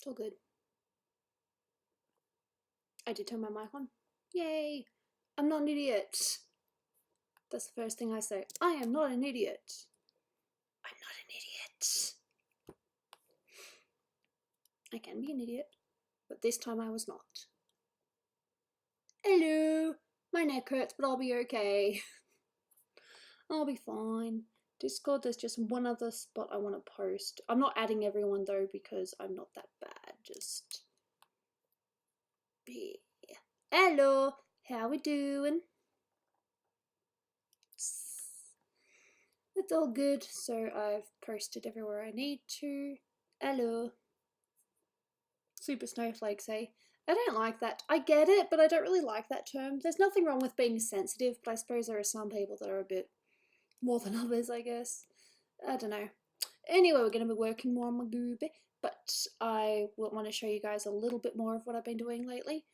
all good. I did turn my mic on. Yay! I'm not an idiot. That's the first thing I say. I am not an idiot. I'm not an idiot. I can be an idiot, but this time I was not. Hello! My neck hurts, but I'll be okay. I'll be fine. Discord, there's just one other spot I want to post. I'm not adding everyone though because I'm not that bad. Just... yeah. Hello! How we doing? It's all good, so I've posted everywhere I need to. Hello. Super snowflakes, eh? I don't like that. I get it, but I don't really like that term. There's nothing wrong with being sensitive, but I suppose there are some people that are a bit more than others, I guess. I don't know. Anyway, we're going to be working more on my Gooby, but I want to show you guys a little bit more of what I've been doing lately.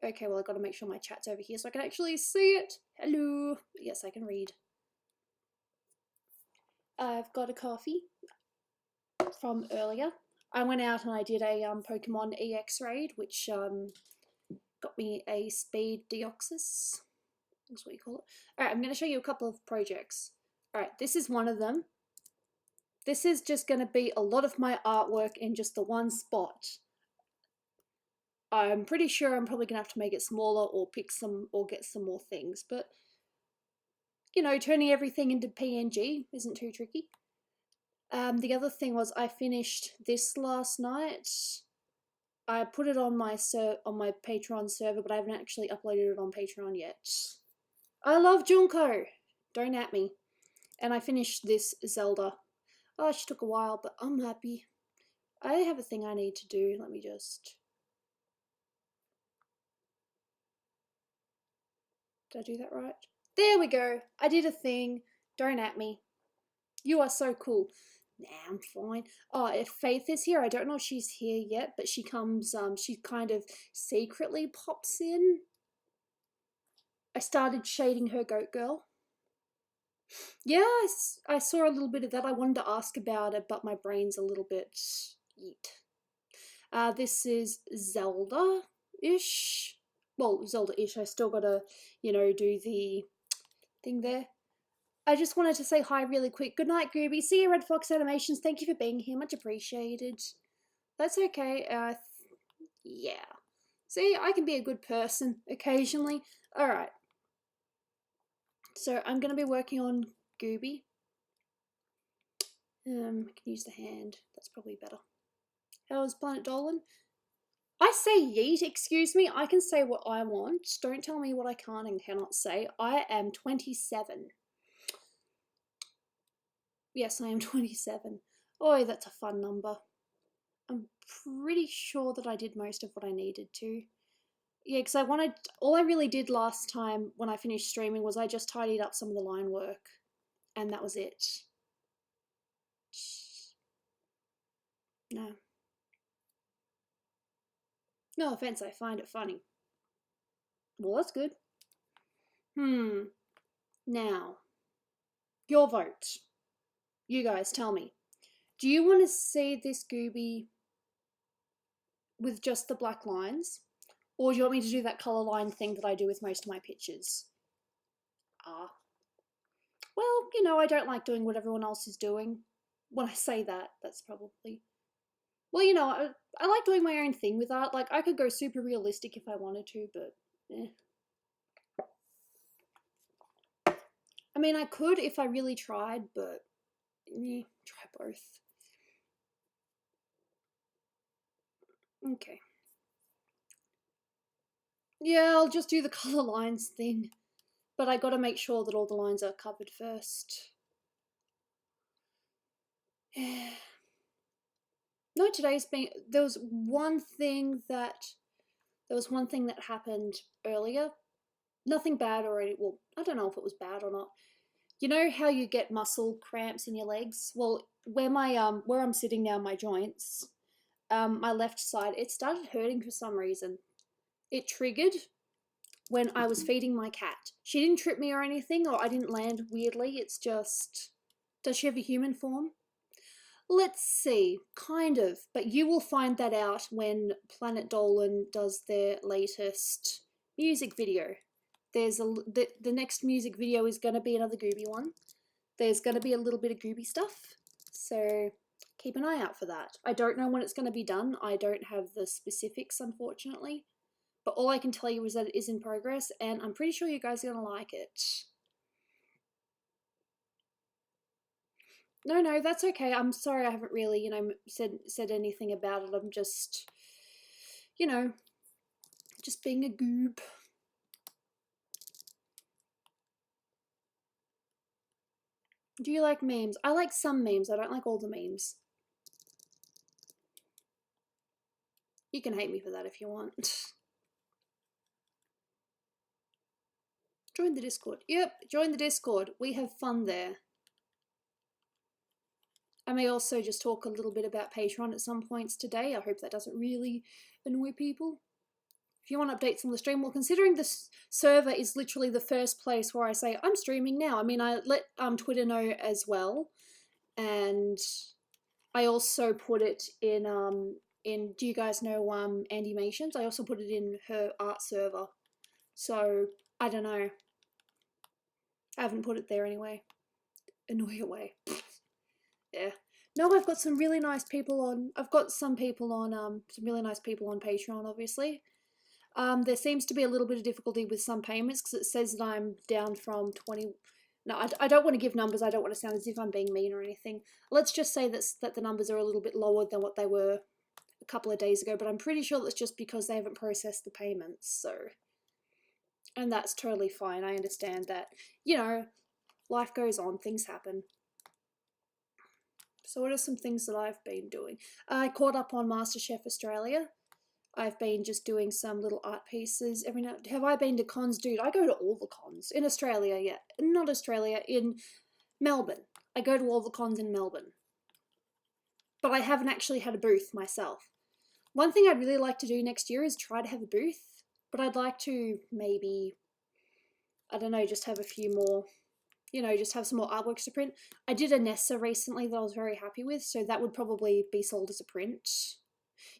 Okay, well, I've got to make sure my chat's over here so I can actually see it. Hello. Yes, I can read. I've got a coffee from earlier. I went out and I did a Pokemon EX raid, which got me a speed deoxys. That's what you call it. Alright, I'm going to show you a couple of projects. Alright, this is one of them. This is just going to be a lot of my artwork in just the one spot. I'm pretty sure I'm probably going to have to make it smaller or pick some or get some more things, but you know, turning everything into PNG isn't too tricky. The other thing was I finished this last night. I put it on my Patreon server, but I haven't actually uploaded it on Patreon yet. I love Junko! Don't at me. And I finished this Zelda. Oh, she took a while, but I'm happy. I have a thing I need to do. Let me just... Did I do that right? There we go. I did a thing. Don't at me. You are so cool. Nah, I'm fine. Oh, if Faith is here, I don't know if she's here yet, but she comes, she kind of secretly pops in. I started shading her goat girl. Yeah, I saw a little bit of that. I wanted to ask about it, but my brain's a little bit eat. This is Zelda-ish. Well, Zelda-ish. I still gotta, you know, do the thing there. I just wanted to say hi really quick. Good night, Gooby. See you, Red Fox Animations. Thank you for being here. Much appreciated. That's okay. Yeah. See, I can be a good person occasionally. Alright. So I'm going to be working on Gooby. I can use the hand. That's probably better. How's Planet Dolan? I say yeet, excuse me. I can say what I want. Don't tell me what I can and cannot say. I am 27. Yes, I am 27. Oh, that's a fun number. I'm pretty sure that I did most of what I needed to. Yeah, because all I really did last time when I finished streaming was I just tidied up some of the line work. And that was it. No. No offense, I find it funny. Well, that's good. Now, your vote. You guys, tell me. Do you want to see this Gooby with just the black lines? Or do you want me to do that colour line thing that I do with most of my pictures? Well, you know, I don't like doing what everyone else is doing. When I say that, that's probably... Well, you know, I like doing my own thing with art. Like, I could go super realistic if I wanted to, but... I mean, I could if I really tried, but... try both. Okay. Yeah, I'll just do the colour lines thing. But I gotta make sure that all the lines are covered first. No, today's been... There was one thing that happened earlier. Nothing bad already. Well, I don't know if it was bad or not. You know how you get muscle cramps in your legs? Well, where I'm sitting now, my joints, my left side, it started hurting for some reason. It triggered when I was feeding my cat. She didn't trip me or anything, or I didn't land weirdly. It's just... Does she have a human form? Let's see, kind of, but you will find that out when Planet Dolan does their latest music video. The next music video is going to be another Gooby one. There's going to be a little bit of Gooby stuff, so keep an eye out for that. I don't know when it's going to be done. I don't have the specifics, unfortunately, but all I can tell you is that it is in progress, and I'm pretty sure you guys are going to like it. No, that's okay. I'm sorry I haven't really, said anything about it. I'm just, just being a goob. Do you like memes? I like some memes. I don't like all the memes. You can hate me for that if you want. Join the Discord. Yep, join the Discord. We have fun there. I may also just talk a little bit about Patreon at some points today. I hope that doesn't really annoy people. If you want updates on the stream, well, considering this server is literally the first place where I say I'm streaming now. I mean, I let Twitter know as well, and I also put it in do you guys know Animations? I also put it in her art server. So I don't know. I haven't put it there anyway. Annoy away. Yeah. No, I've got some really nice people on. I've got some people on some really nice people on Patreon, obviously. There seems to be a little bit of difficulty with some payments because it says that I'm down from 20. No, I don't want to give numbers. I don't want to sound as if I'm being mean or anything. Let's just say that the numbers are a little bit lower than what they were a couple of days ago, but I'm pretty sure that's just because they haven't processed the payments, so. And that's totally fine. I understand that, life goes on, things happen. So what are some things that I've been doing? I caught up on MasterChef Australia. I've been just doing some little art pieces every night. Have I been to cons? Dude, I go to all the cons. In Australia, yeah. Not Australia, in Melbourne. I go to all the cons in Melbourne. But I haven't actually had a booth myself. One thing I'd really like to do next year is try to have a booth. But I'd like to maybe, I don't know, just have a few more, just have some more artworks to print. I did a Nessa recently that I was very happy with, so that would probably be sold as a print.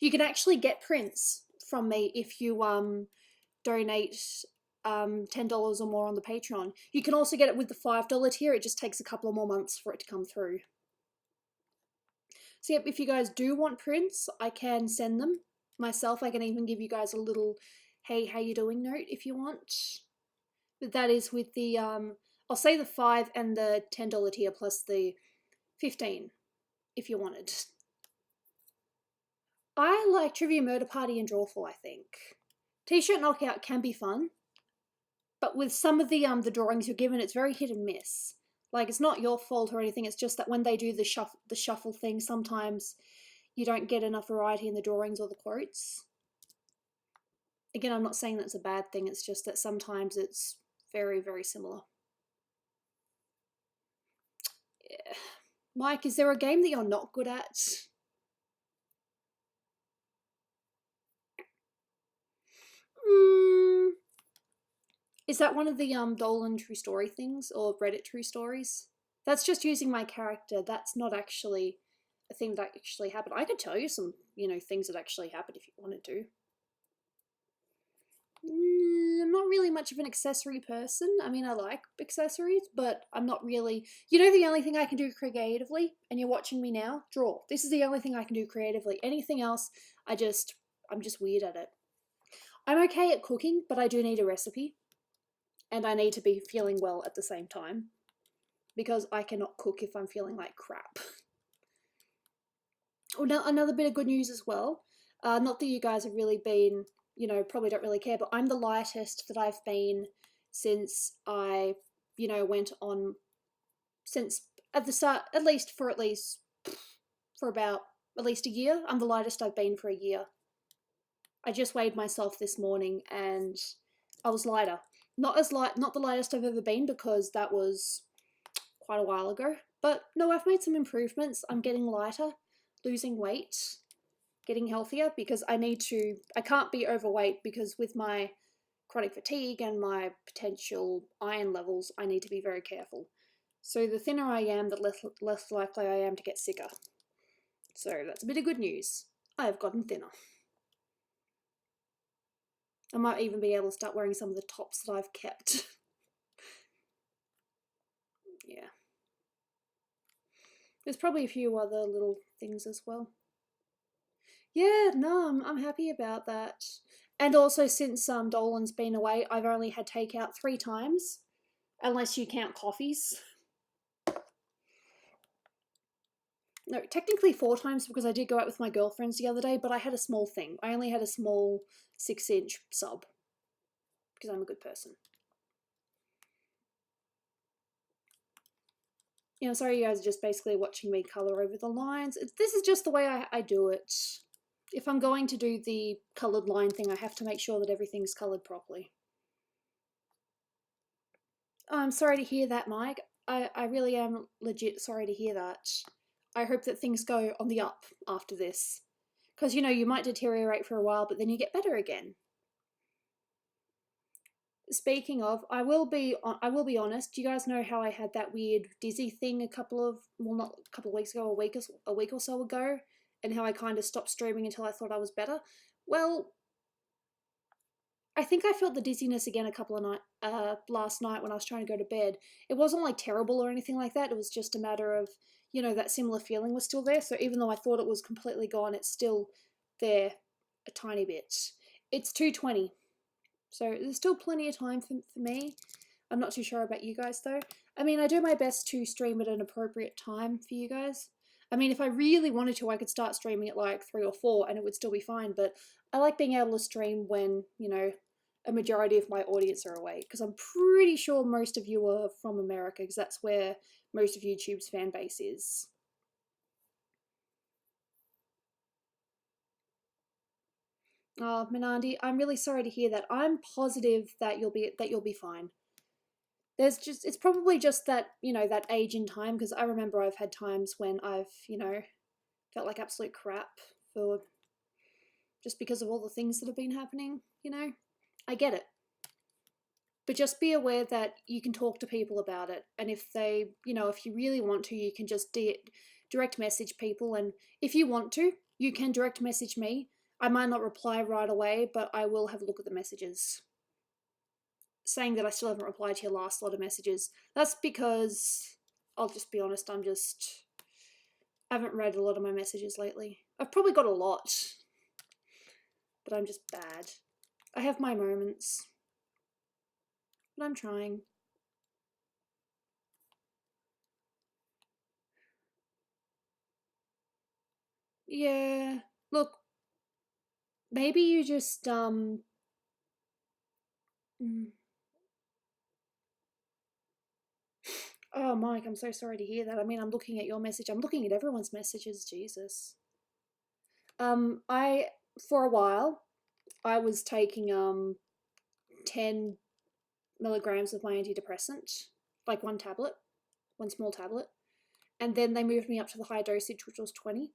You can actually get prints from me if you donate $10 or more on the Patreon. You can also get it with the $5 tier. It just takes a couple of more months for it to come through. So yep, if you guys do want prints, I can send them myself. I can even give you guys a little hey, how you doing note if you want. But that is with the I'll say the $5 and the $10 tier plus the 15 if you wanted. I like Trivia Murder Party and Drawful, I think. T-shirt knockout can be fun, but with some of the drawings you're given, it's very hit and miss. Like, it's not your fault or anything, it's just that when they do the shuffle thing, sometimes you don't get enough variety in the drawings or the quotes. Again, I'm not saying that's a bad thing, it's just that sometimes it's very, very similar. Yeah. Mike, is there a game that you're not good at? Is that one of the Dolan true story things or Reddit true stories? That's just using my character. That's not actually a thing that actually happened. I could tell you some, things that actually happened if you wanted to. I'm not really much of an accessory person. I mean, I like accessories, but I'm not really... the only thing I can do creatively, and you're watching me now? Draw. This is the only thing I can do creatively. Anything else, I'm just weird at it. I'm okay at cooking, but I do need a recipe. And I need to be feeling well at the same time. Because I cannot cook if I'm feeling like crap. Oh, now, another bit of good news as well. Not that you guys have really been... probably don't really care, but I'm the lightest that I've been since I, went on, since at the start, for about at least a year. I'm the lightest I've been for a year. I just weighed myself this morning and I was lighter. Not the lightest I've ever been because that was quite a while ago. But no, I've made some improvements. I'm getting lighter, losing weight, getting healthier because I can't be overweight because with my chronic fatigue and my potential iron levels, I need to be very careful. So the thinner I am, the less likely I am to get sicker. So that's a bit of good news. I have gotten thinner. I might even be able to start wearing some of the tops that I've kept. Yeah. There's probably a few other little things as well. Yeah, no, I'm happy about that. And also, since Dolan's been away, I've only had takeout 3 times, unless you count coffees. No, technically 4 times because I did go out with my girlfriends the other day, but I had a small thing. I only had a small 6-inch sub because I'm a good person. You know, sorry you guys are just basically watching me colour over the lines. This is just the way I do it. If I'm going to do the coloured line thing, I have to make sure that everything's coloured properly. Oh, I'm sorry to hear that, Mike. I really am legit sorry to hear that. I hope that things go on the up after this. Because, you know, you might deteriorate for a while, but then you get better again. Speaking of, I will be honest. You guys know how I had that weird dizzy thing not a couple of weeks ago, a week or so ago, and how I kind of stopped streaming until I thought I was better. Well, I think I felt the dizziness again last night when I was trying to go to bed. It wasn't like terrible or anything like that. It was just a matter of, you know, that similar feeling was still there. So even though I thought it was completely gone, it's still there a tiny bit. It's 2:20. So there's still plenty of time for me. I'm not too sure about you guys though. I mean, I do my best to stream at an appropriate time for you guys. I mean, if I really wanted to, I could start streaming at like 3 or 4 and it would still be fine. But I like being able to stream when, you know, a majority of my audience are awake. Because I'm pretty sure most of you are from America because that's where most of YouTube's fan base is. Oh, Minandi, I'm really sorry to hear that. I'm positive that you'll be fine. It's probably just that, you know, that age in time, because I remember I've had times when I've, you know, felt like absolute crap for just because of all the things that have been happening, you know. I get it. But just be aware that you can talk to people about it, and if they, you know, if you really want to, you can just direct message people, and if you want to, you can direct message me. I might not reply right away, but I will have a look at the messages. Saying that I still haven't replied to your last lot of messages, that's because, I'll just be honest, I haven't read a lot of my messages lately. I've probably got a lot, but I'm just bad. I have my moments, but I'm trying. Yeah, look, maybe you just, Oh, Mike, I'm so sorry to hear that. I mean, I'm looking at your message. I'm looking at everyone's messages. Jesus. For a while, I was taking 10 milligrams of my antidepressant, like one small tablet, and then they moved me up to the high dosage, which was 20,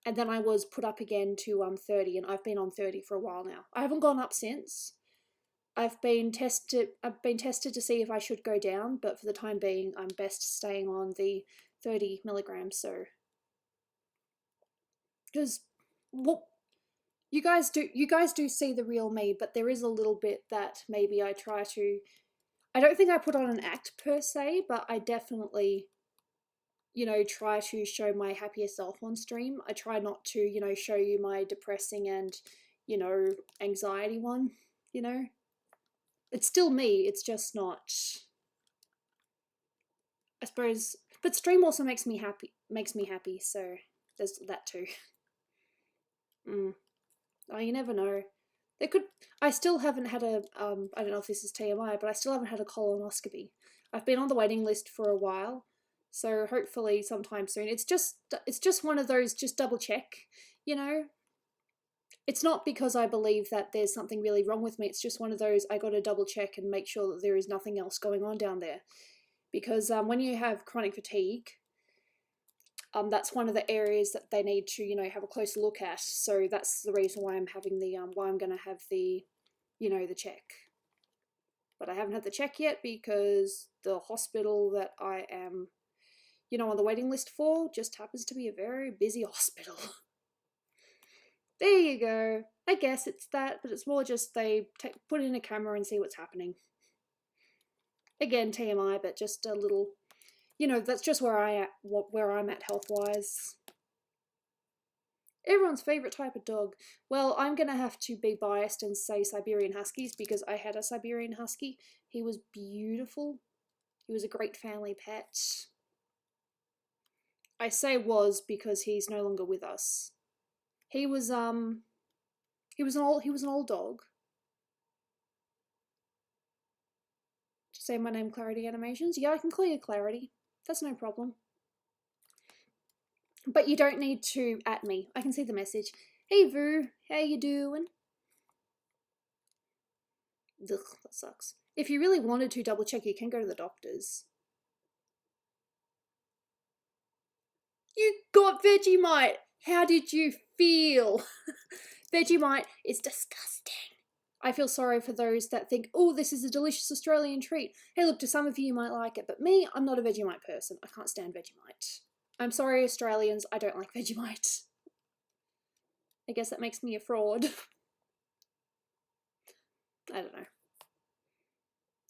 and then I was put up again to 30, and I've been on 30 for a while now. I haven't gone up since. I've been tested to see if I should go down, but for the time being, I'm best staying on the 30 milligrams. So, because what you guys do see the real me, but there is a little bit that maybe I try to. I don't think I put on an act per se, but I definitely, you know, try to show my happier self on stream. I try not to, you know, show you my depressing and, you know, anxiety one. You know, it's still me. It's just not. I suppose, but stream also makes me happy. So there's that too. Oh, you never know. There could. I still haven't had a. I don't know if this is TMI, but I still haven't had a colonoscopy. I've been on the waiting list for a while, so hopefully sometime soon. It's just one of those. Just double check. You know, it's not because I believe that there's something really wrong with me. It's just one of those. I got to double check and make sure that there is nothing else going on down there, because when you have chronic fatigue, that's one of the areas that they need to, you know, have a closer look at. So that's the reason why I'm having the, why I'm going to have the, you know, the check. But I haven't had the check yet because the hospital that I am, you know, on the waiting list for just happens to be a very busy hospital. There you go. I guess it's that, but it's more just they put in a camera and see what's happening. Again, TMI, but just a little, you know, that's just where I'm at health-wise. Everyone's favourite type of dog. Well, I'm going to have to be biased and say Siberian Huskies because I had a Siberian Husky. He was beautiful. He was a great family pet. I say was because he's no longer with us. He was an old dog. To say my name, Clarity Animations. Yeah, I can call you Clarity. That's no problem. But you don't need to at me. I can see the message. Hey Vu, how you doing? Ugh, that sucks. If you really wanted to double check, you can go to the doctors. You got Vegemite! How did you feel? Vegemite is disgusting. I feel sorry for those that think, oh, this is a delicious Australian treat. Hey, look, to some of you might like it, but me, I'm not a Vegemite person. I can't stand Vegemite. I'm sorry, Australians, I don't like Vegemite. I guess that makes me a fraud. I don't know.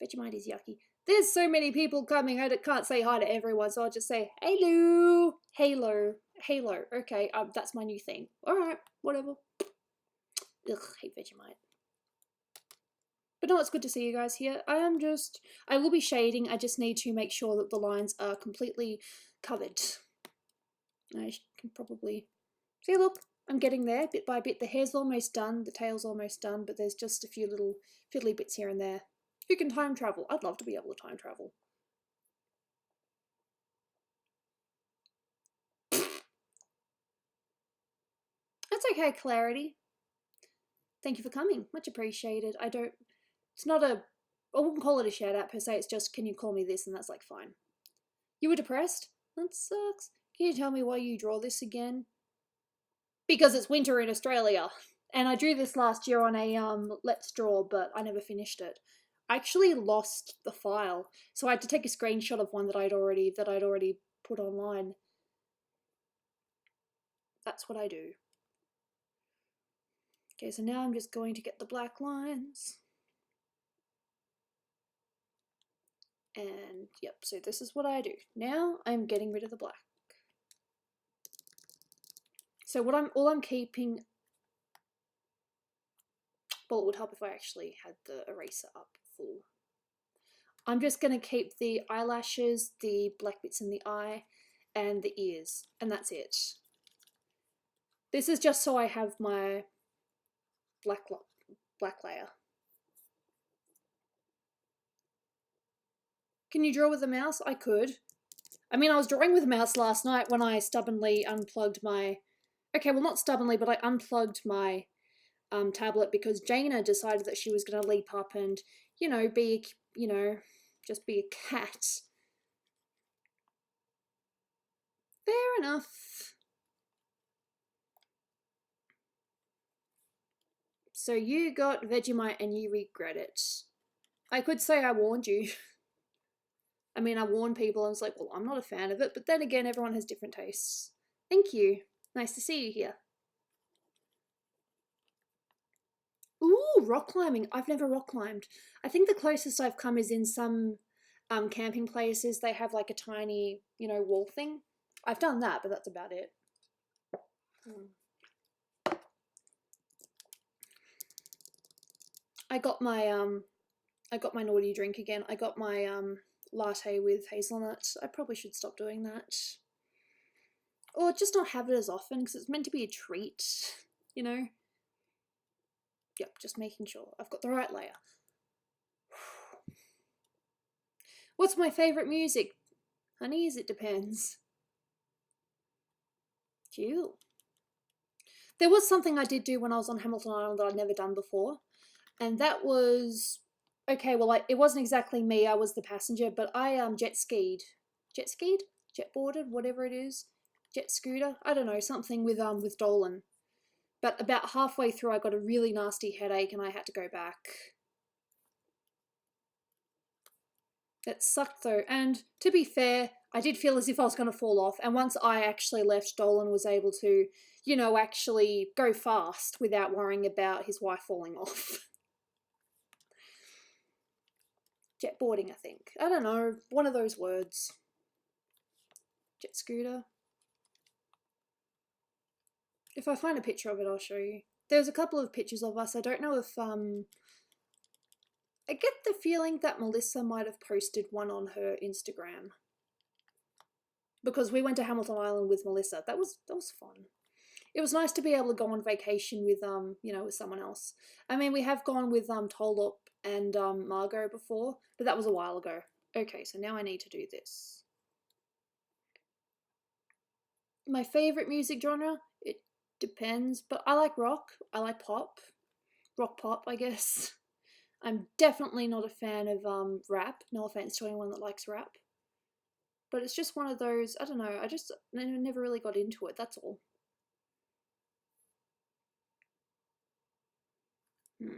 Vegemite is yucky. There's so many people coming, I can't say hi to everyone, so I'll just say, hello, halo, halo. Okay, that's my new thing. Alright, whatever. Ugh, hate Vegemite. But no, it's good to see you guys here. I will be shading, I just need to make sure that the lines are completely covered. I can probably, see look, I'm getting there, bit by bit. The hair's almost done, the tail's almost done, but there's just a few little fiddly bits here and there. Who can time travel? I'd love to be able to time travel. That's okay, Clarity. Thank you for coming. Much appreciated. I wouldn't call it a shout out per se, it's just, can you call me this? And that's like, fine. You were depressed? That sucks. Can you tell me why you draw this again? Because it's winter in Australia. And I drew this last year on a Let's Draw, but I never finished it. I actually lost the file, so I had to take a screenshot of one that I'd already put online. That's what I do. Okay, so now I'm just going to get the black lines. And yep, so this is what I do. Now I'm getting rid of the black. So all I'm keeping, well, it would help if I actually had the eraser up full. I'm just going to keep the eyelashes, the black bits in the eye, and the ears, and that's it. This is just so I have my black layer. Can you draw with a mouse? I could. I mean, I was drawing with a mouse last night when I stubbornly unplugged my... Okay, well, not stubbornly, but I unplugged my tablet because Jaina decided that she was going to leap up and, you know, just be a cat. Fair enough. So you got Vegemite and you regret it. I could say I warned you. I mean, I warned people. I was like, well, I'm not a fan of it. But then again, everyone has different tastes. Thank you. Nice to see you here. Ooh, rock climbing. I've never rock climbed. I think the closest I've come is in some camping places. They have like a tiny, you know, wall thing. I've done that, but that's about it. I got my naughty drink again. I got my latte with hazelnut. I probably should stop doing that. Or just not have it as often because it's meant to be a treat, you know? Yep, just making sure I've got the right layer. What's my favourite music? Honeys, it depends. Cool. There was something I did do when I was on Hamilton Island that I'd never done before. And that was... Okay, well, it wasn't exactly me. I was the passenger, but I jet skied. Jet skied? Jet boarded? Whatever it is. Jet scooter? I don't know, something with Dolan. But about halfway through I got a really nasty headache and I had to go back. It sucked though, and to be fair, I did feel as if I was going to fall off. And once I actually left, Dolan was able to, you know, actually go fast without worrying about his wife falling off. Jetboarding, I think. I don't know. One of those words. Jet scooter. If I find a picture of it, I'll show you. There's a couple of pictures of us. I don't know if, I get the feeling that Melissa might have posted one on her Instagram. Because we went to Hamilton Island with Melissa. That was fun. It was nice to be able to go on vacation with, you know, with someone else. I mean, we have gone with, Tolop and, Margot before, but that was a while ago. Okay, so now I need to do this. My favourite music genre? It depends, but I like rock. I like pop. Rock pop, I guess. I'm definitely not a fan of, rap. No offense to anyone that likes rap. But it's just one of those, I don't know, I never really got into it, that's all. Yep.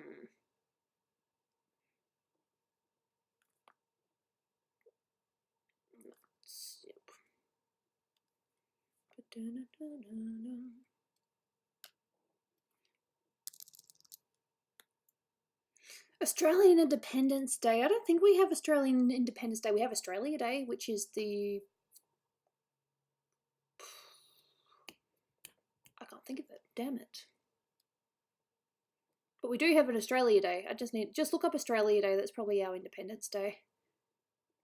Australian Independence Day. I don't think we have Australian Independence Day. We have Australia Day, which is the... I can't think of it. Damn it. But we do have an Australia Day. I just look up Australia Day. That's probably our Independence Day.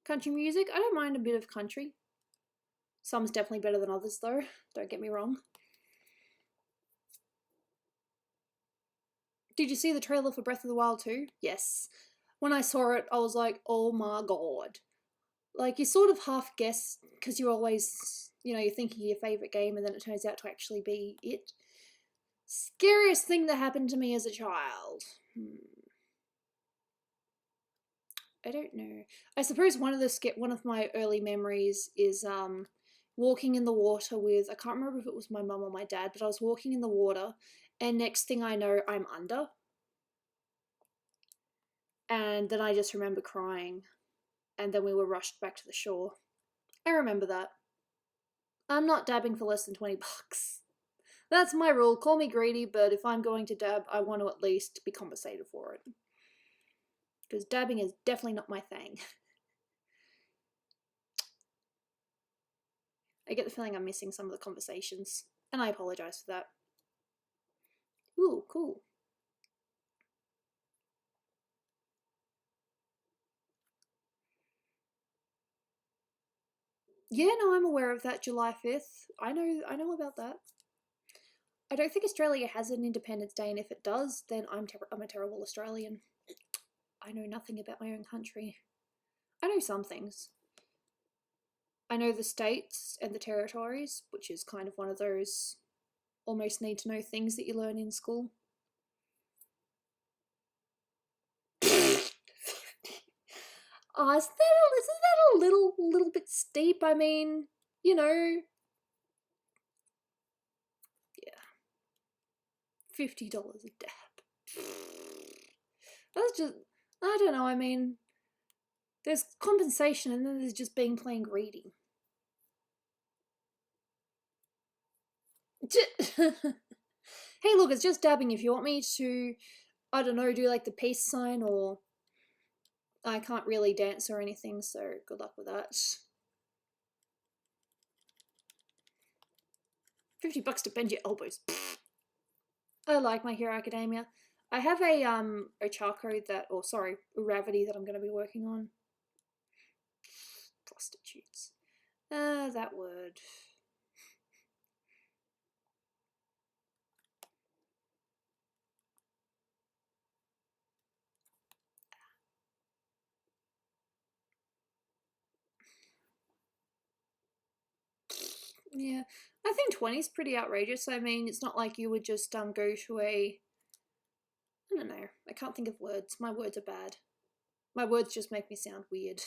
Country music. I don't mind a bit of country. Some's definitely better than others, though. Don't get me wrong. Did you see the trailer for Breath of the Wild 2? Yes. When I saw it, I was like, oh my god. Like, you sort of half guess, because you're always, you know, you're thinking your favourite game and then it turns out to actually be it. Scariest thing that happened to me as a child. I don't know. I suppose one of my early memories is walking in the water with, I can't remember if it was my mum or my dad, but I was walking in the water and next thing I know, I'm under. And then I just remember crying. And then we were rushed back to the shore. I remember that. I'm not dabbing for less than 20 bucks. That's my rule. Call me greedy, but if I'm going to dab, I want to at least be compensated for it. Because dabbing is definitely not my thing. I get the feeling I'm missing some of the conversations, and I apologise for that. Ooh, cool. Yeah, no, I'm aware of that, July 5th. I know about that. I don't think Australia has an Independence Day, and if it does, then I'm a terrible Australian. I know nothing about my own country. I know some things. I know the states and the territories, which is kind of one of those almost need to know things that you learn in school. Oh, isn't that a little bit steep? I mean, you know, yeah, $50 a dab. That's just, I don't know. I mean, there's compensation, and then there's just being plain greedy. Hey, look, it's just dabbing. If you want me to, I don't know, do like the peace sign, or I can't really dance or anything, so good luck with that. 50 bucks to bend your elbows. I like My Hero Academia. I have a Ochako that, or sorry, Uravity that I'm going to be working on. Prostitutes. That word. Yeah, I think 20 is pretty outrageous. I mean, it's not like you would just go to a... I don't know. I can't think of words. My words are bad. My words just make me sound weird.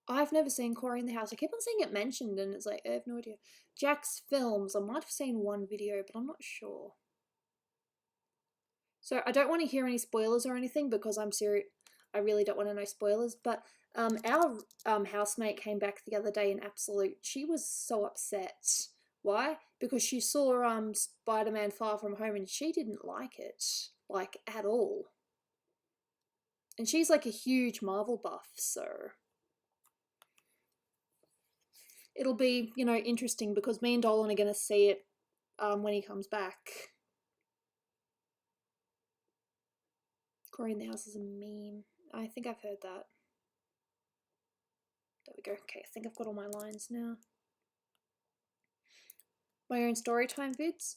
I've never seen Corey in the House. I keep on seeing it mentioned and it's like, I have no idea. Jack's Films. I might have seen one video, but I'm not sure. So I don't want to hear any spoilers or anything because I'm serious. I really don't want to know spoilers, but our housemate came back the other day in absolute. She was so upset. Why? Because she saw Spider-Man Far From Home and she didn't like it, like at all. And she's like a huge Marvel buff, so it'll be, you know, interesting because me and Dolan are going to see it when he comes back. Corey in the House is a meme. I think I've heard that. There we go. Okay, I think I've got all my lines now. My own storytime vids.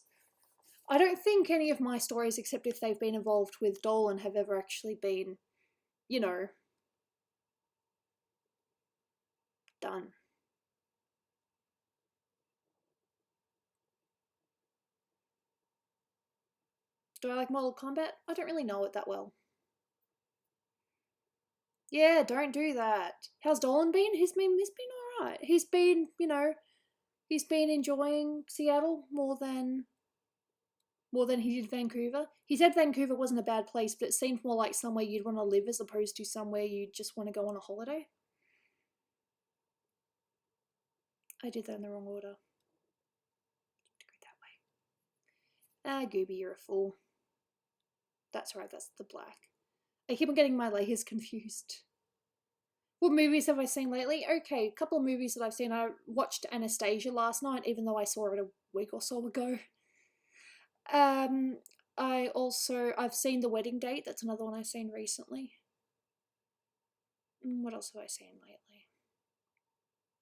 I don't think any of my stories, except if they've been involved with Dolan, have ever actually been, you know, done. Do I like Mortal Kombat? I don't really know it that well. Yeah, don't do that. How's Dolan been? He's been alright. He's been, you know, he's been enjoying Seattle more than he did Vancouver. He said Vancouver wasn't a bad place, but it seemed more like somewhere you'd want to live as opposed to somewhere you just want to go on a holiday. I did that in the wrong order. That way. Ah, Gooby, you're a fool. That's right, that's the black. I keep on getting my layers confused. What movies have I seen lately? Okay, a couple of movies that I've seen. I watched Anastasia last night, even though I saw it a week or so ago. I've seen The Wedding Date. That's another one I've seen recently. What else have I seen lately?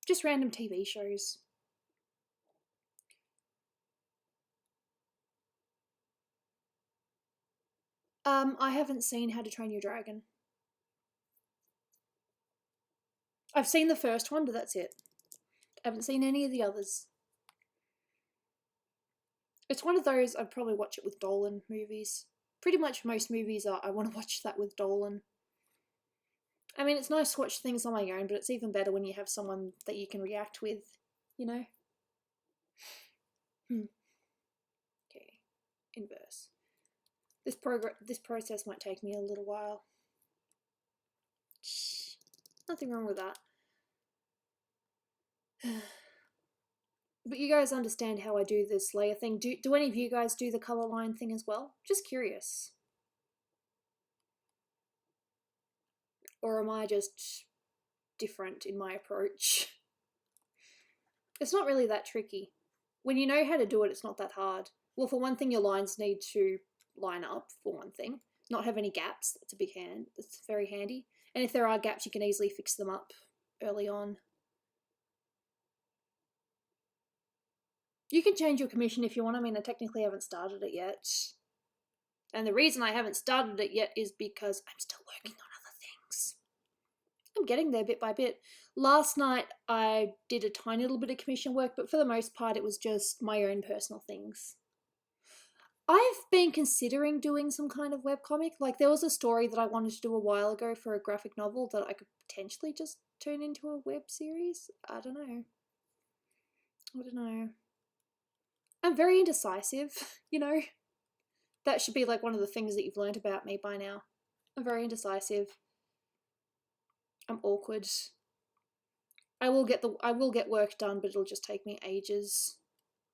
Just random TV shows. I haven't seen How to Train Your Dragon. I've seen the first one, but that's it. I haven't seen any of the others. It's one of those I'd probably watch it with Dolan movies. Pretty much most movies I want to watch that with Dolan. I mean, it's nice to watch things on my own, but it's even better when you have someone that you can react with, you know? Okay, inverse. This process might take me a little while. Shh. Nothing wrong with that. But you guys understand how I do this layer thing. Do any of you guys do the color line thing as well? Just curious. Or am I just different in my approach? It's not really that tricky. When you know how to do it, it's not that hard. Well, for one thing, your lines need to line up, for one thing. Not have any gaps. That's a big hand. That's very handy. And if there are gaps, you can easily fix them up early on. You can change your commission if you want. I mean, I technically haven't started it yet. And the reason I haven't started it yet is because I'm still working on other things. I'm getting there bit by bit. Last night I did a tiny little bit of commission work, but for the most part it was just my own personal things. I've been considering doing some kind of webcomic. Like, there was a story that I wanted to do a while ago for a graphic novel that I could potentially just turn into a web series. I don't know. I'm very indecisive, you know. That should be like one of the things that you've learned about me by now. I'm very indecisive. I'm awkward. I will get work done, but it'll just take me ages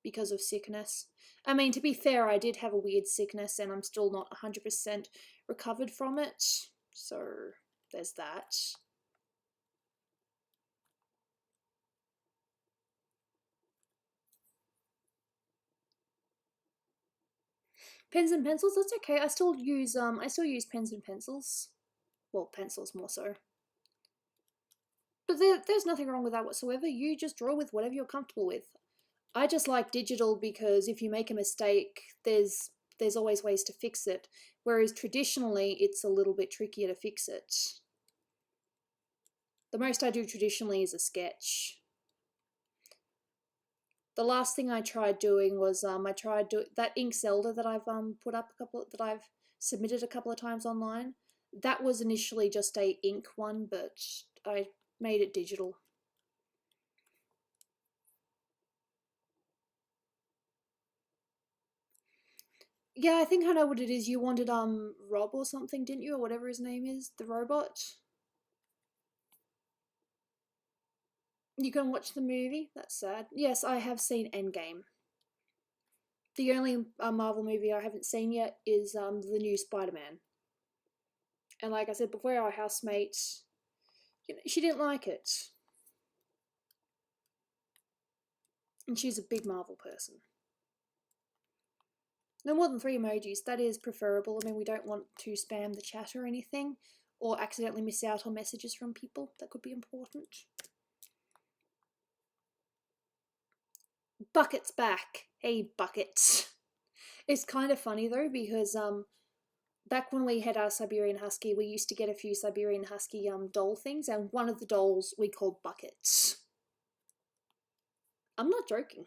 because of sickness. I mean, to be fair, I did have a weird sickness and I'm still not 100% recovered from it. So there's that. Pens and pencils, that's okay. I still use pens and pencils. Well, pencils more so. But there's nothing wrong with that whatsoever. You just draw with whatever you're comfortable with. I just like digital because if you make a mistake, there's always ways to fix it. Whereas traditionally, it's a little bit trickier to fix it. The most I do traditionally is a sketch. The last thing I tried doing was that Ink Zelda that I've put up that I've submitted a couple of times online. That was initially just a ink one, but I made it digital. Yeah, I think I know what it is. You wanted Rob or something, didn't you? Or whatever his name is, the robot. You can watch the movie? That's sad. Yes, I have seen Endgame. The only Marvel movie I haven't seen yet is the new Spider-Man. And like I said before, our housemate, she didn't like it. And she's a big Marvel person. No more than 3 emojis, that is preferable. I mean, we don't want to spam the chat or anything, or accidentally miss out on messages from people. That could be important. Bucket's back. Hey, Bucket. It's kind of funny though, because back when we had our Siberian Husky, we used to get a few Siberian Husky doll things, and one of the dolls we called Buckets. I'm not joking.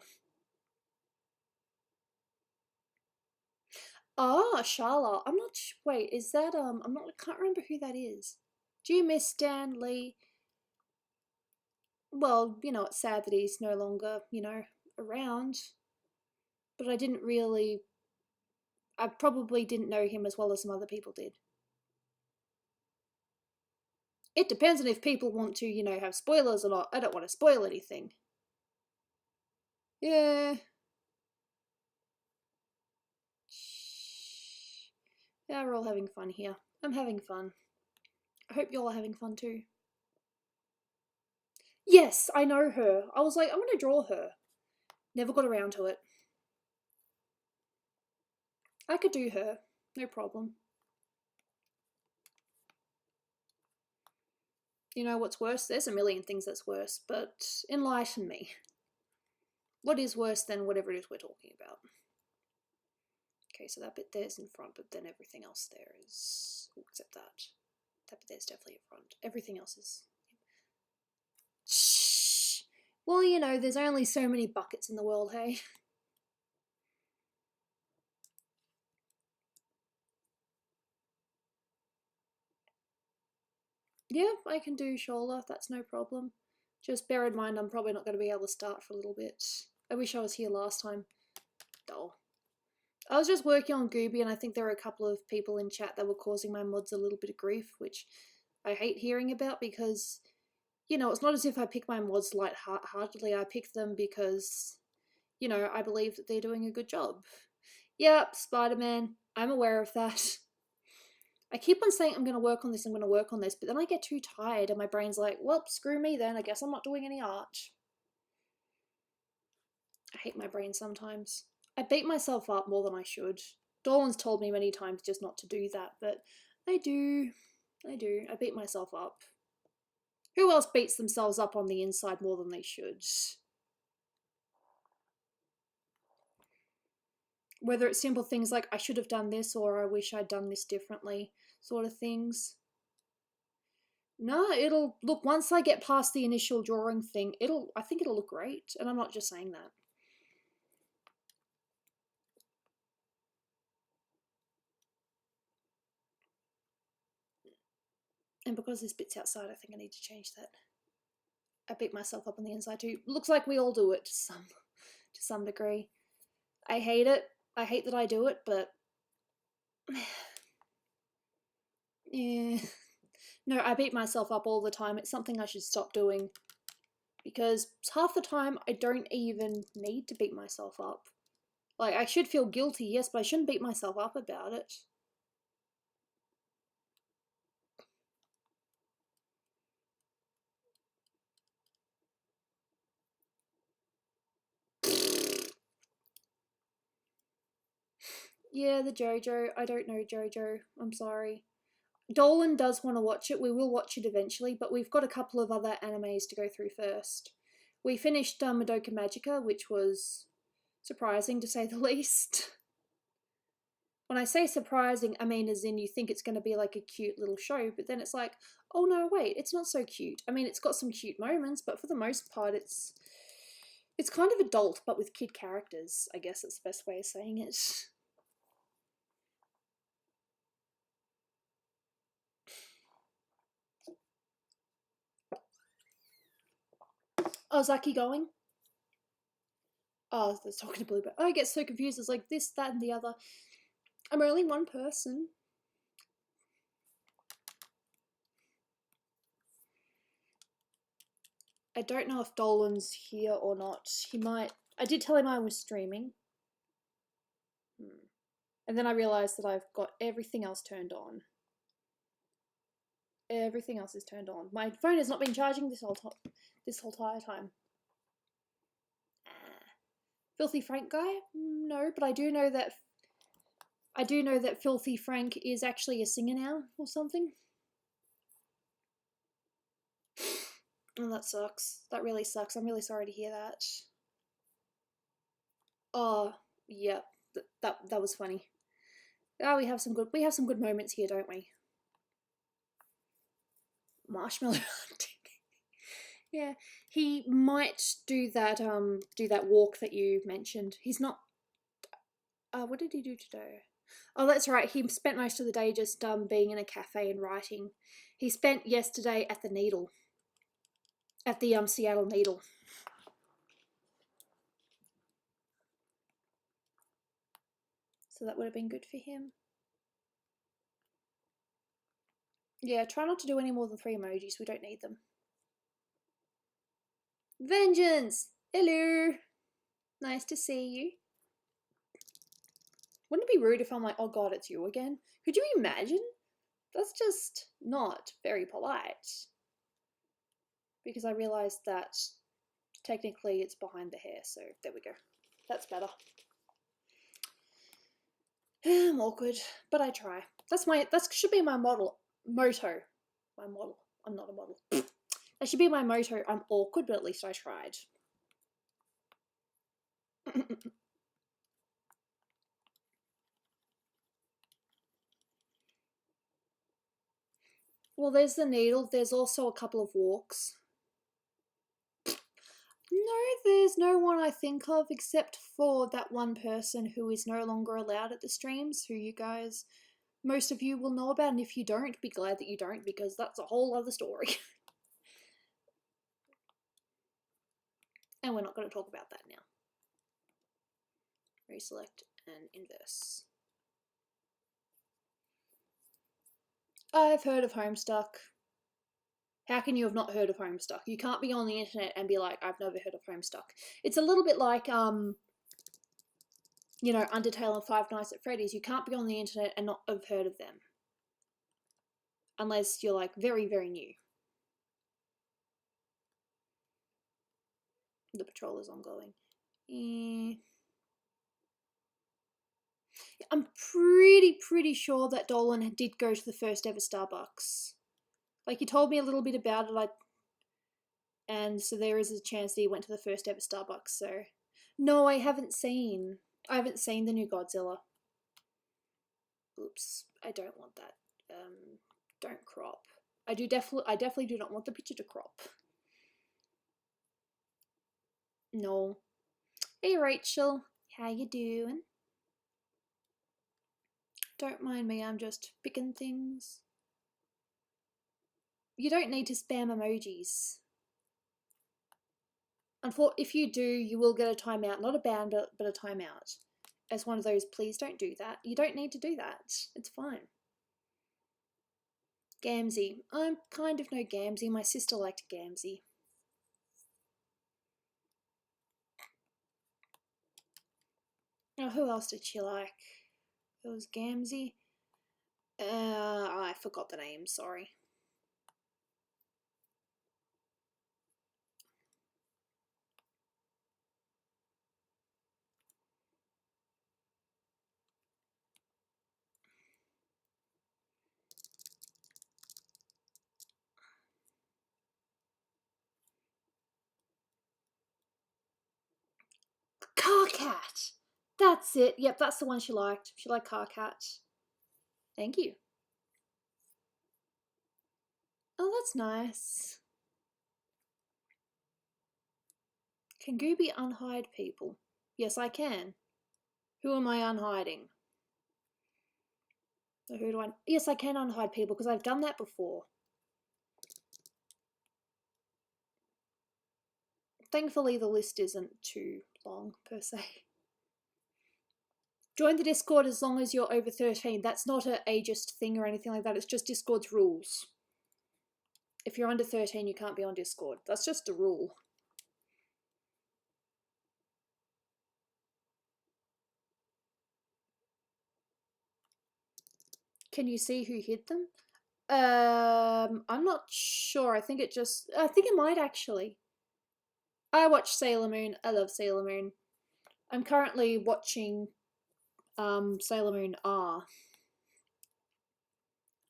Ah, Sharla. I'm not. Wait, is that I'm not. I can't remember who that is. Do you miss Stan Lee? Well, it's sad that he's no longer, around. But I didn't really. I probably didn't know him as well as some other people did. It depends on if people want to, have spoilers or not. I don't want to spoil anything. Yeah. Yeah, we're all having fun here. I'm having fun. I hope y'all are having fun too. Yes, I know her. I was like, I'm going to draw her. Never got around to it. I could do her. No problem. You know what's worse? There's a million things that's worse, but enlighten me. What is worse than whatever it is we're talking about? Okay, so that bit there's in front, but then everything else there is... Oh, except that. That bit there's definitely in front. Everything else is... Shh! Well, there's only so many buckets in the world, hey? Yeah, I can do shoulder, that's no problem. Just bear in mind I'm probably not going to be able to start for a little bit. I wish I was here last time. Dull. I was just working on Gooby, and I think there were a couple of people in chat that were causing my mods a little bit of grief, which I hate hearing about because, it's not as if I pick my mods lightheartedly. I pick them because, I believe that they're doing a good job. Yep, Spider-Man. I'm aware of that. I keep on saying I'm going to work on this, but then I get too tired and my brain's like, well, screw me then. I guess I'm not doing any art. I hate my brain sometimes. I beat myself up more than I should. Dolan's told me many times just not to do that, but I do. I do. I beat myself up. Who else beats themselves up on the inside more than they should? Whether it's simple things like I should have done this or I wish I'd done this differently sort of things. No, it'll look, once I get past the initial drawing thing, I think it'll look great, and I'm not just saying that. And because this bit's outside, I think I need to change that. I beat myself up on the inside too. Looks like we all do it to some degree. I hate it. I hate that I do it, but yeah. No, I beat myself up all the time. It's something I should stop doing. Because half the time I don't even need to beat myself up. Like, I should feel guilty, yes, but I shouldn't beat myself up about it. Yeah, the JoJo. I don't know JoJo. I'm sorry. Dolan does want to watch it. We will watch it eventually, but we've got a couple of other animes to go through first. We finished Madoka Magica, which was surprising to say the least. When I say surprising, I mean as in you think it's going to be like a cute little show, but then it's like, oh no, wait, it's not so cute. I mean, it's got some cute moments, but for the most part, it's kind of adult, but with kid characters, I guess that's the best way of saying it. Oh, Zaki going? Oh, I was talking to Bluebird. Oh, I get so confused. It's like this, that, and the other. I'm only one person. I don't know if Dolan's here or not. He might. I did tell him I was streaming. And then I realised that I've got everything else turned on. Everything else is turned on. My phone has not been charging this whole entire time. Filthy Frank guy? No, but I do know that Filthy Frank is actually a singer now or something. Oh, that sucks. That really sucks. I'm really sorry to hear that. Oh, yeah. That was funny. Oh, we have some good moments here, don't we? Marshmallow hunting. Yeah, he might do that walk that you mentioned. He's not what did he do today? Oh, that's right. He spent most of the day just being in a cafe and writing. He spent yesterday at the Needle. At the Seattle Needle. So that would have been good for him. Yeah, try not to do any more than 3 emojis. We don't need them. Vengeance! Hello! Nice to see you. Wouldn't it be rude if I'm like, oh god, it's you again? Could you imagine? That's just not very polite. Because I realised that technically it's behind the hair, so there we go. That's better. I'm awkward, but I try. That should be my motto. My model. I'm not a model. That should be my motto. I'm awkward, but at least I tried. Well, there's the Needle. There's also a couple of walks. No, there's no one I think of except for that one person who is no longer allowed at the streams, who you guys, most of you will know about, and if you don't, be glad that you don't, because that's a whole other story. And we're not going to talk about that now. Reselect and inverse. I've heard of Homestuck. How can you have not heard of Homestuck? You can't be on the internet and be like, I've never heard of Homestuck. It's a little bit like, you know, Undertale and Five Nights at Freddy's. You can't be on the internet and not have heard of them. Unless you're like very, very new. The patrol is ongoing. I'm pretty sure that Dolan did go to the first ever Starbucks. Like, he told me a little bit about it, and so there is a chance that he went to the first ever Starbucks, so... No, I haven't seen the new Godzilla. Oops, I don't want that. Don't crop. I definitely do not want the picture to crop. No. Hey Rachel, how you doing? Don't mind me, I'm just picking things. You don't need to spam emojis. If you do, you will get a timeout. Not a ban, but a timeout. As one of those, please don't do that. You don't need to do that. It's fine. Gamzee. I'm kind of no Gamzee. My sister liked Gamzee. Oh, who else did she like? It was Gamzee. I forgot the name, sorry. Car Cat! That's it. Yep, that's the one she liked. She liked Car Cat. Thank you. Oh, that's nice. Can Gooby unhide people? Yes, I can. Who am I unhiding? So who do I... Yes, I can unhide people because I've done that before. Thankfully, the list isn't too long, per se. Join the Discord as long as you're over 13. That's not an ageist thing or anything like that. It's just Discord's rules. If you're under 13, you can't be on Discord. That's just a rule. Can you see who hid them? I'm not sure. I think it might actually. I watch Sailor Moon. I love Sailor Moon. I'm currently watching Sailor Moon R.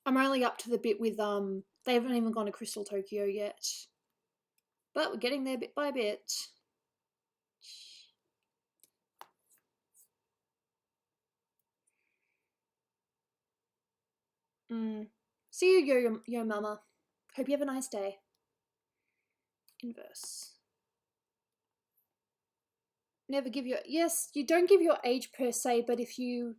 I'm only up to the bit with they haven't even gone to Crystal Tokyo yet. But we're getting there bit by bit. See you, yo mama. Hope you have a nice day. Inverse. Never give your you don't give your age per se, but if you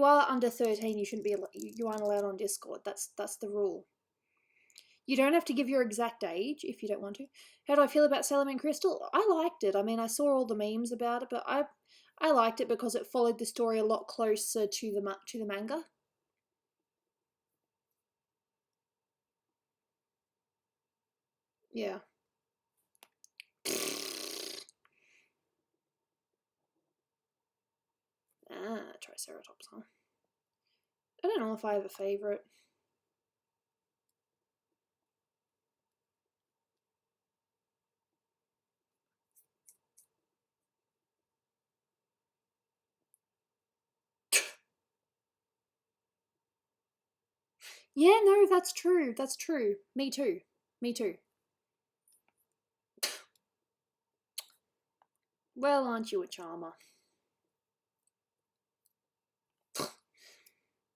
are under 13, you shouldn't be you aren't allowed on Discord. That's the rule. You don't have to give your exact age if you don't want to. How do I feel about Sailor Moon Crystal? I liked it. I mean, I saw all the memes about it, but I liked it because it followed the story a lot closer to the manga. Yeah. Triceratops, huh? I don't know if I have a favourite. Yeah, no, that's true. That's true. Me too. Me too. Well, aren't you a charmer?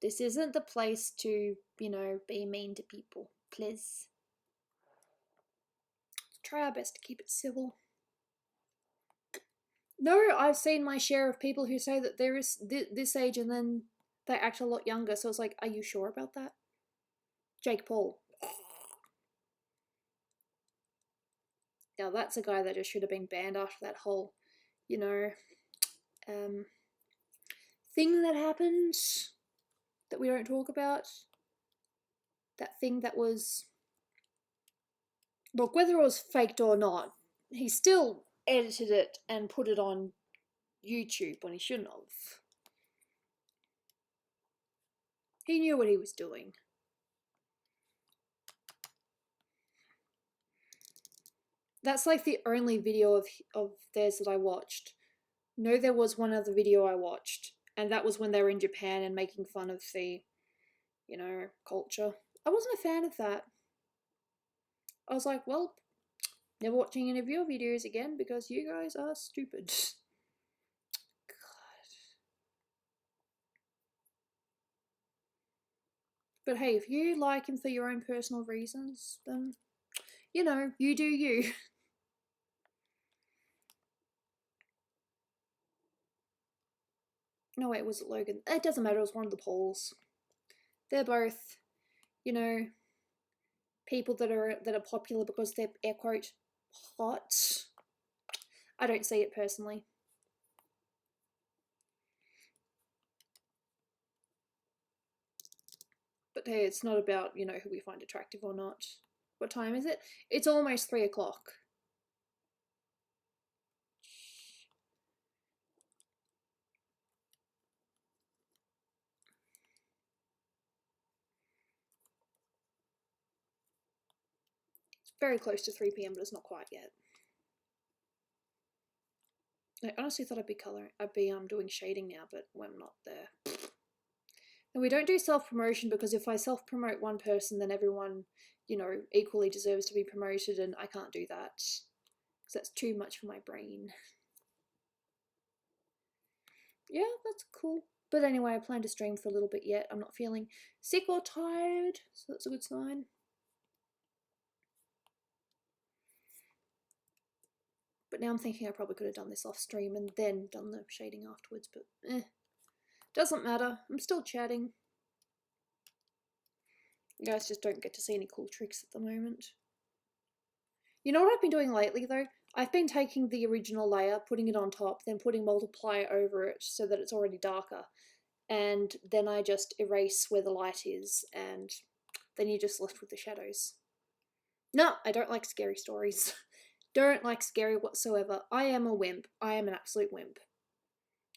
This isn't the place to, be mean to people. Please. Try our best to keep it civil. No, I've seen my share of people who say that there is this age and then they act a lot younger. So it's like, are you sure about that? Jake Paul. Now that's a guy that just should have been banned after that whole, thing that happened that we don't talk about. That thing that was... Look, whether it was faked or not, he still edited it and put it on YouTube when he shouldn't have. He knew what he was doing. That's like the only video of theirs that I watched. No, there was one other video I watched, and that was when they were in Japan and making fun of the, culture. I wasn't a fan of that. I was like, well, never watching any of your videos again because you guys are stupid. God. But hey, if you like him for your own personal reasons, then, you do you. No, wait, was it Logan? It doesn't matter, it was one of the polls. They're both, people that are popular because they're air quote hot. I don't see it personally. But hey, it's not about, who we find attractive or not. What time is it? It's almost 3 o'clock. It's very close to 3 p.m, but it's not quite yet. I honestly thought I'd be doing shading now, but I'm not there. And we don't do self-promotion because if I self-promote one person, then everyone, equally deserves to be promoted, and I can't do that. Because that's too much for my brain. Yeah, that's cool. But anyway, I plan to stream for a little bit yet. I'm not feeling sick or tired, so that's a good sign. But now I'm thinking I probably could have done this off stream and then done the shading afterwards, but doesn't matter. I'm still chatting. You guys just don't get to see any cool tricks at the moment. You know what I've been doing lately though? I've been taking the original layer, putting it on top, then putting multiply over it so that it's already darker. And then I just erase where the light is, and then you're just left with the shadows. No, I don't like scary stories. Don't like scary whatsoever. I am a wimp. I am an absolute wimp.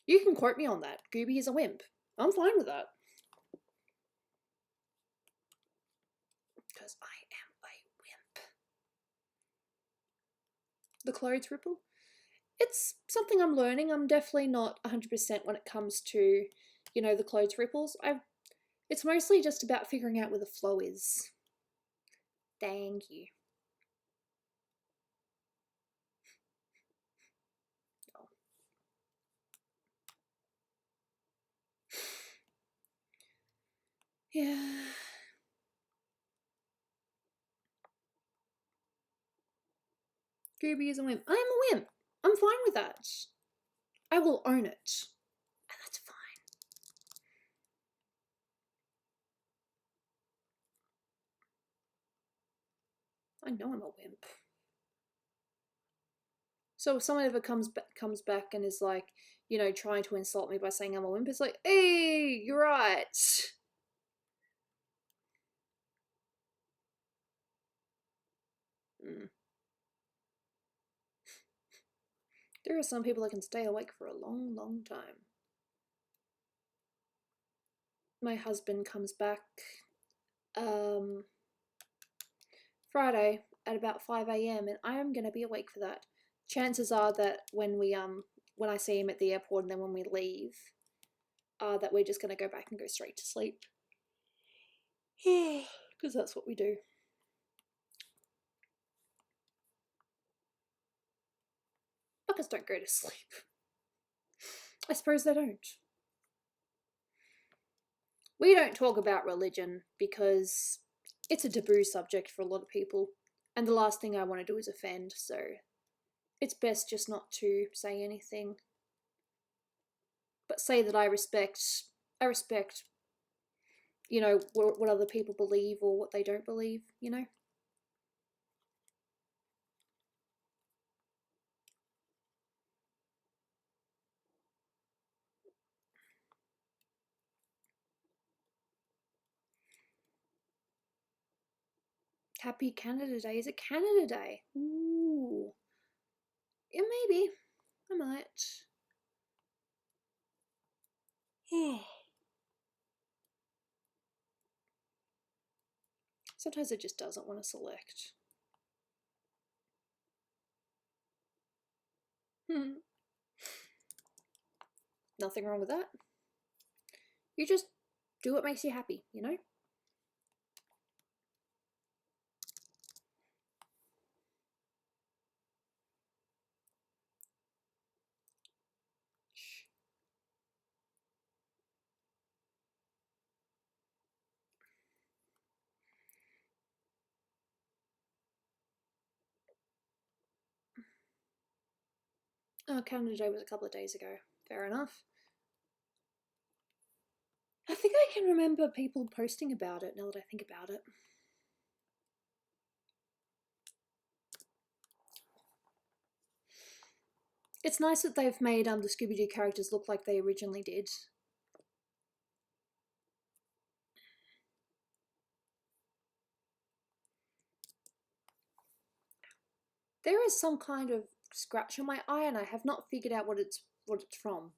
You can quote me on that. Gooby is a wimp. I'm fine with that. Because I am a wimp. The clothes ripple? It's something I'm learning. I'm definitely not 100% when it comes to, you know, the clothes ripples. It's mostly just about figuring out where the flow is. Thank you. Oh. Yeah. Gooby is a wimp. I am a wimp. I'm fine with that. I will own it. And that's fine. I know I'm a wimp. So if someone ever comes back and is like, you know, trying to insult me by saying I'm a wimp, it's like, hey, you're right. Mm. There are some people that can stay awake for a long, long time. My husband comes back Friday at about 5 a.m. and I am gonna be awake for that. Chances are that when I see him at the airport and then when we leave, that we're just gonna go back and go straight to sleep. Because that's what we do. Fuckers don't go to sleep. I suppose they don't. We don't talk about religion because it's a taboo subject for a lot of people, and the last thing I want to do is offend, so it's best just not to say anything. But say that I respect, you know, what other people believe or what they don't believe, you know? Happy Canada Day. Is it Canada Day? Ooh. Yeah, maybe. I might. Sometimes it just doesn't want to select. Nothing wrong with that. You just do what makes you happy, you know? Oh, Canada Day was a couple of days ago. Fair enough. I think I can remember people posting about it now that I think about it. It's nice that they've made the Scooby-Doo characters look like they originally did. There is some kind of scratch on my eye and I have not figured out what it's from.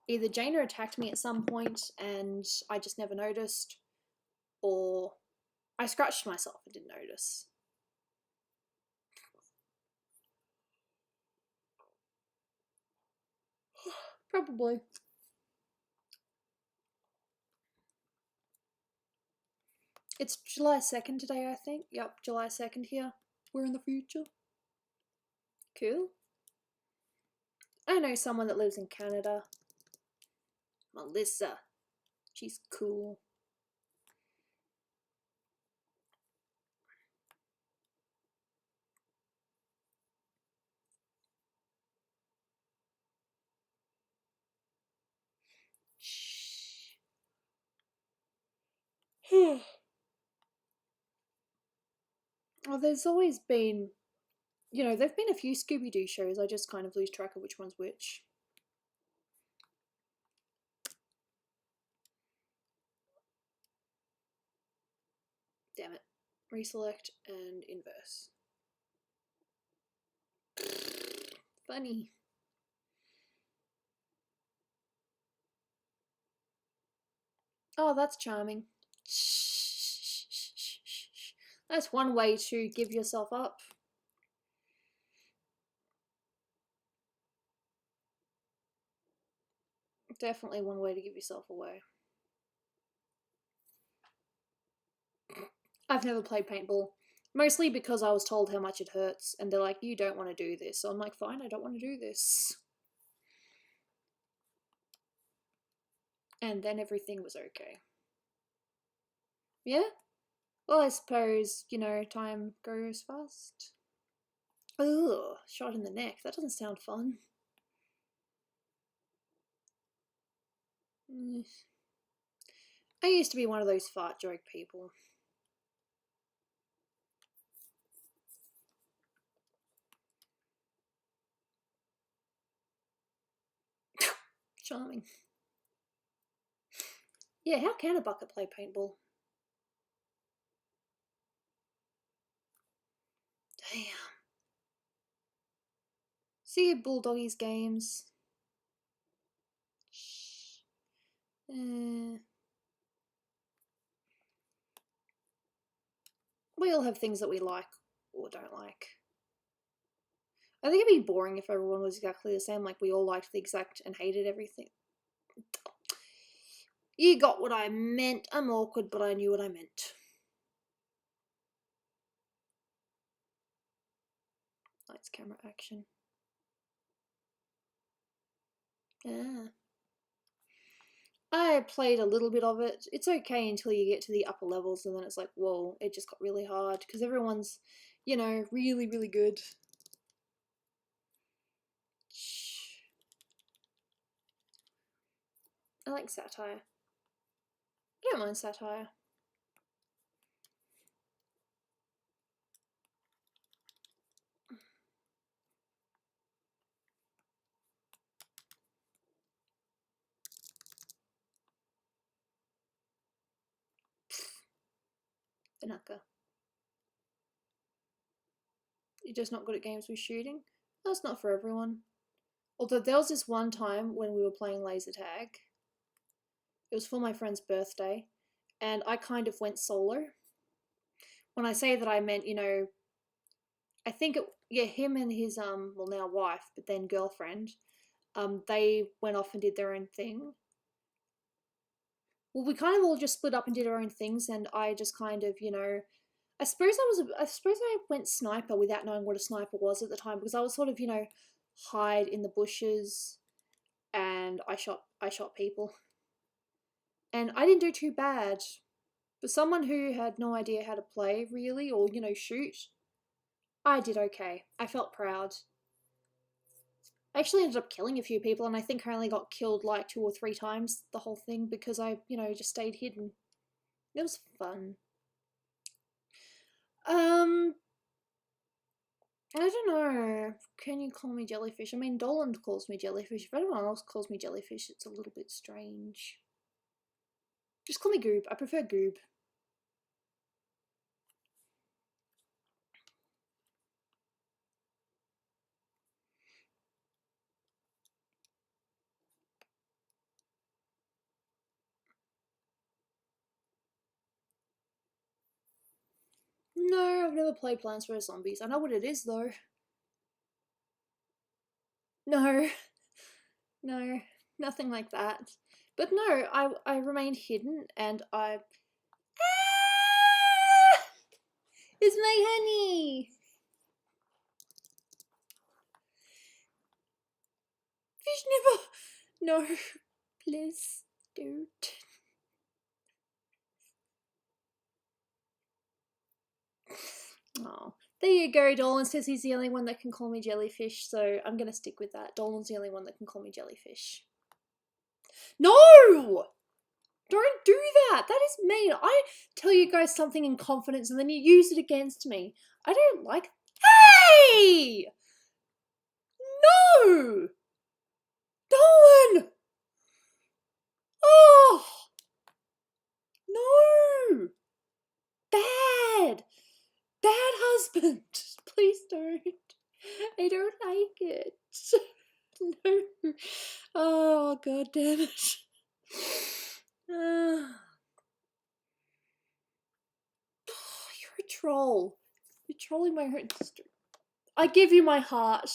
Either Jaina attacked me at some point and I just never noticed, or I scratched myself and didn't notice. Probably. It's July 2nd today, I think. Yep, July 2nd here. We're in the future. Cool. I know someone that lives in Canada. Melissa. She's cool. Well, there's always been You know, there've been a few Scooby-Doo shows, I just kind of lose track of which one's which. Damn it. Reselect and inverse. Funny. Oh, that's charming. That's one way to give yourself up. Definitely one way to give yourself away. I've never played paintball. Mostly because I was told how much it hurts, and they're like, you don't want to do this. So I'm like, fine, I don't want to do this. And then everything was okay. Yeah? Well, I suppose, you know, time goes fast. Ugh, shot in the neck. That doesn't sound fun. I used to be one of those fart joke people. Charming. Yeah, how can a bucket play paintball? Damn. See you, Bulldoggies games. We all have things that we like or don't like. I think it'd be boring if everyone was exactly the same, like we all liked the exact and hated everything. You got what I meant. I'm awkward, but I knew what I meant. Lights, camera, action. Ah. I played a little bit of it. It's okay until you get to the upper levels, and then it's like, whoa, it just got really hard because everyone's, you know, really, really good. I like satire. I don't mind satire. Banaka. You're just not good at games with shooting? That's not for everyone. Although there was this one time when we were playing laser tag. It was for my friend's birthday, and I kind of went solo. When I say that, I meant, you know, I think him and his well, now wife, but then girlfriend, they went off and did their own thing. Well, we kind of all just split up and did our own things, and I just kind of, you know, I suppose I went sniper without knowing what a sniper was at the time, because I was sort of, you know, hide in the bushes, and I shot people, and I didn't do too bad. For someone who had no idea how to play really, or you know, shoot, I did okay. I felt proud. I actually ended up killing a few people, and I think I only got killed like 2 or 3 times the whole thing because I, you know, just stayed hidden. It was fun. I don't know. Can you call me jellyfish? I mean, Dolan calls me jellyfish. If anyone else calls me jellyfish, it's a little bit strange. Just call me Goob. I prefer Goob. No, I've never played Plants vs Zombies. I know what it is though. No. No, nothing like that. But no, I remained hidden, and I... Ah! It's my honey! Fish nipple! No, please don't. Oh, there you go. Dolan says he's the only one that can call me jellyfish, so I'm gonna stick with that. Dolan's the only one that can call me jellyfish. No! Don't do that! That is mean. I tell you guys something in confidence and then you use it against me. I don't like Hey! No! Dolan! Oh! No! Bad! Bad husband! Please don't. I don't like it. No. Oh, god damn it. You're a troll. You're trolling my own sister. I give you my heart,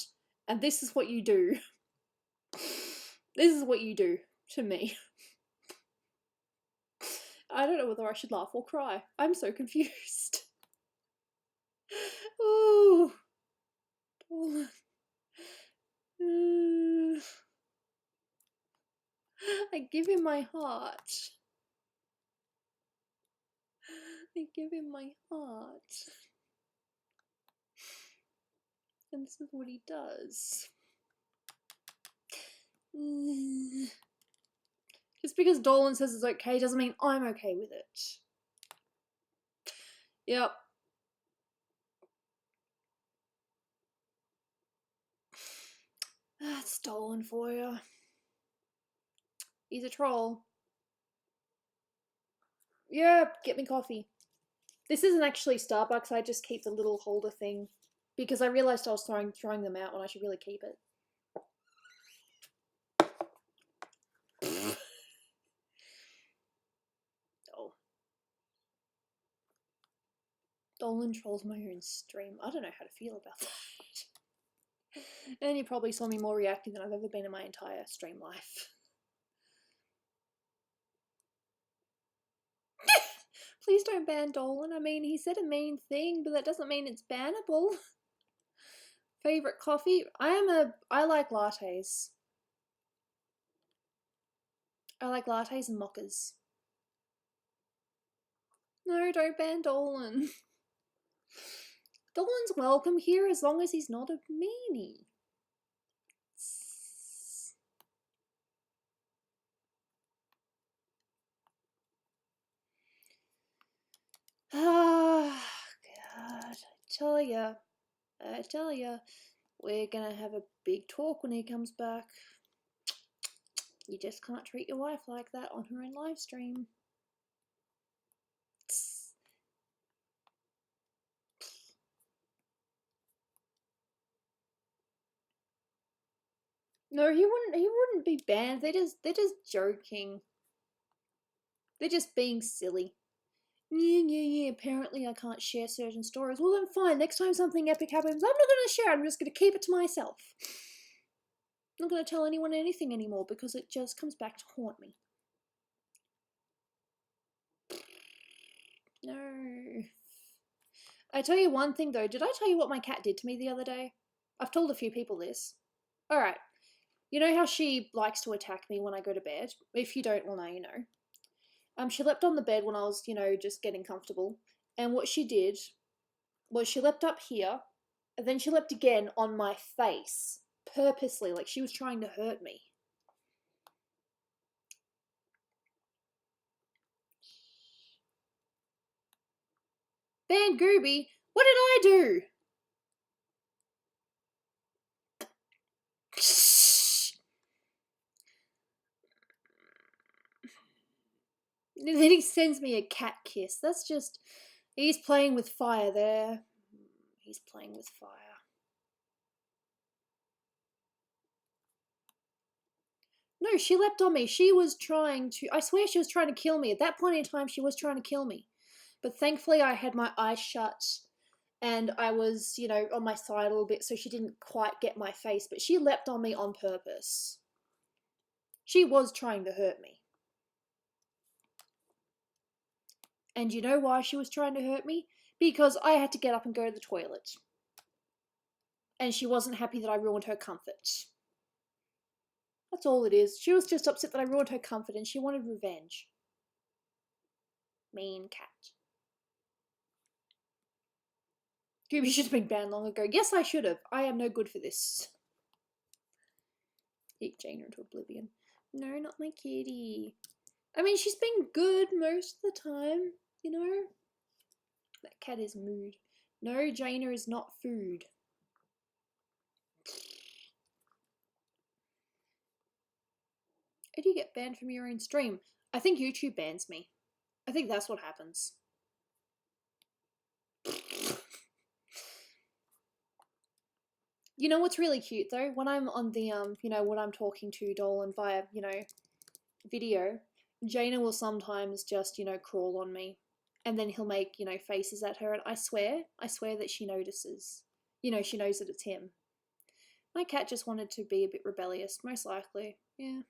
and this is what you do. This is what you do to me. I don't know whether I should laugh or cry. I'm so confused. Ooh. I give him my heart. I give him my heart. And this is what he does. Just because Dolan says it's okay doesn't mean I'm okay with it. Yep. That's Dolan for you. He's a troll. Yeah, get me coffee. This isn't actually Starbucks, I just keep the little holder thing. Because I realised I was throwing them out when I should really keep it. Oh. Dolan trolls my own stream. I don't know how to feel about that. And you probably saw me more reactive than I've ever been in my entire stream life. Please don't ban Dolan. I mean, he said a mean thing, but that doesn't mean it's bannable. Favorite coffee? I like lattes. I like lattes and mochas. No, don't ban Dolan. Dolan's welcome here as long as he's not a meanie. Ah, God, I tell ya, we're gonna have a big talk when he comes back. You just can't treat your wife like that on her own live stream. No, he wouldn't be banned. They're just joking. They're just being silly. Yeah, apparently I can't share certain stories. Well then fine, next time something epic happens, I'm not gonna share, I'm just gonna keep it to myself. I'm not gonna tell anyone anything anymore because it just comes back to haunt me. No. I tell you one thing though, did I tell you what my cat did to me the other day? I've told a few people this. Alright, you know how she likes to attack me when I go to bed? If you don't, well now you know. She leapt on the bed when I was, just getting comfortable. And what she did was she leapt up here, and then she leapt again on my face. Purposely, like she was trying to hurt me. Ban Gooby, what did I do? And then he sends me a cat kiss. That's just... He's playing with fire there. He's playing with fire. No, she leapt on me. She was trying to... I swear she was trying to kill me. At that point in time, she was trying to kill me. But thankfully, I had my eyes shut. And I was, on my side a little bit, so she didn't quite get my face. But she leapt on me on purpose. She was trying to hurt me. And you know why she was trying to hurt me? Because I had to get up and go to the toilet. And she wasn't happy that I ruined her comfort. That's all it is. She was just upset that I ruined her comfort and she wanted revenge. Mean cat. Gooby should have been banned long ago. Yes, I should have. I am no good for this. Eat Jane into oblivion. No, not my kitty. I mean, she's been good most of the time, That cat is mood. No, Jaina is not food. How do you get banned from your own stream? I think YouTube bans me. I think that's what happens. You know what's really cute though? When I'm on the when I'm talking to Dolan via, video, Jaina will sometimes just, crawl on me. And then he'll make, faces at her, and I swear that she notices. She knows that it's him. My cat just wanted to be a bit rebellious, most likely. Yeah.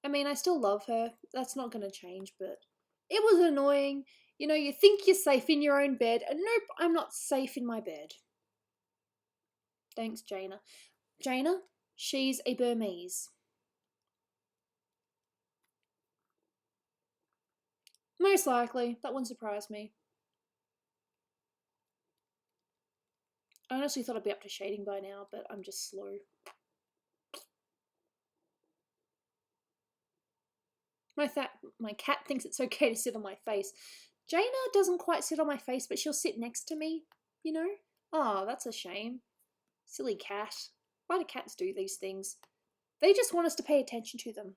I mean, I still love her. That's not going to change, but it was annoying. You think you're safe in your own bed, and nope, I'm not safe in my bed. Thanks, Jaina. Jaina, she's a Burmese. Most likely. That wouldn't surprise me. I honestly thought I'd be up to shading by now, but I'm just slow. My cat thinks it's okay to sit on my face. Jaina doesn't quite sit on my face, but she'll sit next to me, Oh, that's a shame. Silly cat. Why do cats do these things? They just want us to pay attention to them.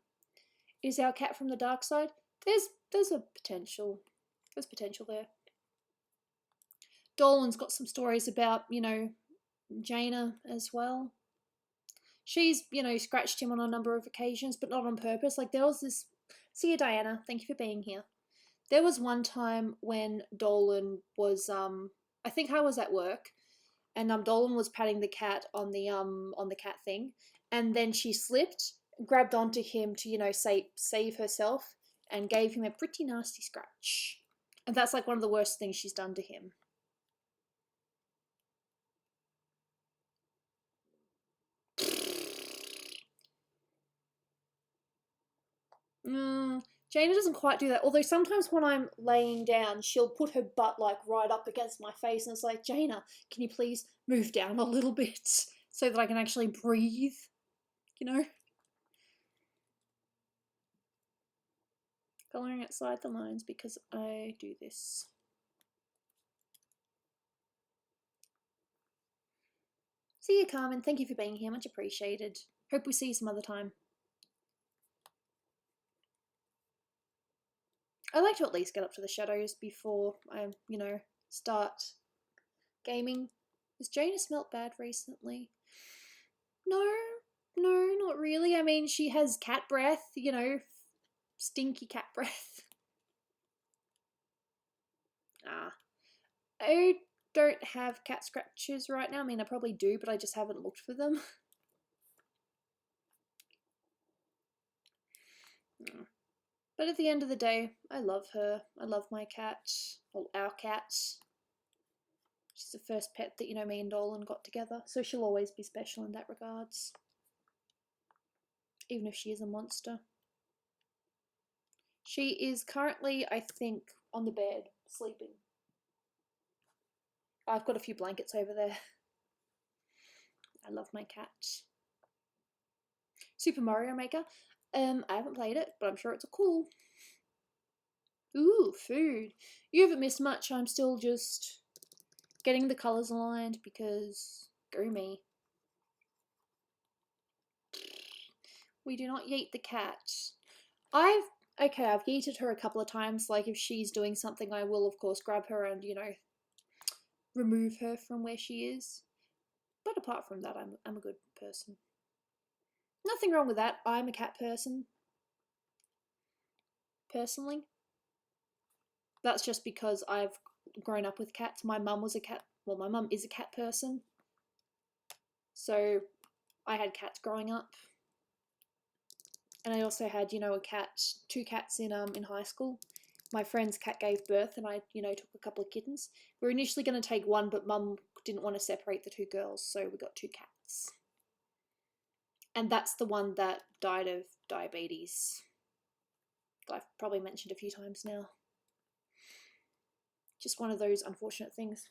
Is our cat from the dark side? There's a potential. There's potential there. Dolan's got some stories about, Jaina as well. She's, scratched him on a number of occasions, but not on purpose. Like, there was this... See you, Diana. Thank you for being here. There was one time when Dolan was, I think I was at work, and Dolan was patting the cat on the cat thing, and then she slipped, grabbed onto him to, save herself, and gave him a pretty nasty scratch. And that's like one of the worst things she's done to him. Jaina doesn't quite do that. Although sometimes when I'm laying down, she'll put her butt like right up against my face, and it's like, Jaina, can you please move down a little bit so that I can actually breathe? Colouring outside the lines because I do this. See you, Carmen. Thank you for being here. Much appreciated. Hope we see you some other time. I like to at least get up to the shadows before I, start gaming. Has Jaina smelt bad recently? No, not really. I mean, she has cat breath, stinky cat breath. I don't have cat scratches right now. I mean, I probably do, but I just haven't looked for them. But at the end of the day, I love her. I love my cat, or our cat. She's the first pet that, me and Dolan got together, so she'll always be special in that regards. Even if she is a monster. She is currently, I think, on the bed, sleeping. I've got a few blankets over there. I love my cat. Super Mario Maker. I haven't played it, but I'm sure it's cool. Ooh, food. You haven't missed much. I'm still just getting the colours aligned because go me. We do not yeet the cat. I've yeeted her a couple of times. Like, if she's doing something, I will, of course, grab her and, remove her from where she is. But apart from that, I'm a good person. Nothing wrong with that. I'm a cat person. Personally. That's just because I've grown up with cats. My mum was a cat. Well, my mum is a cat person. So I had cats growing up. And I also had, two cats in high school. My friend's cat gave birth and I, took a couple of kittens. We were initially going to take one, but Mum didn't want to separate the two girls, so we got two cats. And that's the one that died of diabetes. That I've probably mentioned a few times now. Just one of those unfortunate things.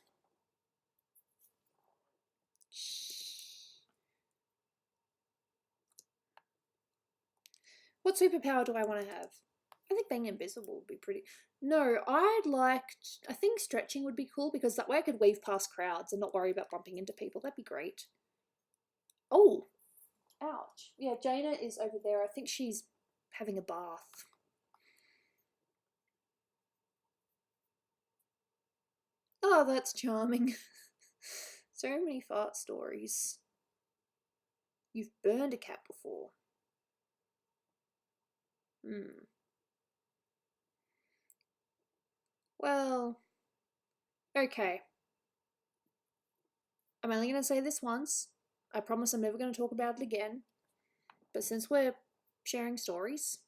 What superpower do I want to have? I think being invisible would be pretty... No, I think stretching would be cool because that way I could weave past crowds and not worry about bumping into people. That'd be great. Oh, ouch. Yeah, Jaina is over there. I think she's having a bath. Oh, that's charming. So many fart stories. You've burned a cat before. Well, okay. I'm only going to say this once. I promise I'm never going to talk about it again. But since we're sharing stories,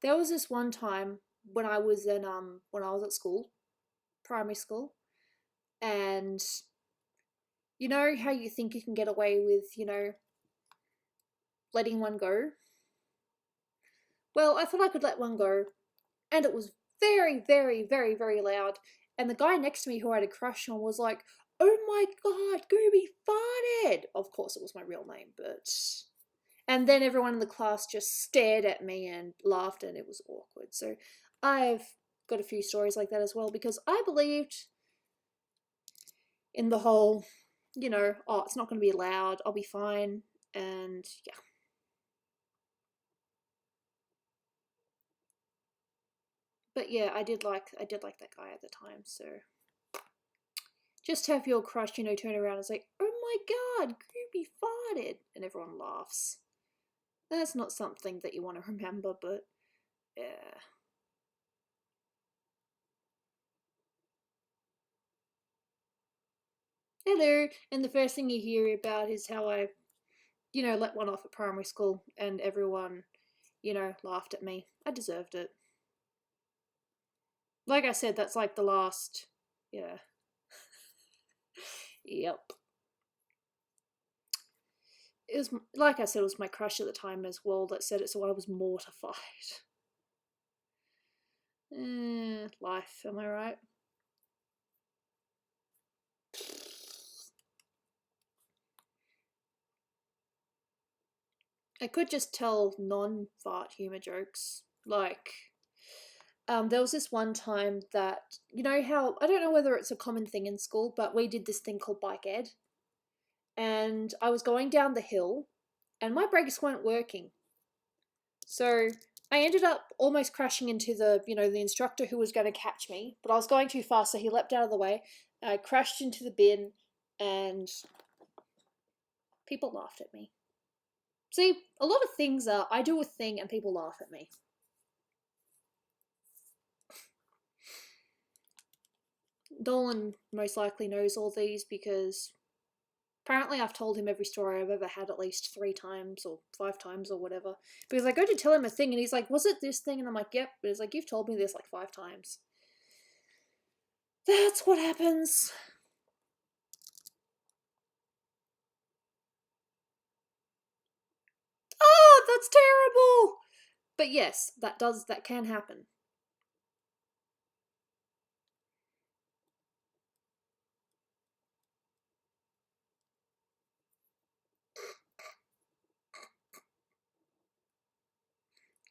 there was this one time when I was at school, primary school, and you know how you think you can get away with, letting one go? Well, I thought I could let one go, and it was very, very, very, very loud. And the guy next to me who I had a crush on was like, "Oh my god, Gooby farted!" Of course, it was my real name, but... And then everyone in the class just stared at me and laughed, and it was awkward. So I've got a few stories like that as well, because I believed in the whole, oh, it's not going to be loud, I'll be fine, and yeah. But yeah, I did like that guy at the time, so just have your crush, turn around and say, "Oh my god, Gooby farted," and everyone laughs. That's not something that you want to remember, but yeah. Hello, and the first thing you hear about is how I, let one off at primary school, and everyone, laughed at me. I deserved it. Like I said, that's like the last, yeah. Yep. It was, like I said, it was my crush at the time as well that said it, so I was mortified. Life, am I right? I could just tell non-fart humor jokes. Like, there was this one time that, how, I don't know whether it's a common thing in school, but we did this thing called bike ed. And I was going down the hill, and my brakes weren't working. So I ended up almost crashing into the instructor who was going to catch me, but I was going too fast, so he leapt out of the way. I crashed into the bin, and people laughed at me. See, a lot of things are, I do a thing and people laugh at me. Dolan most likely knows all these because apparently I've told him every story I've ever had at least 3 times or 5 times or whatever. Because I go to tell him a thing and he's like, "Was it this thing?" And I'm like, "Yep." But he's like, "You've told me this like 5 times." That's what happens. Oh, that's terrible! But yes, that can happen.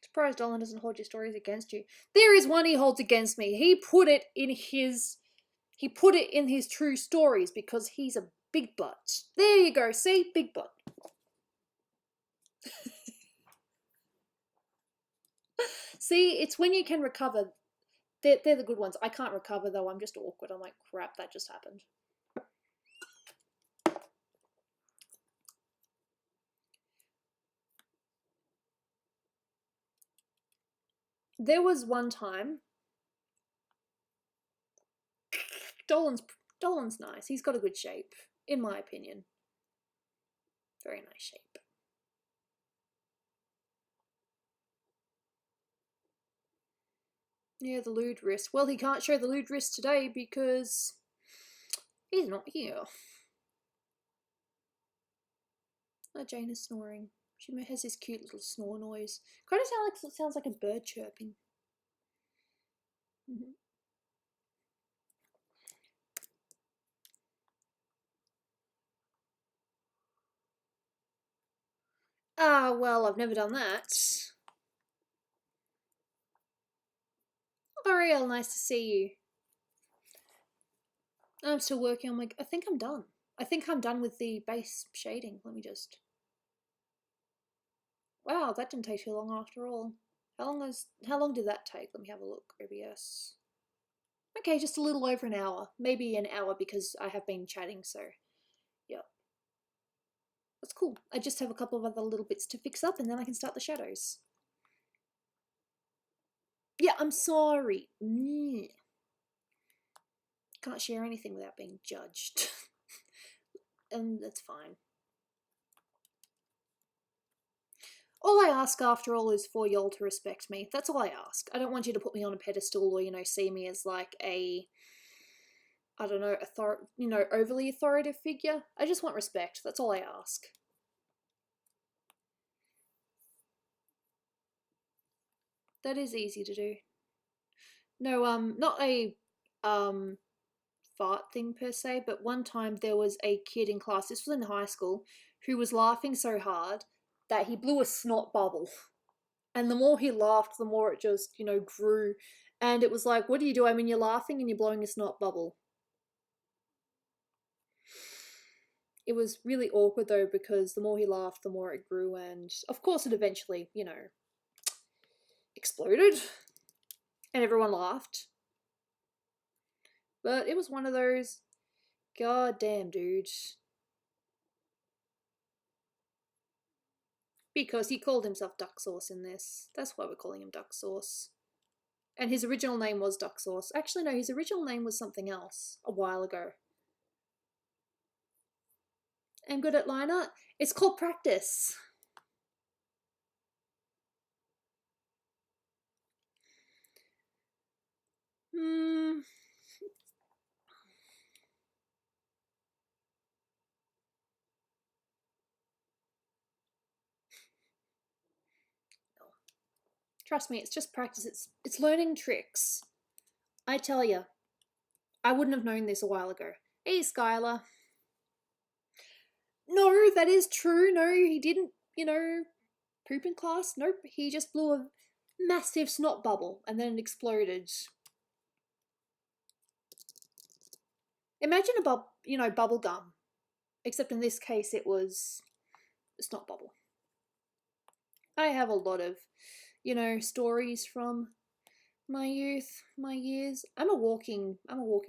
Surprised Dolan doesn't hold your stories against you. There is one he holds against me. He put it in his true stories because he's a big butt. There you go, see? Big butt. See, it's when you can recover. They're the good ones. I can't recover though, I'm just awkward. I'm like, crap, that just happened. There was one time. Dolan's nice. He's got a good shape, in my opinion. Very nice shape. Yeah, the lewd wrist. Well, he can't show the lewd wrist today because he's not here. Oh, Jane is snoring. She has this cute little snore noise. Kind of sounds like a bird chirping. Ah, well, I've never done that. Ariel, nice to see you. I'm still working on I think I'm done. I think I'm done with the base shading. Let me just... Wow, that didn't take too long after all. How long did that take? Let me have a look. OBS. Okay, just a little over an hour. Maybe an hour because I have been chatting, so yeah. That's cool. I just have a couple of other little bits to fix up and then I can start the shadows. Yeah, I'm sorry. Can't share anything without being judged. And that's fine. All I ask after all is for y'all to respect me. That's all I ask. I don't want you to put me on a pedestal or, you know, see me as like a, I don't know, overly authoritative figure. I just want respect. That's all I ask. That is easy to do. No, not a fart thing per se, but one time there was a kid in class, this was in high school, who was laughing so hard that he blew a snot bubble. And the more he laughed, the more it just, you know, grew. And it was like, what do you do? I mean, you're laughing and you're blowing a snot bubble. It was really awkward though, because the more he laughed, the more it grew. And of course it eventually, you know, exploded. And everyone laughed. But it was one of those, god damn, dude. Because he called himself Duck Sauce in this. That's why we're calling him Duck Sauce. And his original name was Duck Sauce. Actually, no, his original name was something else a while ago. I'm good at line art. It's called practice. Trust me, it's just practice. It's learning tricks. I tell you, I wouldn't have known this a while ago. Hey, Skylar. No, that is true. No, he didn't, you know, poop in class. Nope, he just blew a massive snot bubble and then it exploded. Imagine a bubble gum. Except in this case it was a snot bubble. I have a lot of, you know, stories from my youth, my years. I'm a walking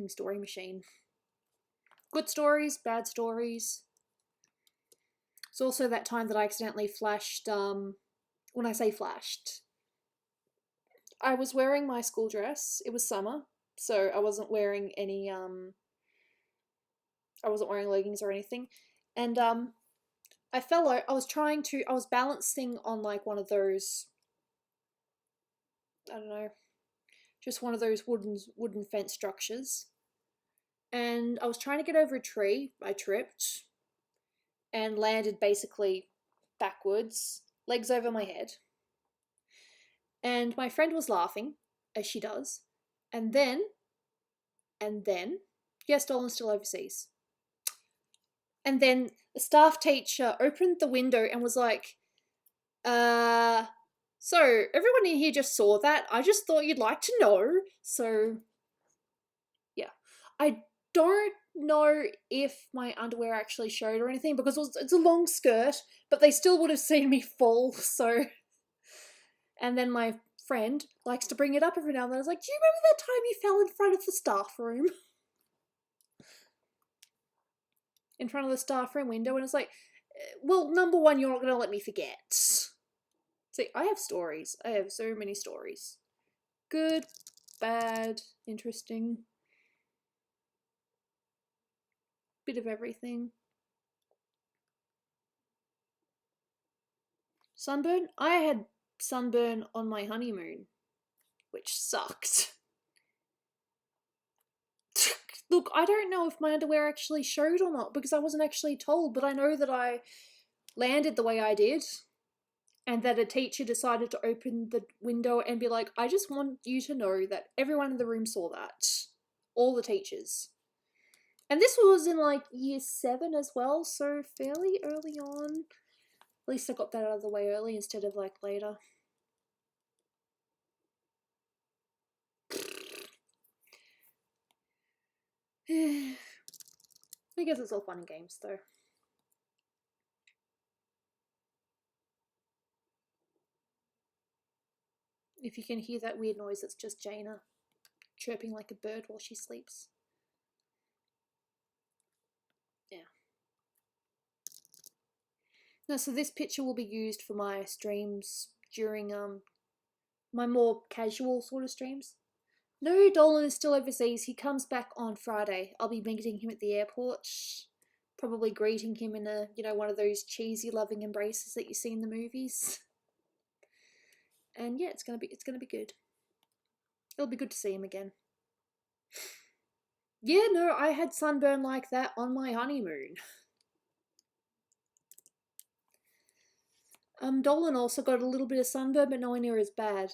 story machine. Good stories, bad stories. It's also that time that I accidentally flashed, when I say flashed, I was wearing my school dress. It was summer, so I wasn't wearing any, I wasn't wearing leggings or anything. And, I was balancing on like one of those, I don't know, just one of those wooden fence structures. And I was trying to get over a tree. I tripped and landed basically backwards, legs over my head. And my friend was laughing, as she does. And then, yes, Dolan's still overseas. And then the staff teacher opened the window and was like, so everyone in here just saw that. I just thought you'd like to know. So, yeah. I don't know if my underwear actually showed or anything because it's a long skirt, but they still would have seen me fall, so... And then my friend likes to bring it up every now and then. I was like, do you remember that time you fell in front of the staff room? In front of the staff room window, and it's like, well, number one, you're not going to let me forget. See, I have stories. I have so many stories. Good, bad, interesting. Bit of everything. Sunburn? I had sunburn on my honeymoon, which sucked. Look, I don't know if my underwear actually showed or not because I wasn't actually told, but I know that I landed the way I did and that a teacher decided to open the window and be like, I just want you to know that everyone in the room saw that. All the teachers. And this was in like year 7 as well, so fairly early on. At least I got that out of the way early instead of like later. I guess it's all fun and games though. If you can hear that weird noise, it's just Jaina chirping like a bird while she sleeps. Yeah. No, so this picture will be used for my streams during my more casual sort of streams. No, Dolan is still overseas. He comes back on Friday. I'll be meeting him at the airport, probably greeting him in a, you know, one of those cheesy loving embraces that you see in the movies. And yeah, it's gonna be good. It'll be good to see him again. Yeah, no, I had sunburn like that on my honeymoon. Dolan also got a little bit of sunburn, but nowhere near as bad.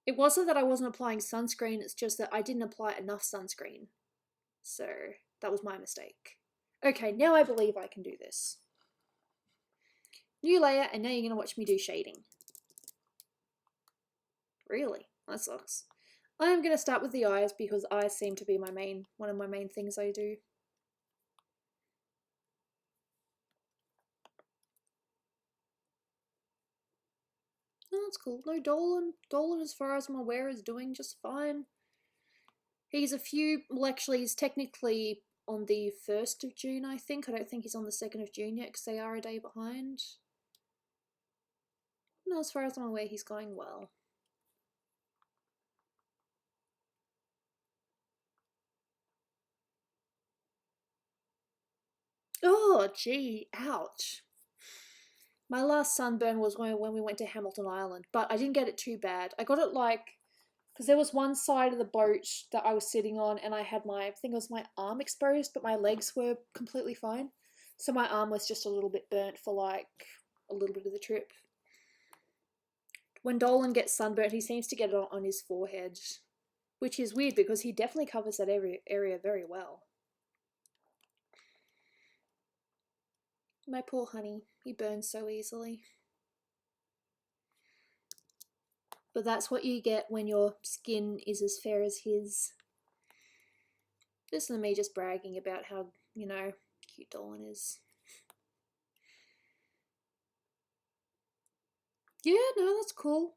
It wasn't that I wasn't applying sunscreen, it's just that I didn't apply enough sunscreen. So, that was my mistake. Okay, now I believe I can do this. New layer, and now you're going to watch me do shading. Really? That sucks. I'm going to start with the eyes because eyes seem to be one of my main things I do. No, that's cool. No, Dolan, as far as I'm aware, is doing just fine. He's he's technically on the 1st of June, I think. I don't think he's on the 2nd of June yet because they are a day behind. No, as far as I'm aware, he's going well. Oh, gee, ouch. My last sunburn was when we went to Hamilton Island, but I didn't get it too bad. I got it because there was one side of the boat that I was sitting on and I had I think it was my arm exposed, but my legs were completely fine. So my arm was just a little bit burnt for a little bit of the trip. When Dolan gets sunburnt, he seems to get it on his forehead, which is weird because he definitely covers that area very well. My poor honey, he burns so easily. But that's what you get when your skin is as fair as his. This is me just bragging about how, you know, cute Dolan is. Yeah, no, that's cool.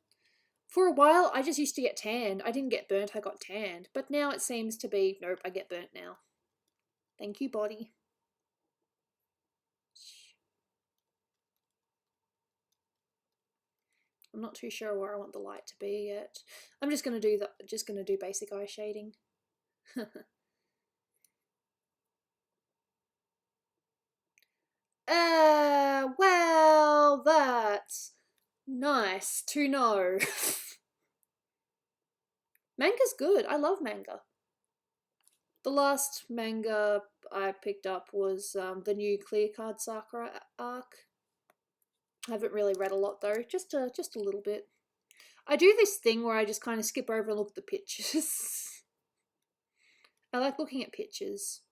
For a while, I just used to get tanned. I didn't get burnt, I got tanned. But now it seems to be, nope, I get burnt now. Thank you, body. I'm not too sure where I want the light to be yet. I'm just gonna do basic eye shading. Well, that's nice to know. Manga's good. I love manga. The last manga I picked up was the new Clear Card Sakura arc. I haven't really read a lot though, just a little bit. I do this thing where I just kind of skip over and look at the pictures. I like looking at pictures.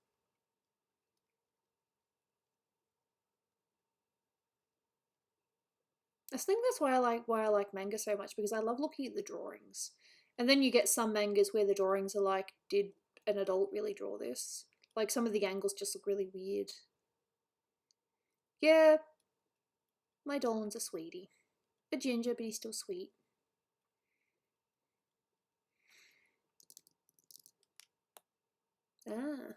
I think that's why I like manga so much, because I love looking at the drawings. And then you get some mangas where the drawings are like, did an adult really draw this? Like some of the angles just look really weird. Yeah, my Dolan's a sweetie. A ginger, but he's still sweet. Ah.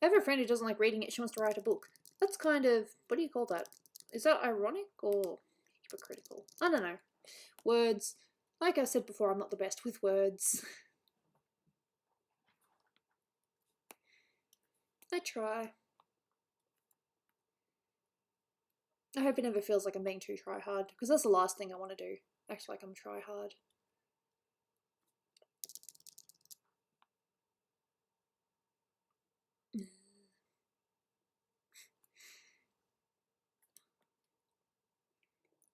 I have a friend who doesn't like reading it, she wants to write a book. That's kind of, what do you call that? Is that ironic or hypocritical? I don't know. Words. Like I said before, I'm not the best with words. I try. I hope it never feels like I'm being too try hard, because that's the last thing I want to do. Act like I'm try hard.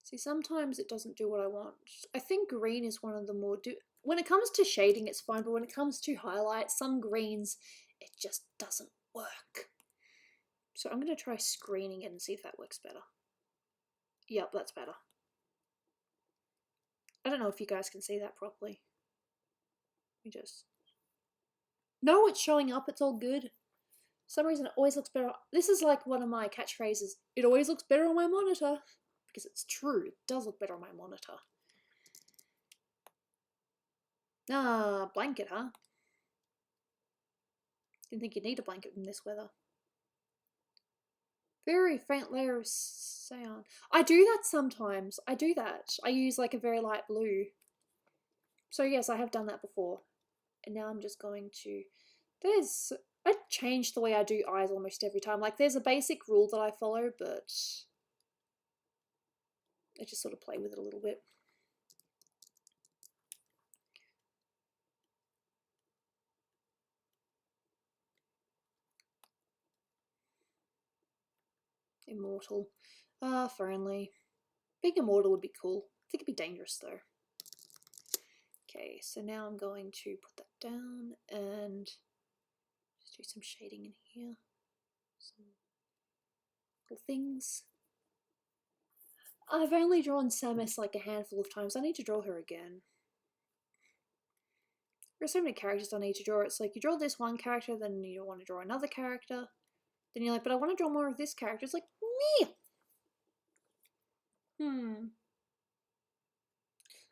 See, sometimes it doesn't do what I want. I think green is one of the more when it comes to shading, it's fine, but when it comes to highlights, some greens, it just doesn't work. So I'm going to try screening it and see if that works better. Yep, that's better. I don't know if you guys can see that properly. Let me just... No, it's showing up, it's all good. some reason it always looks better. This is like one of my catchphrases. It always looks better on my monitor. Because it's true, it does look better on my monitor. Ah, blanket, huh? Didn't think you'd need a blanket in this weather. Very faint layer of cyan. I do that sometimes. I do that. I use like a very light blue. So yes, I have done that before. And now I'm just going to... I change the way I do eyes almost every time. Like there's a basic rule that I follow, but I just sort of play with it a little bit. Immortal. Ah, friendly. Being immortal would be cool. I think it'd be dangerous though. Okay, so now I'm going to put that down and just do some shading in here. Some little things. I've only drawn Samus like a handful of times. I need to draw her again. There are so many characters I need to draw. It's like you draw this one character, then you want to draw another character. Then you're like, but I want to draw more of this character. It's like, me.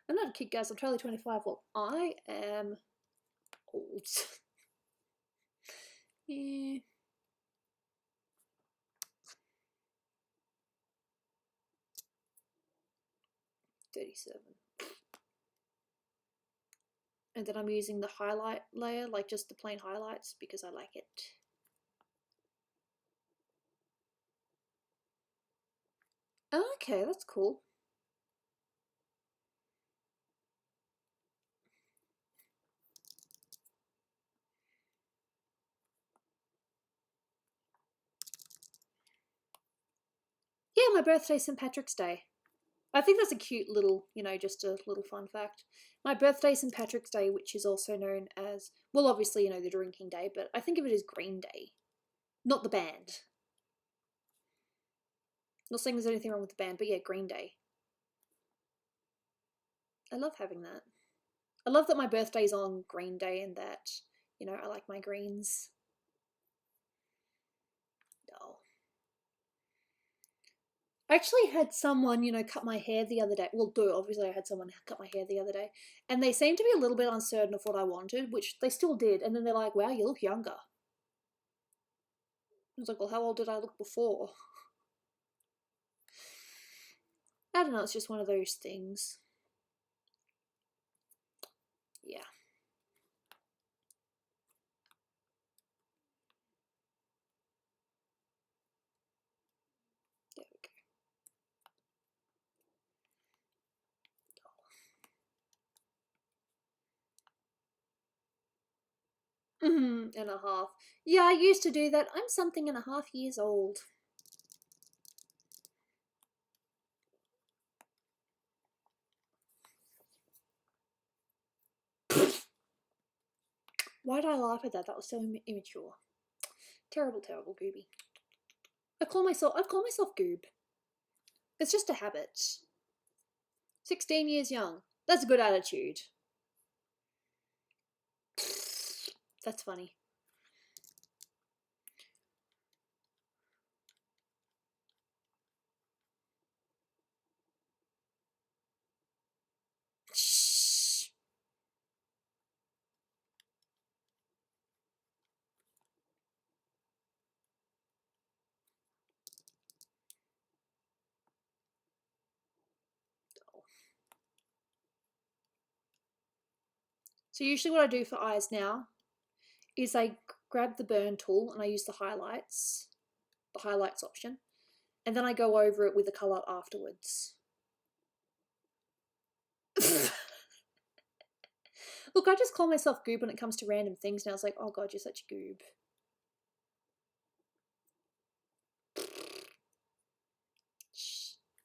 I'm not a kid, guys. I'm totally 25. Well, I am old. Yeah. $37. And then I'm using the highlight layer, like just the plain highlights, because I like it. Okay, that's cool. Yeah, my birthday's St. Patrick's Day. I think that's a cute little, just a little fun fact. My birthday's St. Patrick's Day, which is also known as, well, obviously, the drinking day, but I think of it as Green Day. Not the band. Not saying there's anything wrong with the band, but yeah, Green Day. I love having that. I love that my birthday's on Green Day and that, I like my greens. Oh. I actually had someone, cut my hair the other day. Well, obviously I had someone cut my hair the other day. And they seemed to be a little bit uncertain of what I wanted, which they still did. And then they're like, wow, you look younger. I was like, well, how old did I look before? I don't know, it's just one of those things. Yeah. There we go. And a half. Yeah, I used to do that. I'm something and a half years old. Why did I laugh at that? That was so immature. Terrible, terrible Gooby. I call myself Goob. It's just a habit. 16 years young. That's a good attitude. That's funny. So usually what I do for eyes now is I grab the burn tool and I use the highlights option, and then I go over it with the colour afterwards. Look, I just call myself Goob when it comes to random things now. It's like, oh god, you're such a Goob.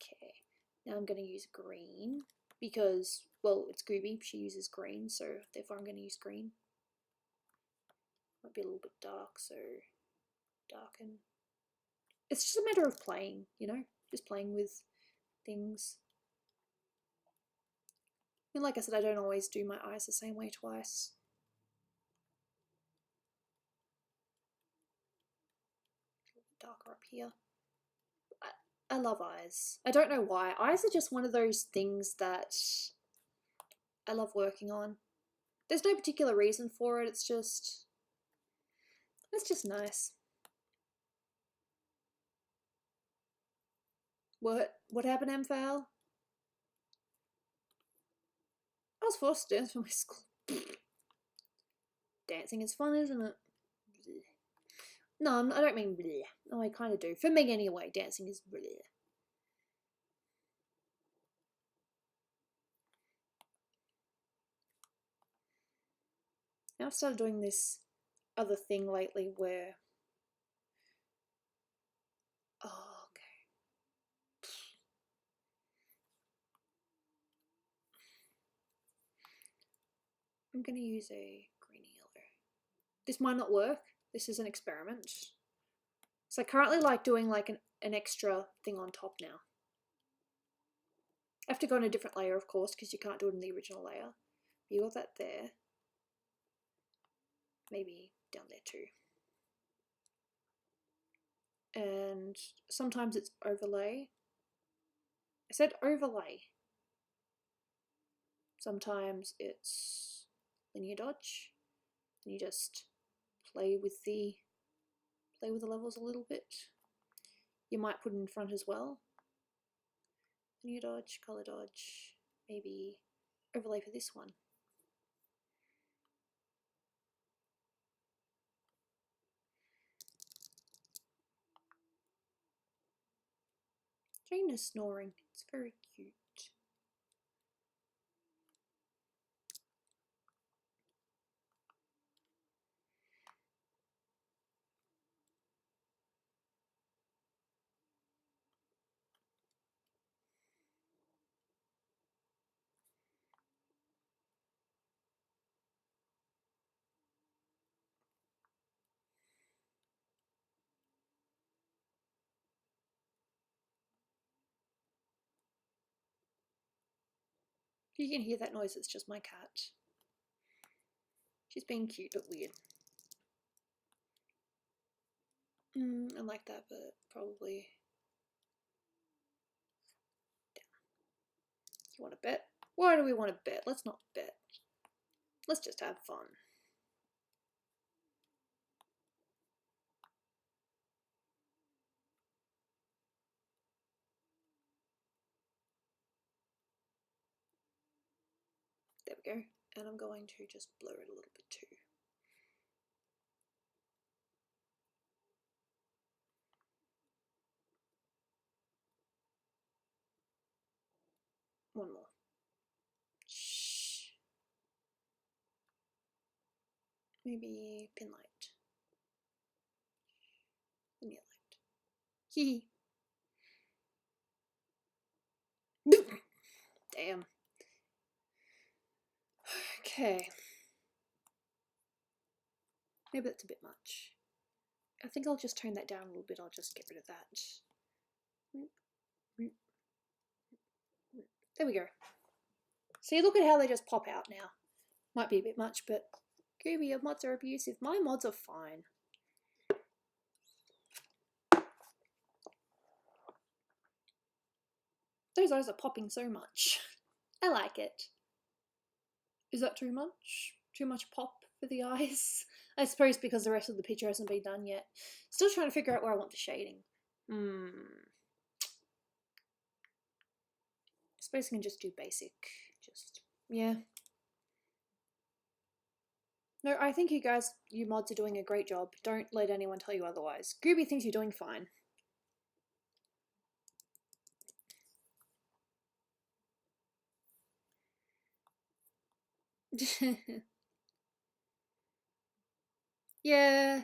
Okay, now I'm going to use green because, well, it's Gooby. She uses green, so therefore I'm going to use green. Might be a little bit dark, so darken. It's just a matter of playing, just playing with things. I mean, like I said, I don't always do my eyes the same way twice. here. I love eyes. I don't know why. Eyes are just one of those things that I love working on. There's no particular reason for it, it's just nice. What happened, Amphal? I was forced to dance for my school. Dancing is fun, isn't it? No, I don't mean bleh. No, I kind of do. For me anyway, dancing is bleh. Now I've started doing this other thing lately where... Oh, okay. I'm going to use a green yellow. This might not work. This is an experiment. So I currently like doing like an extra thing on top now. I have to go on a different layer, of course, because you can't do it in the original layer. You got that there. Maybe down there too. And sometimes it's overlay. I said overlay. Sometimes it's linear dodge. And you just play with the levels a little bit. You might put it in front as well. Linear dodge, color dodge, maybe overlay for this one. Jane is snoring. It's very cute. You can hear that noise, it's just my cat. She's being cute but weird. I like that, but probably... You want to bet? Why do we want to bet? Let's not bet. Let's just have fun. There we go. And I'm going to just blur it a little bit too. One more. Shh. Maybe pin light. Linear light. Hee hee. Damn. Okay. Maybe that's a bit much. I think I'll just tone that down a little bit. I'll just get rid of that. There we go. See, look at how they just pop out now. Might be a bit much, but Gooby, your mods are abusive. My mods are fine. Those eyes are popping so much. I like it. Is that too much? Too much pop for the eyes? I suppose because the rest of the picture hasn't been done yet. Still trying to figure out where I want the shading. I suppose I can just do basic. Yeah. No, I think you mods are doing a great job. Don't let anyone tell you otherwise. Gooby thinks you're doing fine. Yeah,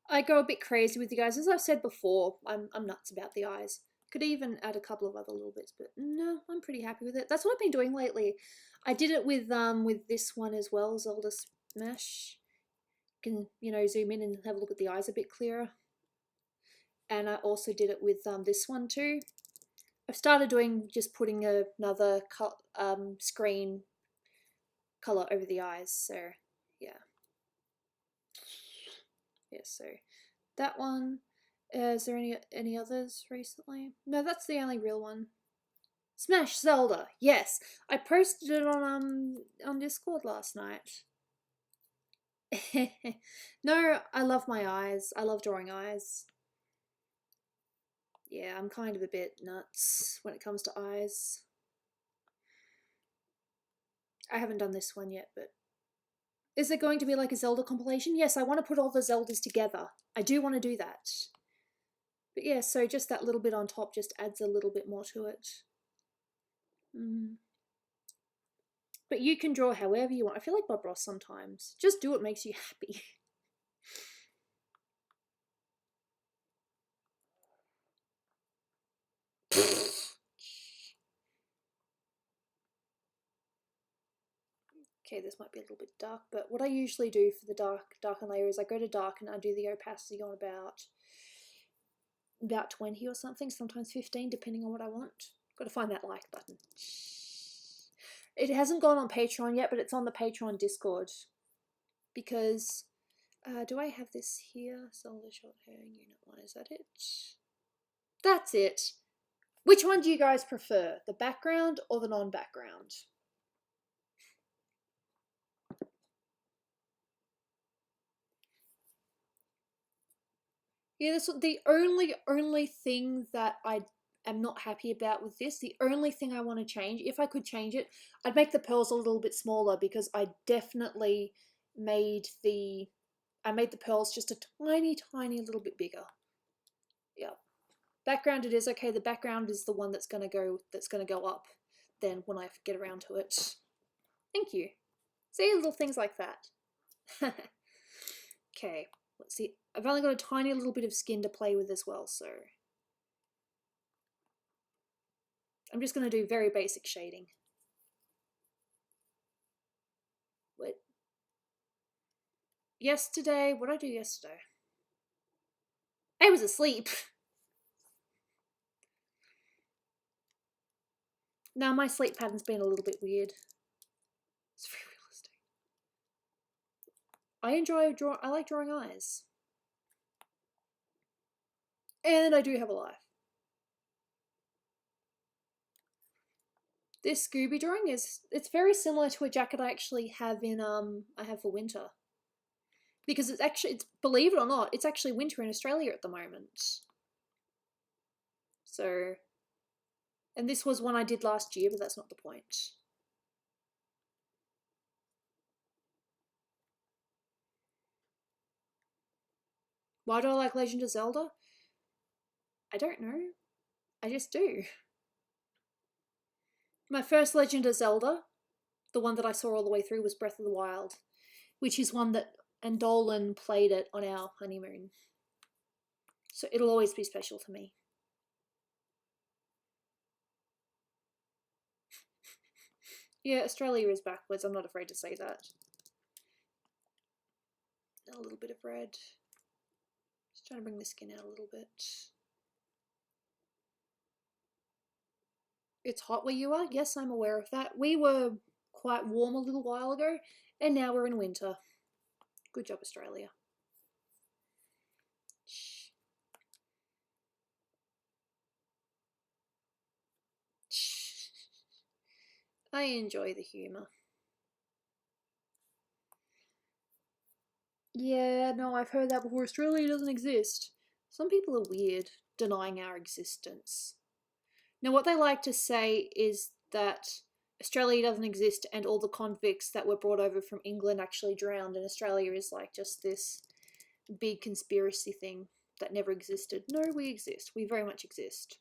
I go a bit crazy with you guys. As I've said before, I'm nuts about the eyes. Could even add a couple of other little bits, but no, I'm pretty happy with it. That's what I've been doing lately. I did it with this one as well, Zelda Smash. You can, zoom in and have a look at the eyes a bit clearer. And I also did it with this one too. I've started doing just putting another screen color over the eyes, so yeah. Yeah, so that one, Is there any others recently? No, that's the only real one. Smash Zelda. Yes, I posted it on Discord last night. No, I love my eyes. I love drawing eyes. Yeah, I'm kind of a bit nuts when it comes to eyes. I haven't done this one yet, but is there going to be like a Zelda compilation? Yes, I want to put all the Zeldas together. I do want to do that. But yeah, so just that little bit on top just adds a little bit more to it. But you can draw however you want. I feel like Bob Ross sometimes. Just do what makes you happy. Okay, this might be a little bit dark, but what I usually do for the darken layer is I go to darken and I do the opacity on about 20 or something, sometimes 15, depending on what I want. Got to find that like button. It hasn't gone on Patreon yet, but it's on the Patreon Discord. Because, do I have this here? Zelda short hair unit 1, is that it? That's it. Which one do you guys prefer? The background or the non-background? Yeah, this the only thing that I am not happy about with this, the only thing I want to change, if I could change it, I'd make the pearls a little bit smaller because I definitely made the pearls just a tiny little bit bigger. Yeah. Background it is okay. The background is the one that's gonna go up then when I get around to it. Thank you. See, little things like that. Okay, let's see. I've only got a tiny little bit of skin to play with as well, so I'm just going to do very basic shading. What? Yesterday, what did I do yesterday? I was asleep. Now my sleep pattern's been a little bit weird. It's very realistic. I like drawing eyes. And I do have a life. This Gooby drawing it's very similar to a jacket I actually have I have for winter. Because it's believe it or not, it's actually winter in Australia at the moment. So, and this was one I did last year, but that's not the point. Why do I like Legend of Zelda? I don't know. I just do. My first Legend of Zelda, the one that I saw all the way through, was Breath of the Wild, which is one that and Dolan played it on our honeymoon. So it'll always be special to me. Yeah, Australia is backwards. I'm not afraid to say that. A little bit of red. Just trying to bring the skin out a little bit. It's hot where you are? Yes, I'm aware of that. We were quite warm a little while ago, and now we're in winter. Good job, Australia. I enjoy the humour. Yeah, no, I've heard that before. Australia doesn't exist. Some people are weird, denying our existence. Now, what they like to say is that Australia doesn't exist and all the convicts that were brought over from England actually drowned, and Australia is like just this big conspiracy thing that never existed. No, we exist. We very much exist.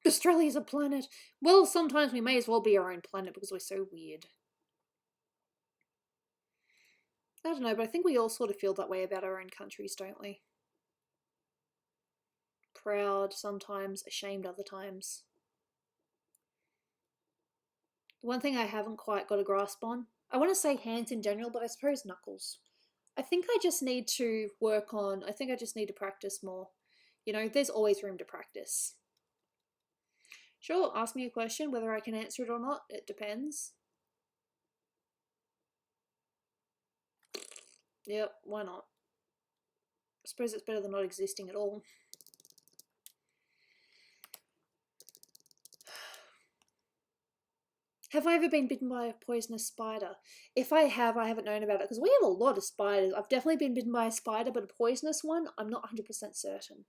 Australia's a planet. Well, sometimes we may as well be our own planet because we're so weird. I don't know, but I think we all sort of feel that way about our own countries, don't we? Proud sometimes, ashamed other times. The one thing I haven't quite got a grasp on I want to say hands in general, but I suppose knuckles. I think I just need to work on, I think I just need to practice more. You know, there's always room to practice. Sure, ask me a question, whether I can answer it or not, it depends. Yep, why not? I suppose it's better than not existing at all. Have I ever been bitten by a poisonous spider? If I have, I haven't known about it, because we have a lot of spiders. I've definitely been bitten by a spider, but a poisonous one, I'm not 100% certain.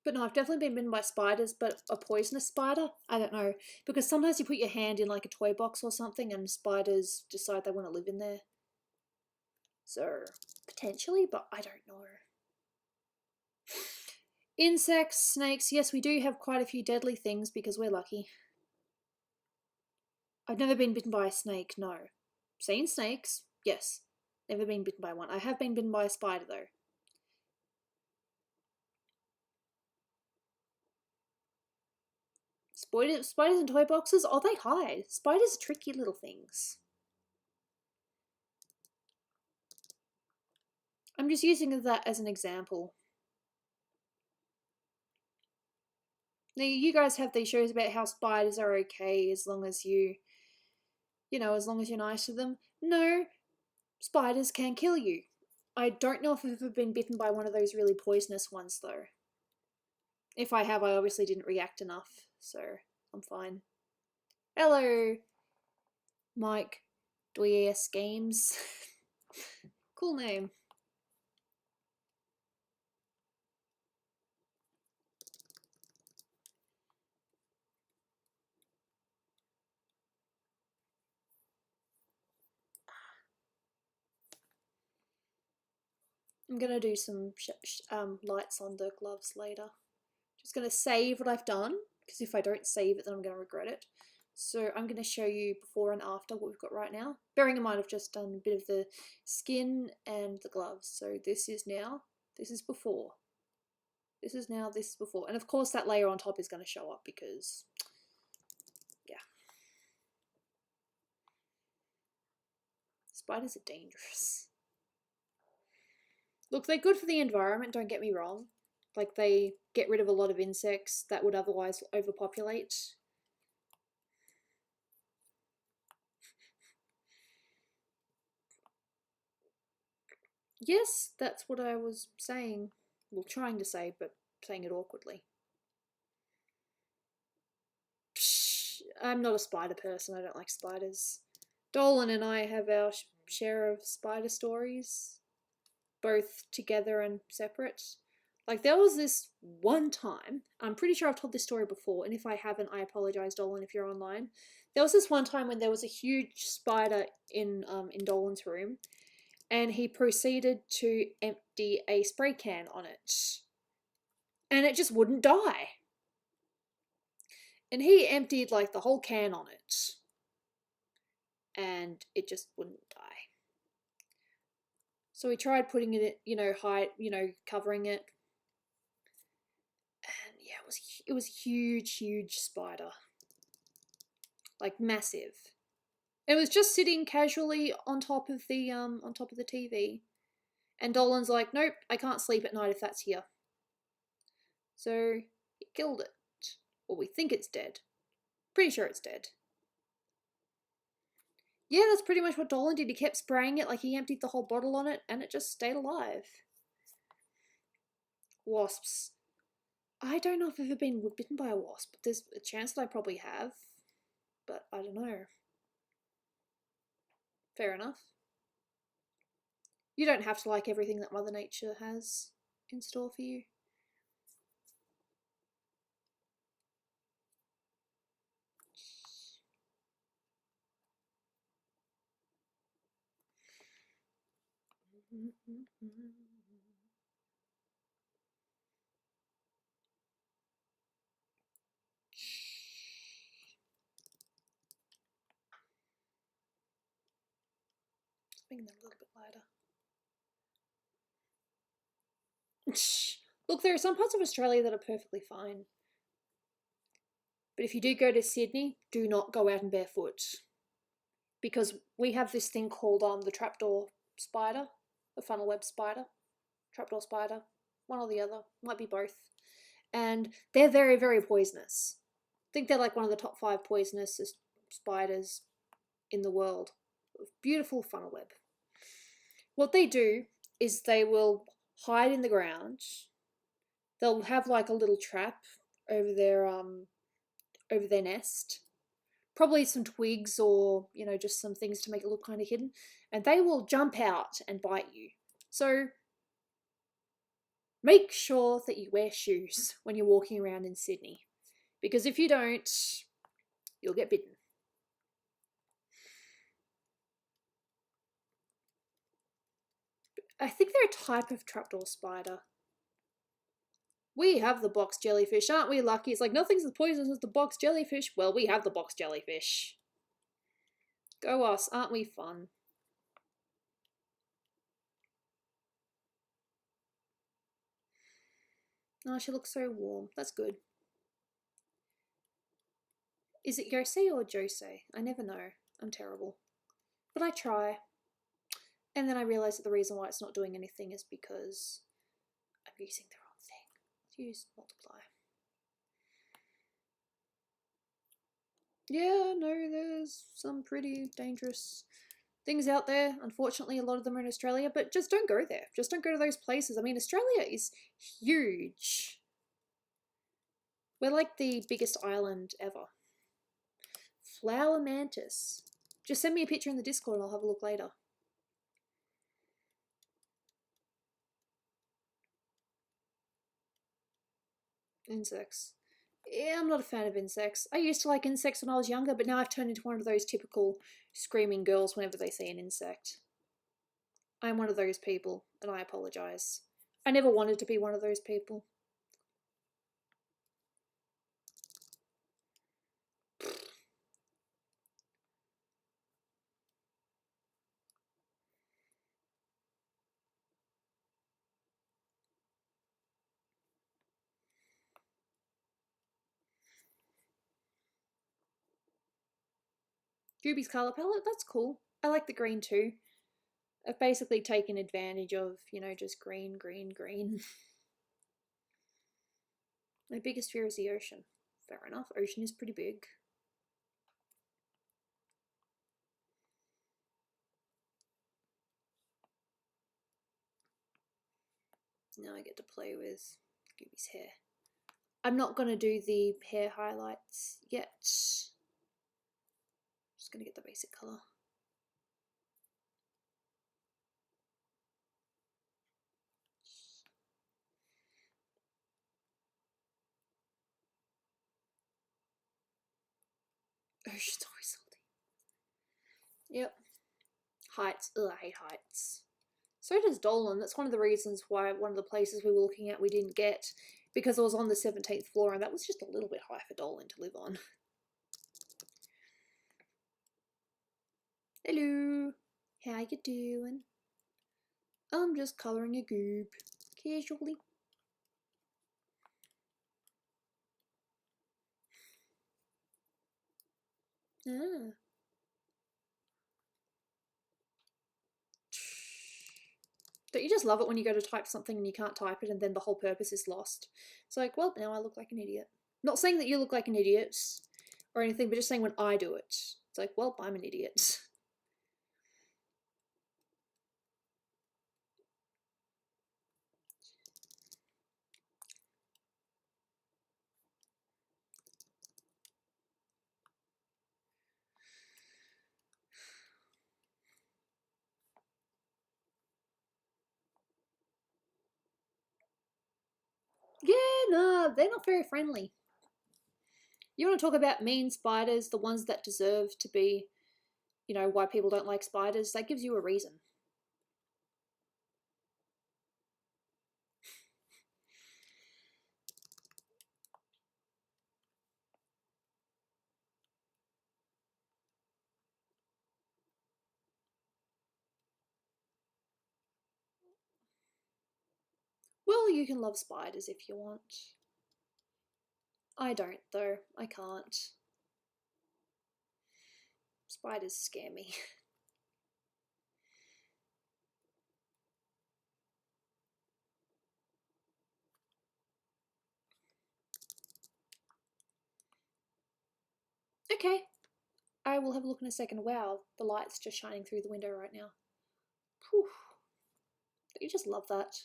But no, I've definitely been bitten by spiders, but a poisonous spider? I don't know. Because sometimes you put your hand in like a toy box or something and spiders decide they want to live in there. So, potentially, but I don't know. Insects, snakes, yes, we do have quite a few deadly things because we're lucky. I've never been bitten by a snake, no. Seen snakes? Yes. Never been bitten by one. I have been bitten by a spider though. Spiders in toy boxes? Oh, they hide. Spiders are tricky little things. I'm just using that as an example. Now, you guys have these shows about how spiders are okay as long as as long as you're nice to them. No, spiders can kill you. I don't know if I've ever been bitten by one of those really poisonous ones, though. If I have, I obviously didn't react enough, so I'm fine. Hello, Mike. DWS Games. Cool name. I'm gonna do some lights on the gloves later. Just gonna save what I've done, because if I don't save it, then I'm gonna regret it. So I'm gonna show you before and after what we've got right now. Bearing in mind I've just done a bit of the skin and the gloves. So this is now, this is before. This is now, this is before. And of course that layer on top is gonna show up because, yeah. Spiders are dangerous. Look, they're good for the environment, don't get me wrong. Like, they get rid of a lot of insects that would otherwise overpopulate. Yes, that's what I was saying. Well, trying to say, but saying it awkwardly. Psh, I'm not a spider person, I don't like spiders. Dolan and I have our share of spider stories, both together and separate. Like, there was this one time, I'm pretty sure I've told this story before, and if I haven't, I apologise, Dolan, if you're online. There was this one time when there was a huge spider in Dolan's room, and he proceeded to empty a spray can on it. And it just wouldn't die. And he emptied like the whole can on it. And it just wouldn't die. So he tried putting it, covering it. And yeah, it was huge spider. Like massive. It was just sitting casually on top of the TV. And Dolan's like, nope, I can't sleep at night if that's here. So he killed it. Well, we think it's dead. Pretty sure it's dead. Yeah, that's pretty much what Dolan did. He kept spraying it, like he emptied the whole bottle on it, and it just stayed alive. Wasps. I don't know if I've ever been bitten by a wasp. There's a chance that I probably have, but I don't know. Fair enough. You don't have to like everything that Mother Nature has in store for you. Just making that a little bit lighter. Look, there are some parts of Australia that are perfectly fine. But if you do go to Sydney, do not go out in barefoot. Because we have this thing called the trapdoor spider, the funnel web spider, trapdoor spider, one or the other, might be both. And they're very, very poisonous. I think they're like one of the top 5 poisonous spiders in the world. Beautiful funnel web. What they do is they will hide in the ground. They'll have like a little trap over their nest. Probably some twigs or, you know, just some things to make it look kind of hidden. And they will jump out and bite you. So make sure that you wear shoes when you're walking around in Sydney. Because if you don't, you'll get bitten. I think they're a type of trapdoor spider. We have the box jellyfish, aren't we lucky? It's like nothing's as poisonous as the box jellyfish. Well, we have the box jellyfish. Go us, aren't we fun? Oh, she looks so warm. That's good. Is it Yosei or Josei? I never know. I'm terrible. But I try. And then I realise that the reason why it's not doing anything is because I'm using the wrong thing. Let's use multiply. Yeah, no, there's some pretty dangerous things out there. Unfortunately, a lot of them are in Australia, but just don't go there. Just don't go to those places. I mean, Australia is huge. We're like the biggest island ever. Flower mantis. Just send me a picture in the Discord and I'll have a look later. Insects. Yeah, I'm not a fan of insects. I used to like insects when I was younger, but now I've turned into one of those typical screaming girls whenever they see an insect. I'm one of those people, and I apologise. I never wanted to be one of those people. Gooby's colour palette, that's cool. I like the green too. I've basically taken advantage of, you know, just green, green, green. My biggest fear is the ocean. Fair enough, ocean is pretty big. Now I get to play with Gooby's hair. I'm not going to do the hair highlights yet. Just going to get the basic colour. Ocean's always salty. Yep. Heights. Ugh, I hate heights. So does Dolan. That's one of the reasons why one of the places we were looking at we didn't get, because it was on the 17th floor and that was just a little bit high for Dolan to live on. Hello. How you doing? I'm just colouring a goob. Casually. Ah. Don't you just love it when you go to type something and you can't type it and then the whole purpose is lost? It's like, well, now I look like an idiot. Not saying that you look like an idiot or anything, but just saying when I do it. It's like, well, I'm an idiot. Yeah, no, they're not very friendly. You want to talk about mean spiders, the ones that deserve to be, you know, why people don't like spiders? That gives you a reason. Well, Well, you can love spiders if you want. I don't, though. I can't. Spiders scare me. Okay, I will have a look in a second. Wow, the light's just shining through the window right now. Whew. Don't you just love that?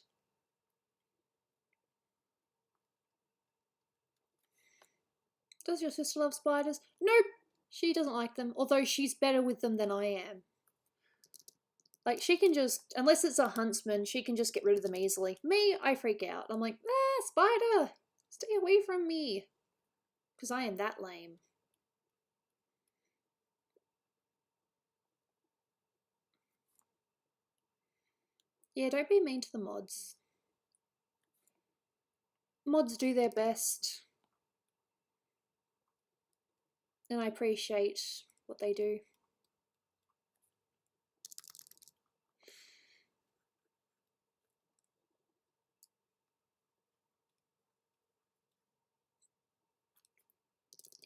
Does your sister love spiders? Nope, she doesn't like them, although she's better with them than I am. Like, she can just, unless it's a huntsman, she can just get rid of them easily. Me, I freak out. I'm like, ah, spider, stay away from me. Because I am that lame. Yeah, don't be mean to the mods. Mods do their best. And I appreciate what they do.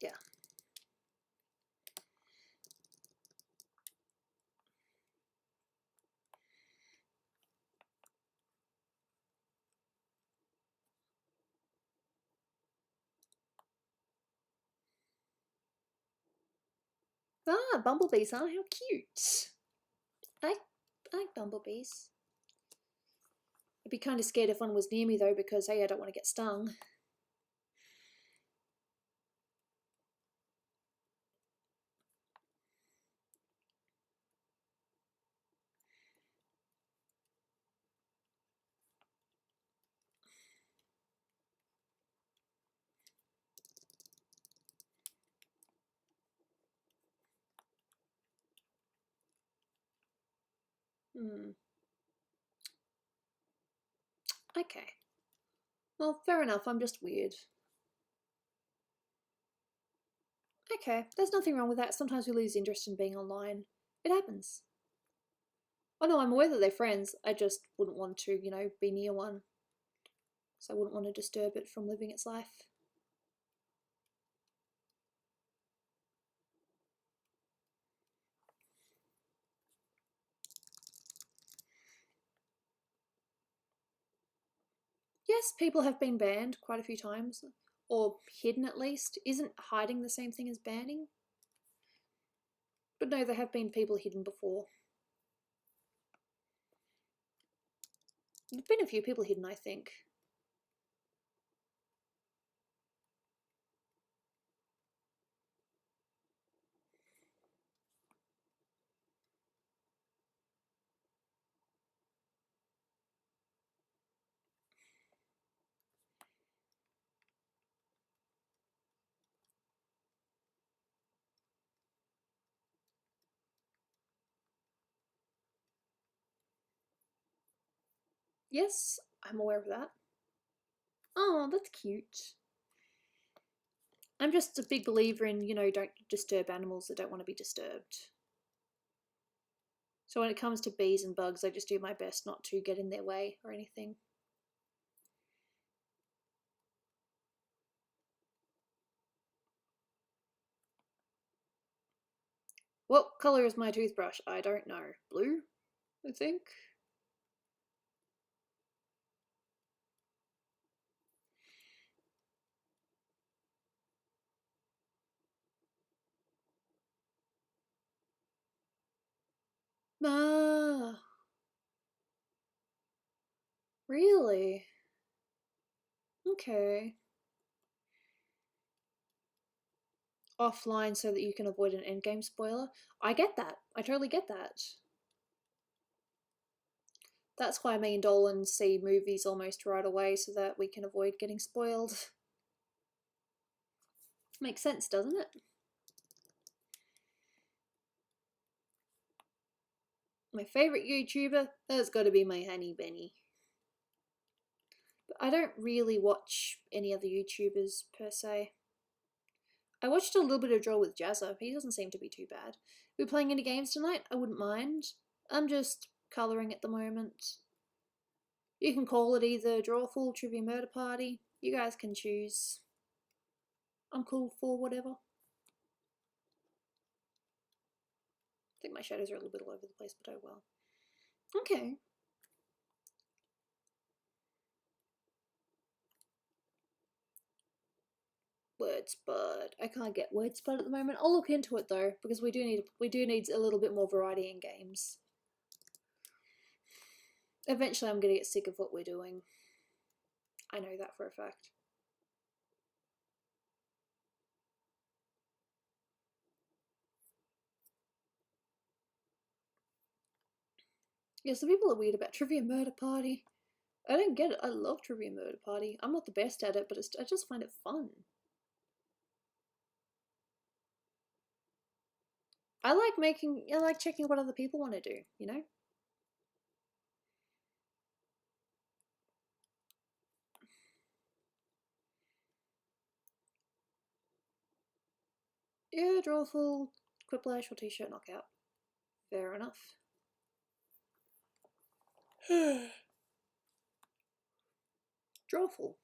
Yeah. Ah, bumblebees, huh? How cute. I like bumblebees. I'd be kind of scared if one was near me though, because hey, I don't want to get stung. Okay. Well, fair enough, I'm just weird. Okay, there's nothing wrong with that. Sometimes we lose interest in being online. It happens. Oh no, I'm aware that they're friends. I just wouldn't want to, you know, be near one. So I wouldn't want to disturb it from living its life. Yes, people have been banned quite a few times. Or hidden at least. Isn't hiding the same thing as banning? But no, there have been people hidden before. There have been a few people hidden, I think. Yes, I'm aware of that. Oh, that's cute. I'm just a big believer in, you know, don't disturb animals that don't want to be disturbed. So when it comes to bees and bugs, I just do my best not to get in their way or anything. What colour is my toothbrush? I don't know. Blue, I think. Ah, really? Okay. Offline so that you can avoid an endgame spoiler. I get that. I totally get that. That's why me and Dolan see movies almost right away so that we can avoid getting spoiled. Makes sense, doesn't it? My favourite YouTuber? That's gotta be my Honey Benny. But I don't really watch any other YouTubers per se. I watched a little bit of Draw with Jazza. He doesn't seem to be too bad. We're playing any games tonight? I wouldn't mind. I'm just colouring at the moment. You can call it either Drawful, Trivia Murder Party. You guys can choose. I'm cool for whatever. I think my shadows are a little bit all over the place, but oh well. Okay. WordSpud. I can't get WordSpud at the moment. I'll look into it though, because we do need a little bit more variety in games. Eventually I'm gonna get sick of what we're doing. I know that for a fact. Yeah, some people are weird about Trivia Murder Party. I don't get it. I love Trivia Murder Party. I'm not the best at it, but I just find it fun. I like checking what other people want to do, you know? Yeah, Drawful, Quiplash, or T-shirt knockout. Fair enough. Drawful.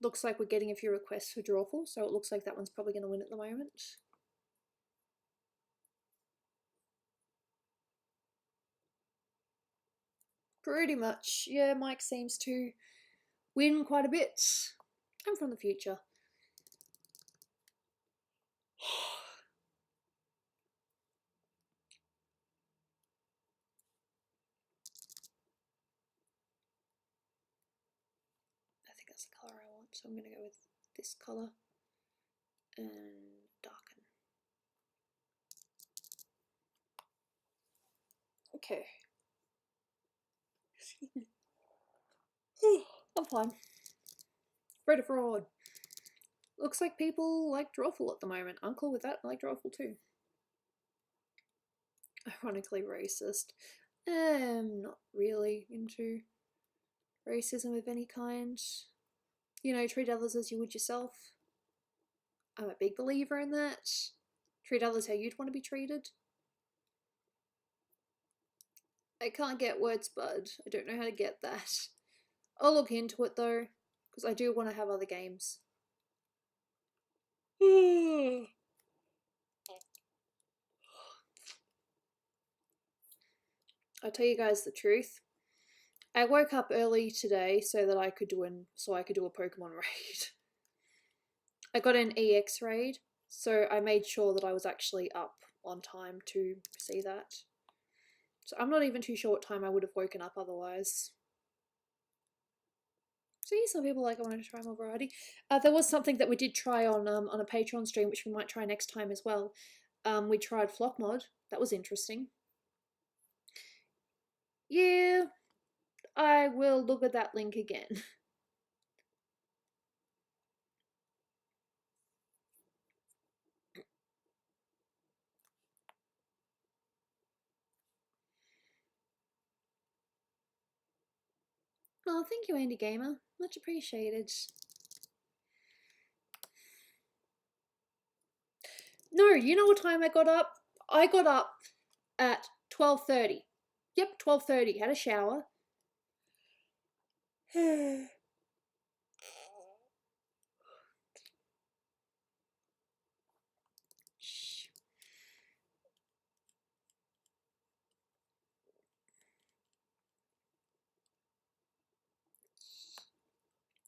Looks like we're getting a few requests for Drawful, so it looks like that one's probably going to win at the moment. Pretty much. Yeah, Mike seems to win quite a bit. I'm from the future. I think that's the colour I want, so I'm going to go with this colour and darken. Okay. Excuse me. I'm fine. Afraid of fraud. Looks like people like Drawful at the moment. I'm cool with that. I like Drawful too. Ironically racist. Not really into racism of any kind. You know, treat others as you would yourself. I'm a big believer in that. Treat others how you'd want to be treated. I can't get WordSpud. I don't know how to get that. I'll look into it though, because I do want to have other games. I'll tell you guys the truth. I woke up early today so that I could do a Pokemon raid. I got an EX raid, so I made sure that I was actually up on time to see that. So I'm not even too sure what time I would have woken up otherwise. See, some people like I wanted to try more variety. There was something that we did try on a Patreon stream, which we might try next time as well. We tried Flock Mod. That was interesting. Yeah, I will look at that link again. Oh, thank you, Andy Gamer. Much appreciated. No, you know what time I got up? I got up at 12:30. Yep, 12:30. Had a shower.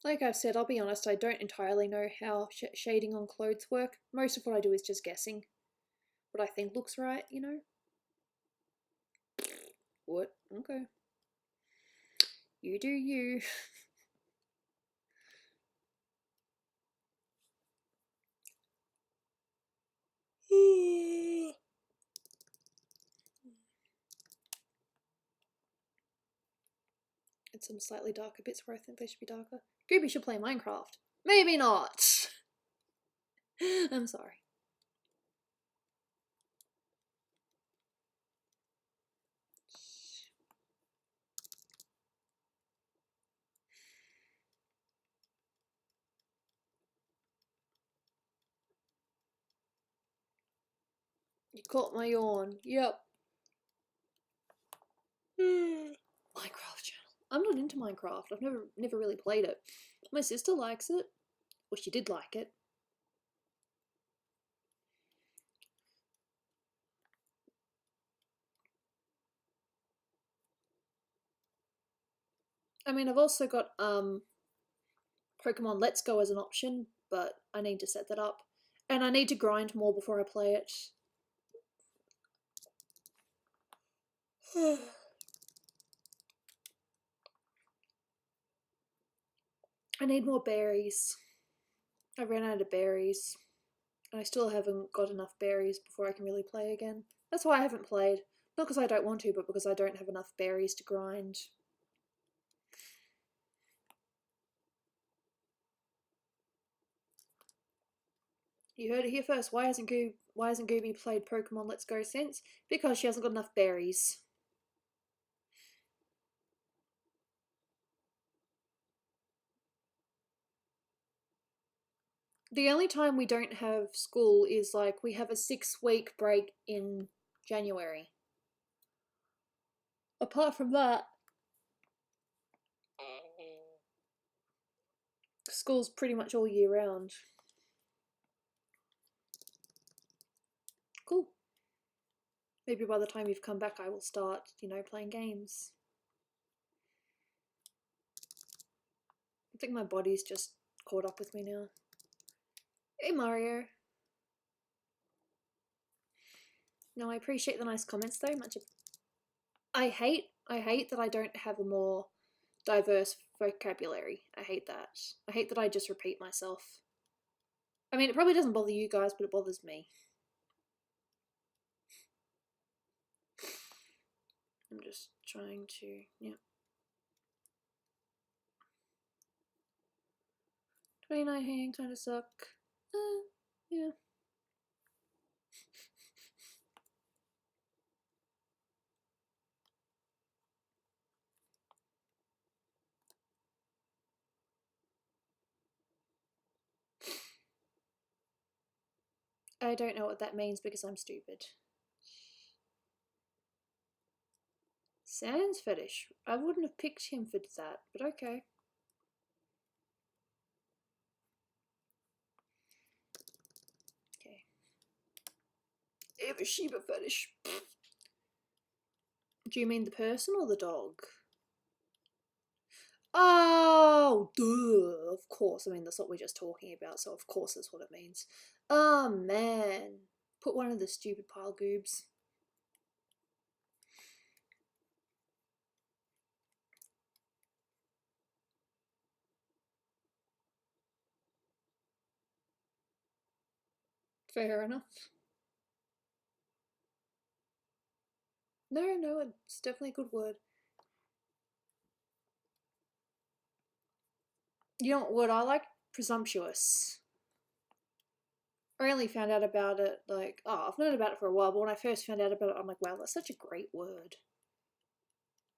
Like I've said, I'll be honest, I don't entirely know how shading on clothes work. Most of what I do is just guessing what I think looks right, you know? What? Okay. You do you. And some slightly darker bits where I think they should be darker. Gooby should play Minecraft. Maybe not. I'm sorry. You caught my yawn. Yep. Minecraft channel. I'm not into Minecraft. I've never really played it. My sister likes it. Well, she did like it. I mean, I've also got Pokemon Let's Go as an option, but I need to set that up. And I need to grind more before I play it. I need more berries. I ran out of berries. And I still haven't got enough berries before I can really play again. That's why I haven't played. Not because I don't want to, but because I don't have enough berries to grind. You heard it here first. Why hasn't Gooby played Pokemon Let's Go since? Because she hasn't got enough berries. The only time we don't have school is like we have a 6-week break in January. Apart from that, school's pretty much all year round. Cool. Maybe by the time you've come back I will start, playing games. I think my body's just caught up with me now. Hey Mario. No, I appreciate the nice comments though. I hate that I don't have a more diverse vocabulary. I hate that. I hate that I just repeat myself. I mean, it probably doesn't bother you guys, but it bothers me. I'm just trying to, yeah. 29 hang kind of suck. Yeah. I don't know what that means because I'm stupid. Sans fetish. I wouldn't have picked him for that, but okay. Okay. I have a Shiba fetish. Do you mean the person or the dog? Oh, duh, of course. I mean, that's what we're just talking about, so of course that's what it means. Oh, man. Put one of the stupid pile goobs. Fair enough. No, it's definitely a good word. You know what word I like? Presumptuous. I only found out about it I've known about it for a while, but when I first found out about it, I'm like, wow, that's such a great word.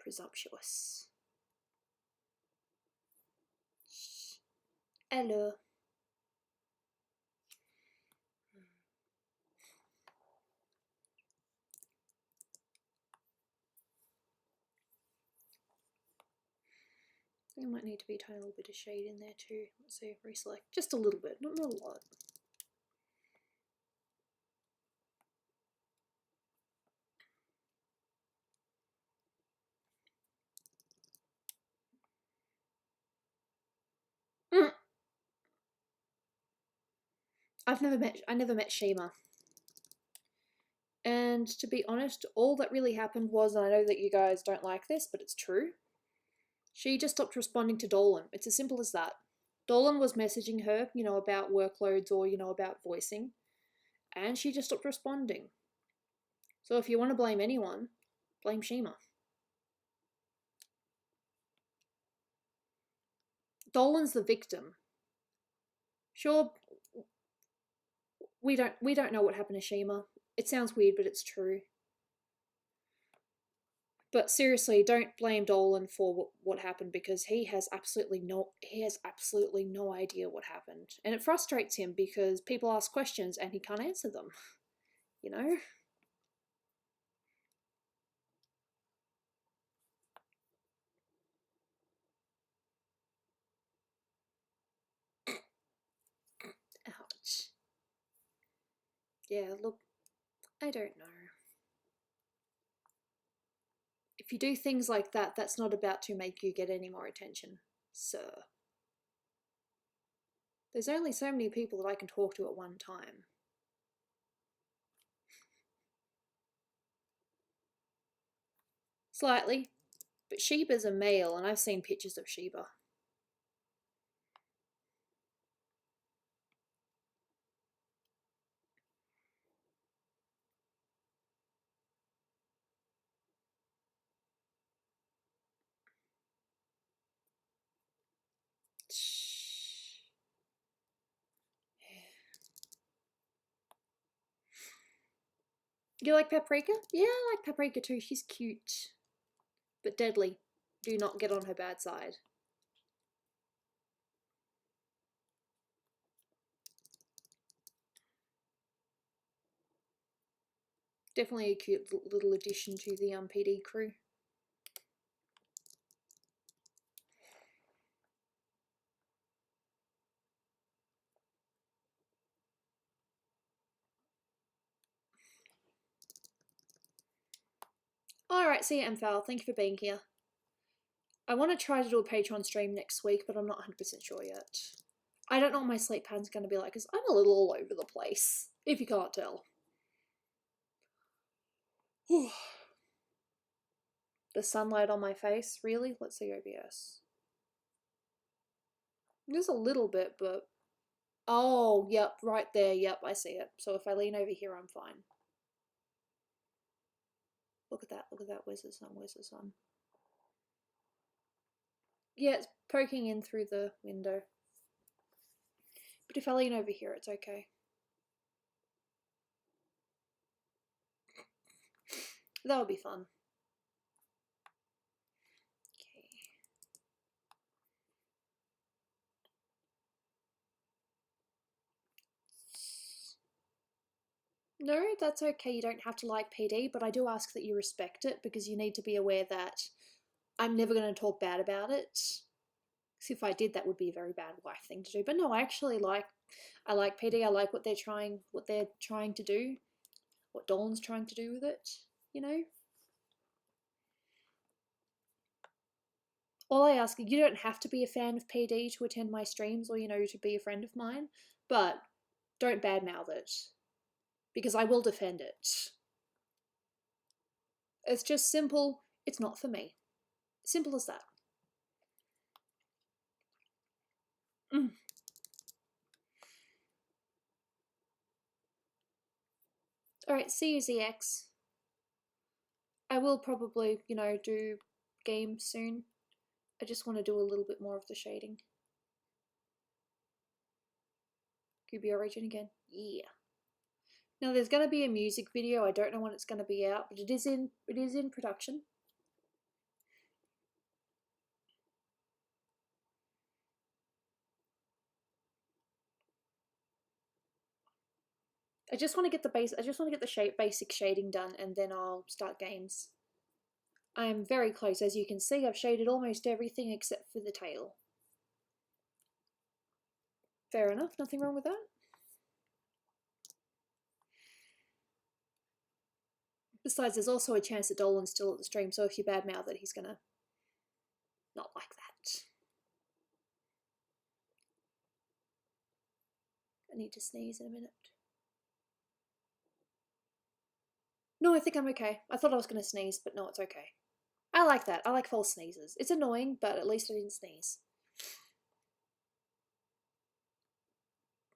Presumptuous. Hello. There might need to be a tiny little bit of shade in there too. Let's see, reselect. Just a little bit, not a lot. I never met Shima. And to be honest, all that really happened was, and I know that you guys don't like this, but it's true. She just stopped responding to Dolan. It's as simple as that. Dolan was messaging her, about workloads or, about voicing, and she just stopped responding. So if you want to blame anyone, blame Shima. Dolan's the victim. Sure, we don't know what happened to Shima. It sounds weird, but it's true. But seriously, don't blame Dolan for what happened because he has absolutely no idea what happened. And it frustrates him because people ask questions and he can't answer them. You know? Yeah, look, I don't know. If you do things like that, that's not about to make you get any more attention, sir. There's only so many people that I can talk to at one time. Slightly, but Sheba's a male, and I've seen pictures of Sheba. You like Paprika? Yeah, I like Paprika too. She's cute. But deadly. Do not get on her bad side. Definitely a cute little addition to the PD crew. Alright, see you, Mfal. Thank you for being here. I want to try to do a Patreon stream next week, but I'm not 100% sure yet. I don't know what my sleep pattern's going to be like, because I'm a little all over the place, if you can't tell. The sunlight on my face, really? Let's see OBS. Just a little bit, but... Oh, yep, right there, yep, I see it. So if I lean over here, I'm fine. Look at that, where's the sun, where's the sun? Yeah, it's poking in through the window. But if I lean over here, it's okay. That would be fun. Okay. No, that's okay. You don't have to like PD, but I do ask that you respect it because you need to be aware that I'm never going to talk bad about it. Because if I did, that would be a very bad wife thing to do. But no, I actually like PD. I like what they're trying to do, what Dolan's trying to do with it. You know. All I ask, you don't have to be a fan of PD to attend my streams or to be a friend of mine, but don't badmouth it because I will defend it. It's just simple. It's not for me. Simple as that. Alright, see you, ZX. I will probably, do games soon. I just want to do a little bit more of the shading. Gooby Origin again. Yeah. Now there's going to be a music video. I don't know when it's going to be out, but it is in production. I just want to get the basic shading done, and then I'll start games. I am very close. As you can see, I've shaded almost everything except for the tail. Fair enough, nothing wrong with that. Besides, there's also a chance that Dolan's still at the stream, so if you badmouth it, he's gonna not like that. I need to sneeze in a minute. No, I think I'm okay. I thought I was gonna sneeze, but no, it's okay. I like that. I like false sneezes. It's annoying, but at least I didn't sneeze.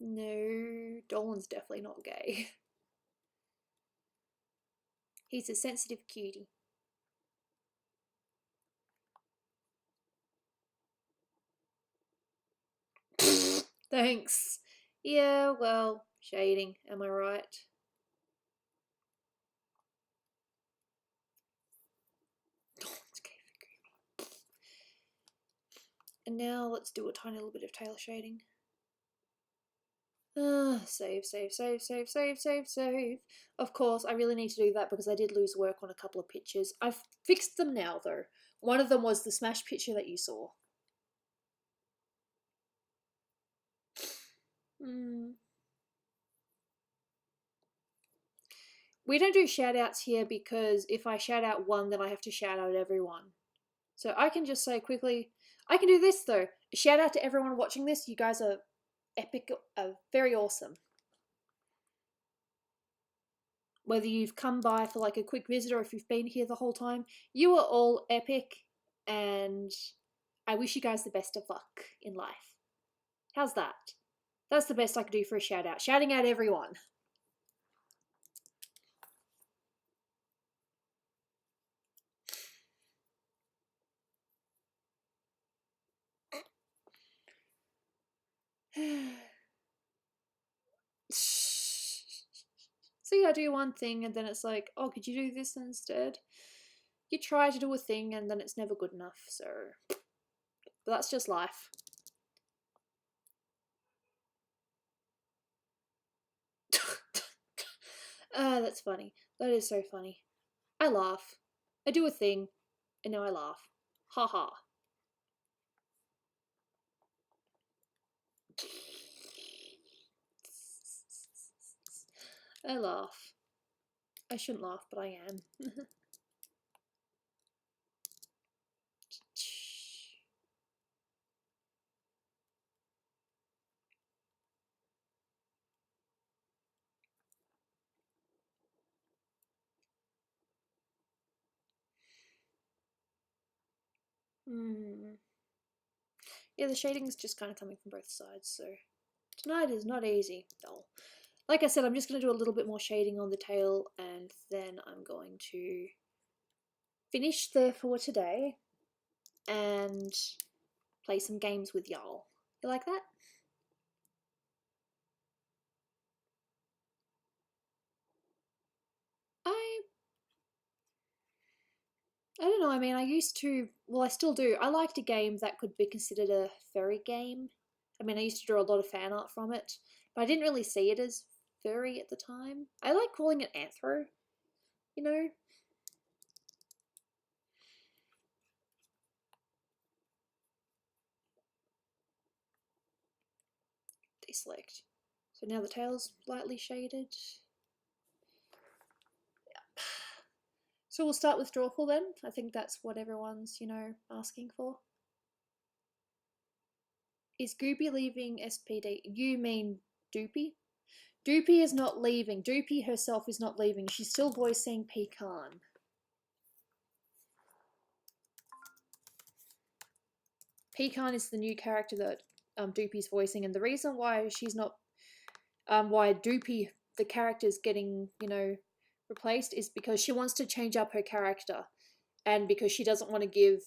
No, Dolan's definitely not gay. He's a sensitive cutie. Thanks. Yeah, well, shading, am I right? Dolan's gay for Gooby. And now let's do a tiny little bit of tail shading. Save. Of course, I really need to do that because I did lose work on a couple of pictures. I've fixed them now, though. One of them was the smash picture that you saw. we don't do shout outs here because if I shout out one, then I have to shout out everyone. So I can just say quickly, I can do this though. Shout out to everyone watching this. You guys are epic, very awesome. Whether you've come by for like a quick visit or if you've been here the whole time, you are all epic and I wish you guys the best of luck in life. How's that? That's the best I could do for a shout out. Shouting out everyone. See, I do one thing and then it's like, oh, could you do this instead? You try to do a thing and then it's never good enough, so... But that's just life. That's funny. That is so funny. I laugh. I do a thing, and now I laugh. Ha ha. I laugh. I shouldn't laugh, but I am. Yeah, the shading's just kind of coming from both sides, so tonight is not easy. Dull. Like I said, I'm just going to do a little bit more shading on the tail, and then I'm going to finish there for today and play some games with y'all. You like that? I don't know, I mean, I used to, well, I still do. I liked a game that could be considered a furry game. I mean, I used to draw a lot of fan art from it, but I didn't really see it as furry at the time. I like calling it anthro, you know? Deselect. So now the tail's lightly shaded. Yeah. So we'll start with Drawful then. I think that's what everyone's, asking for. Is Gooby leaving SPD? You mean Doopy? Doopy is not leaving. Doopy herself is not leaving. She's still voicing Pecan. Pecan is the new character that Doopy's voicing, and the reason why she's not, why Doopy, the character's getting, replaced is because she wants to change up her character, and because she doesn't want to give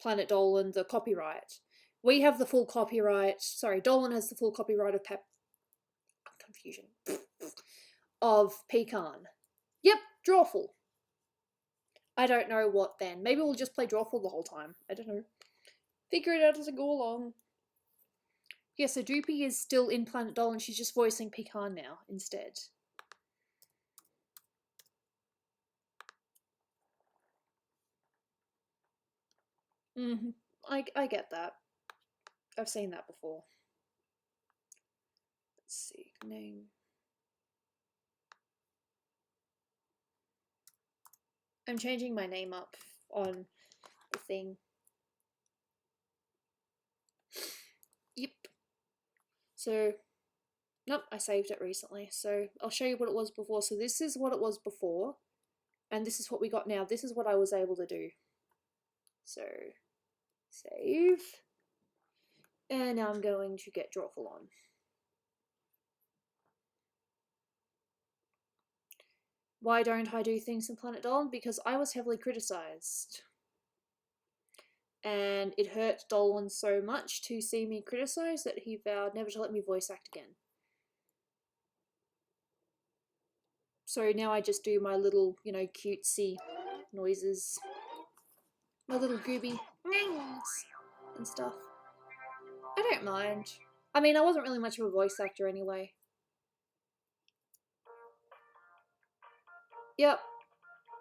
Planet Dolan the copyright. We have the full copyright. Sorry, Dolan has the full copyright of confusion of Pecan. Yep, Drawful. I don't know what then. Maybe we'll just play Drawful the whole time. I don't know. Figure it out as I go along. Yeah, so Doopy is still in Planet Dolan. She's just voicing Pecan now instead. I get that. I've seen that before. Let's see. Name. I'm changing my name up on the thing. Yep. So, nope, I saved it recently. So I'll show you what it was before. So this is what it was before, and this is what we got now. This is what I was able to do. So, save. And now I'm going to get Drawful on. Why don't I do things in Planet Dolan? Because I was heavily criticised. And it hurt Dolan so much to see me criticised that he vowed never to let me voice act again. So now I just do my little, cutesy noises. My little Gooby and stuff. I don't mind. I mean, I wasn't really much of a voice actor anyway. Yep.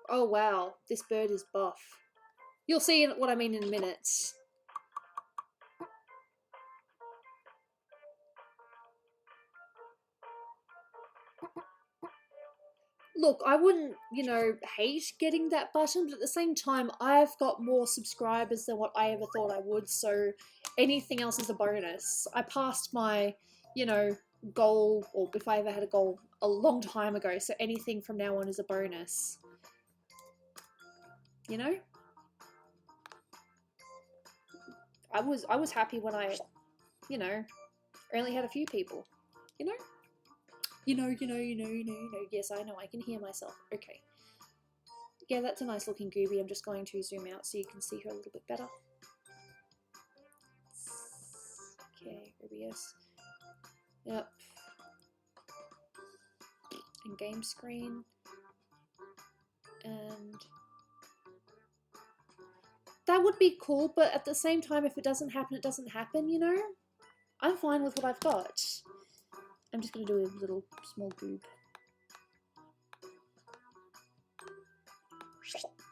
Oh wow, this bird is buff. You'll see what I mean in a minute. look, I wouldn't, you know, hate getting that button, but at the same time, I've got more subscribers than what I ever thought I would, so anything else is a bonus. I passed my, you know, goal, or if I ever had a goal, a long time ago, so anything from now on is a bonus. You know? I was happy when I, you know, only had a few people. You know? You know. Yes, I know, I can hear myself. Okay. Yeah, that's a nice looking Gooby. I'm just going to zoom out so you can see her a little bit better. Okay, OBS. Yep. And game screen. And that would be cool, but at the same time, if it doesn't happen, it doesn't happen, you know? I'm fine with what I've got. I'm just going to do a little small goob.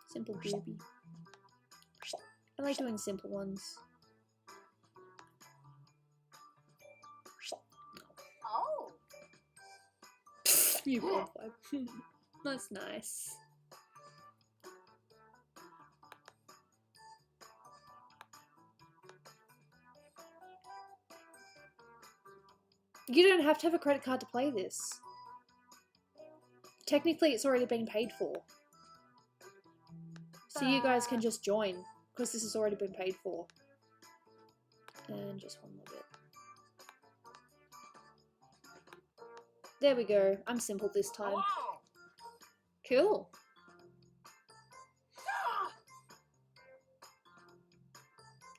Simple gooby. I like doing simple ones. Oh! You bad vibe. That's nice. You don't have to have a credit card to play this. Technically, it's already been paid for. So you guys can just join, because this has already been paid for. And just one more bit. There we go. I'm simple this time. Cool.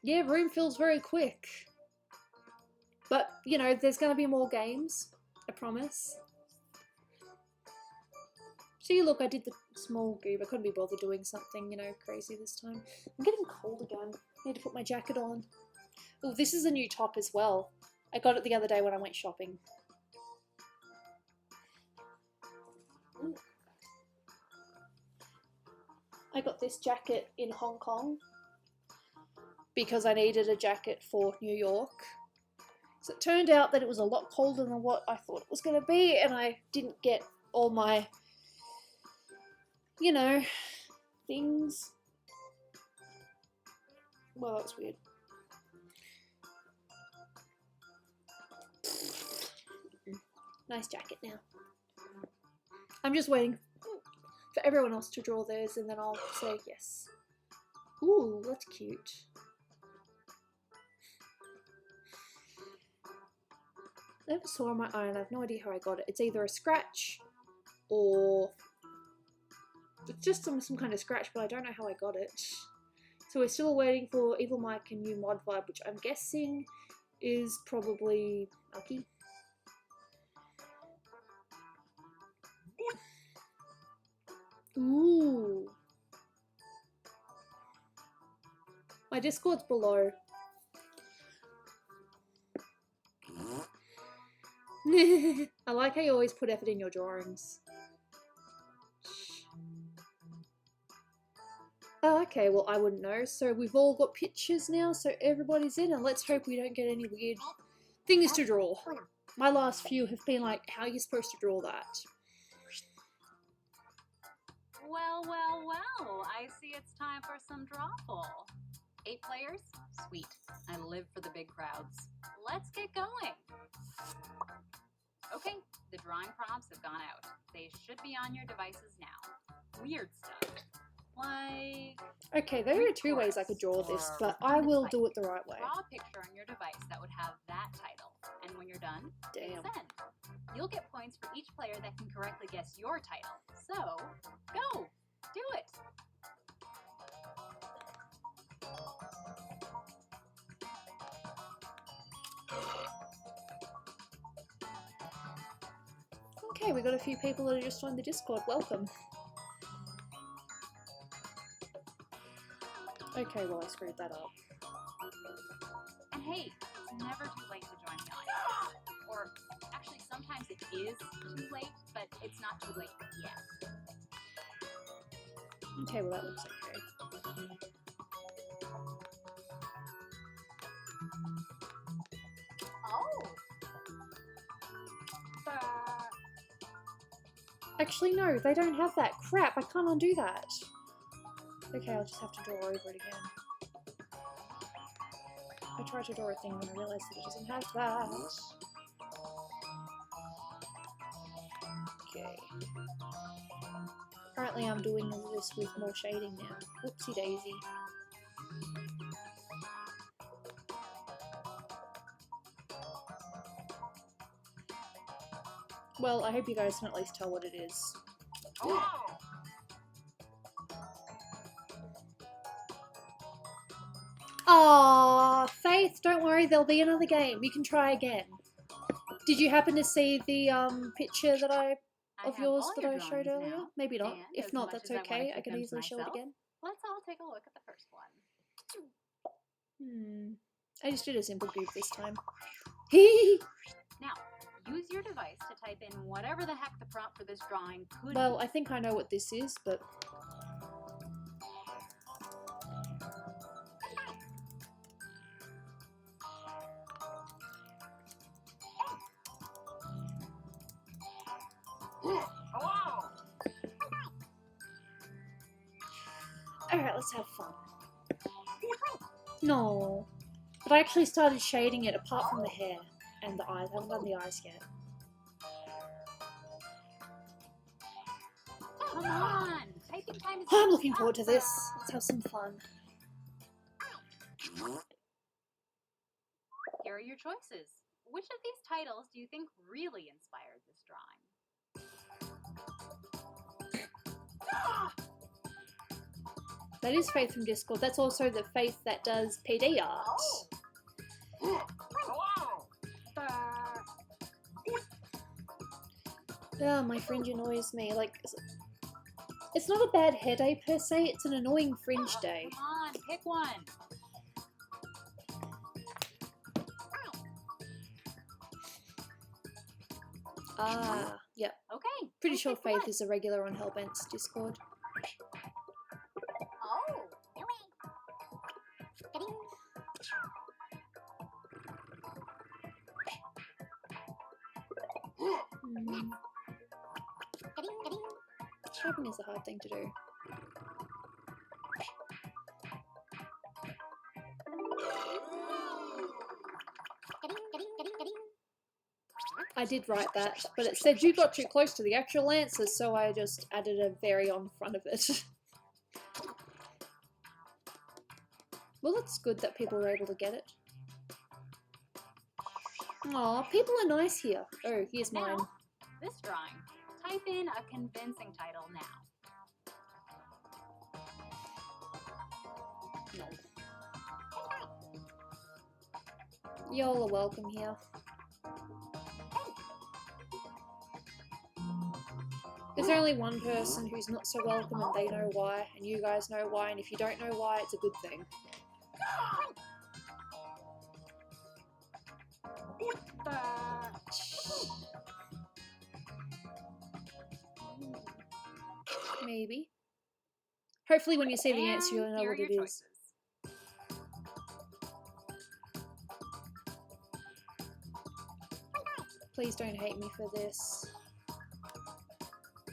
Yeah, room fills very quick. But, you know, there's going to be more games. I promise. See, look, I did the small goob. I couldn't be bothered doing something, you know, crazy this time. I'm getting cold again. I need to put my jacket on. Oh, this is a new top as well. I got it the other day when I went shopping. Ooh. I got this jacket in Hong Kong because I needed a jacket for New York. So it turned out that it was a lot colder than what I thought it was going to be, and I didn't get all my, you know, things. Well, that was weird. Nice jacket now. I'm just waiting for everyone else to draw theirs, and then I'll say yes. Ooh, that's cute. I never saw on my own. I have no idea how I got it. It's either a scratch or it's just some kind of scratch, but I don't know how I got it. So we're still waiting for Evil Mike and New Mod Vibe, which I'm guessing is probably Lucky. Ooh. My Discord's below. I like how you always put effort in your drawings. Oh, okay, well, I wouldn't know. So we've all got pictures now, so everybody's in, and let's hope we don't get any weird things to draw. My last few have been like, how are you supposed to draw that? Well, well, well, I see it's time for some Drawful. 8 players? Sweet. I live for the big crowds. Let's get going. Okay, the drawing prompts have gone out. They should be on your devices now. Weird stuff. Like... Okay, there are 2 ways I could draw this, but I will do it the right way. Draw a picture on your device that would have that title. And when you're done, Damn. send. You'll get points for each player that can correctly guess your title. So, go! Do it! Okay, we got a few people that have just joined the Discord. Welcome. Okay, well, I screwed that up. And hey, it's never too late to join the audience. Or, actually, sometimes it is too late, but it's not too late yet. Okay, well, that looks okay. Oh! Actually, no, they don't have that. Crap, I can't undo that. Okay, I'll just have to draw over it again. I tried to draw a thing and I realised that it doesn't have that. Okay. Apparently I'm doing this with more shading now. Whoopsie daisy. Well, I hope you guys can at least tell what it is. Aww, Faith, don't worry, there'll be another game. You can try again. Did you happen to see the picture that of yours that I showed earlier? Now. Maybe not. And If as not, much that's as I wanna okay. I keep can them to easily show it myself, again. Let's all take a look at the first one. I just did a simple goob this time. Now, use your device to type in whatever the heck the prompt for this drawing could Well, be. I think I know what this is, but... Alright, let's have fun. No. But I actually started shading it apart from the hair and the eyes. I haven't done the eyes yet. Come on! Typing time is I'm looking forward to this. Let's have some fun. Here are your choices. Which of these titles do you think really inspired this drawing? That is Faith from Discord. That's also the Faith that does PD art. Oh, my fringe annoys me. Like, it's not a bad hair day per se, it's an annoying fringe day. Come on, pick one. Ah, yep. Okay. Pretty I sure picked Faith one. is a regular on Hellbent's Discord. Oh. Typing is a hard thing to do. I did write that, but it said you got too close to the actual answer, so I just added a very on front of it. Well, it's good that people were able to get it. Aw, people are nice here. Oh, here's mine. Now, this drawing. Type in a convincing title now. No. Y'all are welcome here. There's only one person who's not so welcome and they know why, and you guys know why, and if you don't know why, it's a good thing. Maybe. Hopefully when you see the answer you'll know here what are your it is. choices. Please don't hate me for this.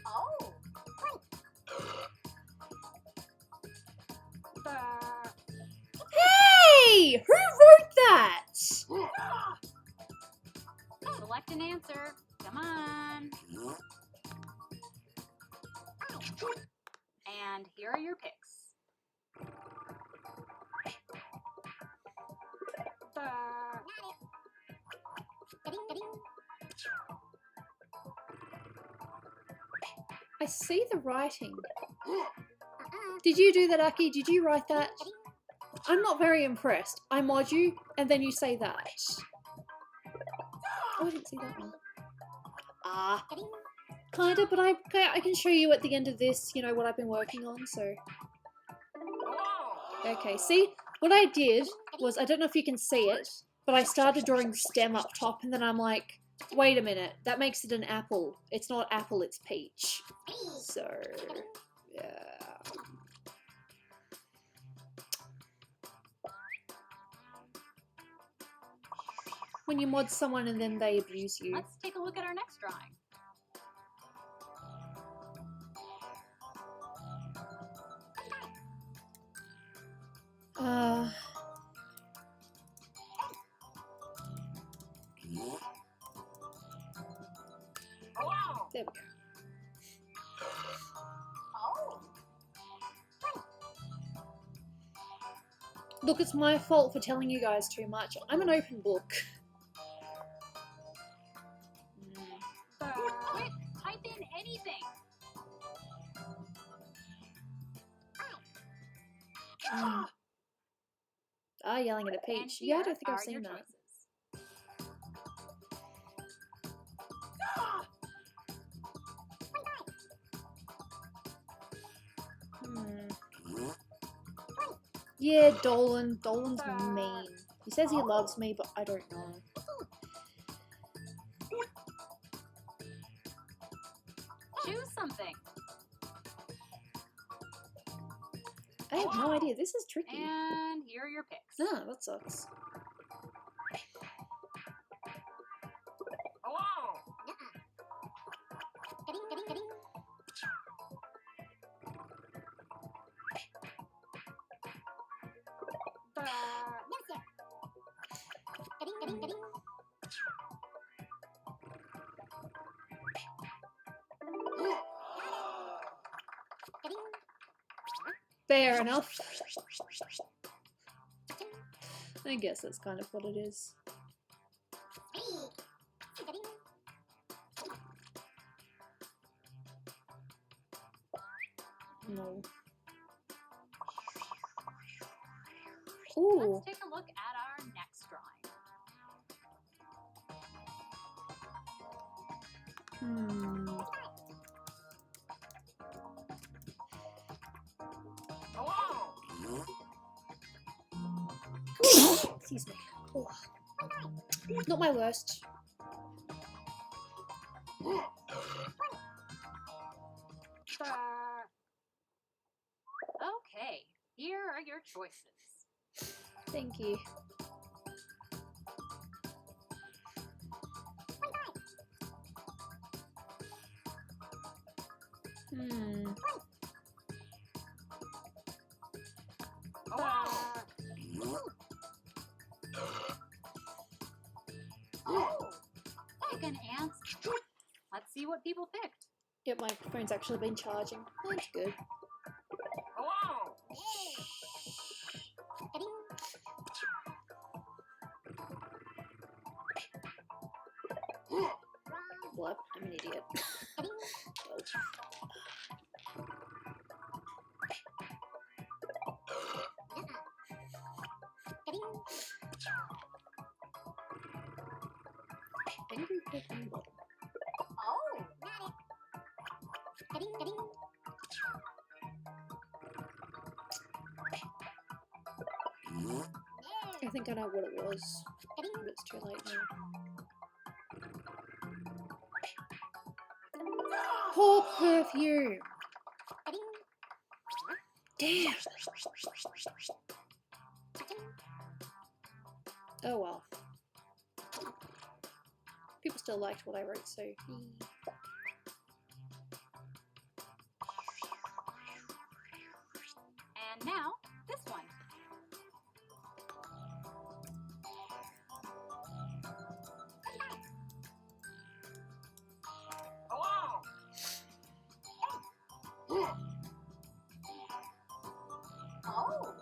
Oh. Hey! Who wrote that? Select an answer. Come on. And here are your picks. I see the writing. Did you do that, Aki? Did you write that? I'm not very impressed. I mod you, and then you say that. Oh, I didn't see that one. Ah. Kinda, but I can show you at the end of this, you know, what I've been working on, so... Okay, see? What I did was, I don't know if you can see it, but I started drawing the stem up top, and then I'm like, wait a minute, that makes it an apple. It's not apple, it's peach. So, yeah. When you mod someone and then they abuse you. Let's take a look at our next drawing. There we go. Oh. Look, it's my fault for telling you guys too much. I'm an open book. Quick, type in anything. Ah, yelling at a And peach. Yeah, I here don't think I've are your seen that. choices. Yeah, Dolan. Dolan's mean. He says he loves me, but I don't know. Choose something. I have no idea. This is tricky. And here are your picks. Ah, that sucks. Fair enough. I guess that's kind of what it is. No. Ooh. Let's take a look at our next drawing. Excuse me. Oh. Not my worst. Okay, here are your choices. Thank you. Pick an answer. Let's see what people picked. Yep, my phone's actually been charging. That's good. What? I'm an idiot. Angry Pokemon bottle. Oh, I think I know what it was, but it's too late now. Poor perfume! Damn! Oh well. People still liked what I wrote, so... and now this one. Oh.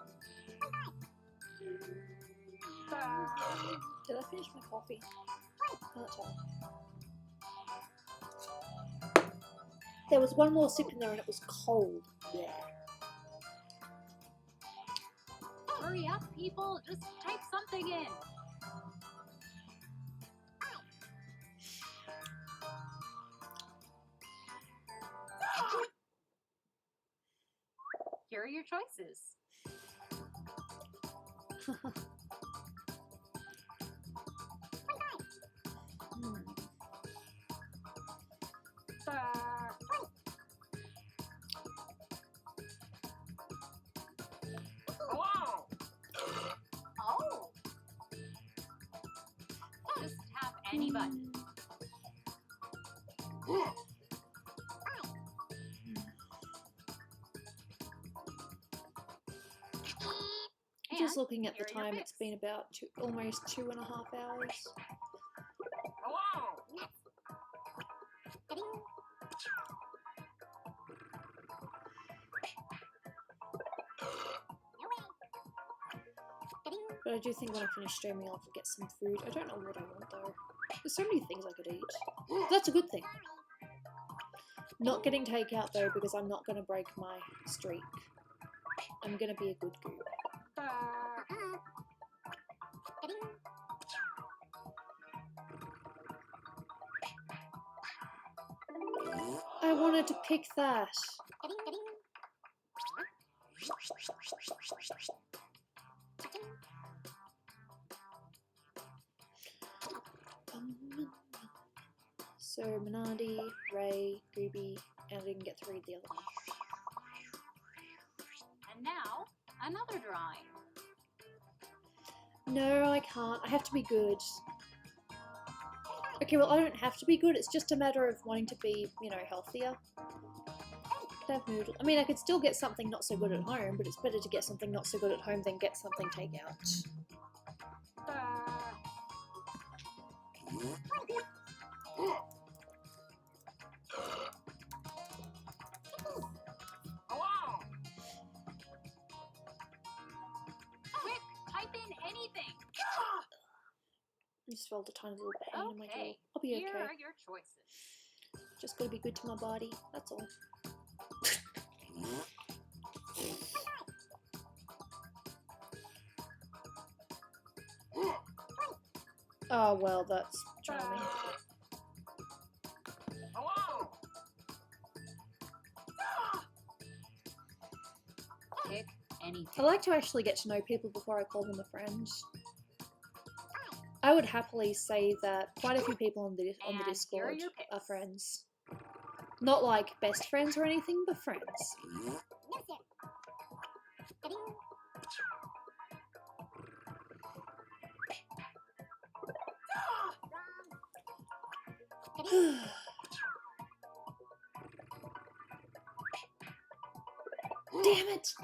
Did I finish my coffee? Can't tell. There was one more sip in there and it was cold. Yeah. Hurry up, people. Just type something in. Here are your choices. Oh. Just tap any button. Just looking at the here are your time, it's picks. been about almost 2.5 hours. But I do think when I finish streaming I'll get some food. I don't know what I want though. There's so many things I could eat. That's a good thing. Not getting takeout though because I'm not going to break my streak. I'm going to be a good goob. I wanted to pick that. So Minardi, Ray, Gooby, and I didn't get to read the other one. And now, another drawing. No, I can't. I have to be good. Okay, well, I don't have to be good. It's just a matter of wanting to be, you know, healthier. Could have noodles. I mean, I could still get something not so good at home, but it's better to get something not so good at home than get something takeout. Quick, type in anything. I just felt a tiny little pain in my jaw. Okay, I'll be here okay. are your choices. Just gotta be good to my body. That's all. Oh well, that's charming. Pick anything. I like to actually get to know people before I call them a friend. I would happily say that quite a few people on the And here are Discord your are picks. friends. Not like best friends or anything, but friends. Damn it!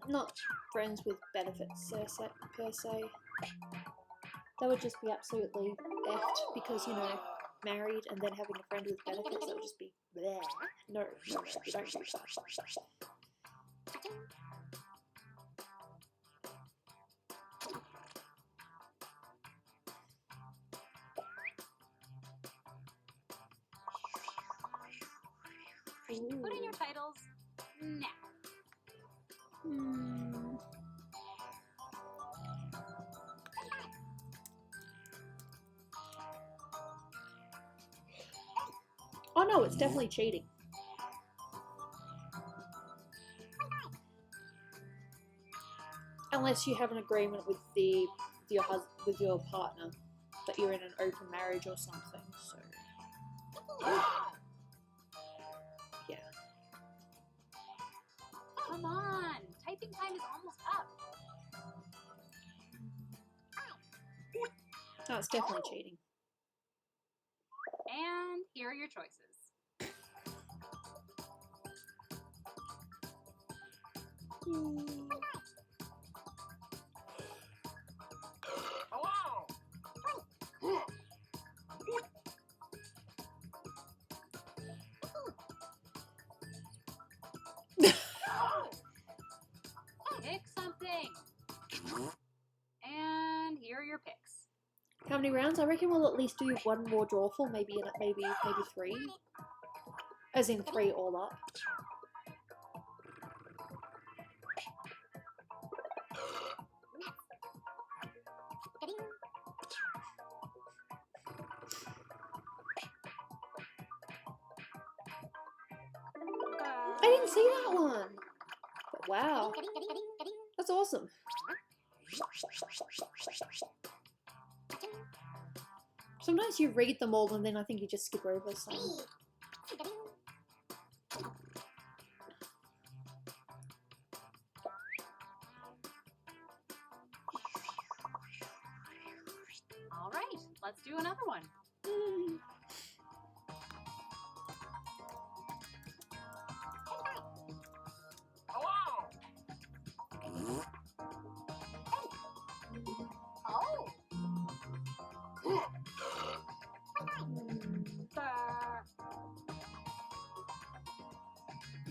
Not friends with benefits per se. That would just be absolutely effed because, you know, married and then having a friend with benefits, that would just be bleh. No, don't do that. Put in your titles now. Oh no, it's definitely cheating. Unless you have an agreement with with your partner that you're in an open marriage or something. So yeah. Come on, typing time is almost up. No, it's definitely cheating. And here are your choices. Pick something. And here are your picks. How many rounds? I reckon we'll at least do one more drawful, maybe three. As in 3 all up. I didn't see that one! But wow. That's awesome. Sometimes you read them all and then I think you just skip over some. All right, let's do another one.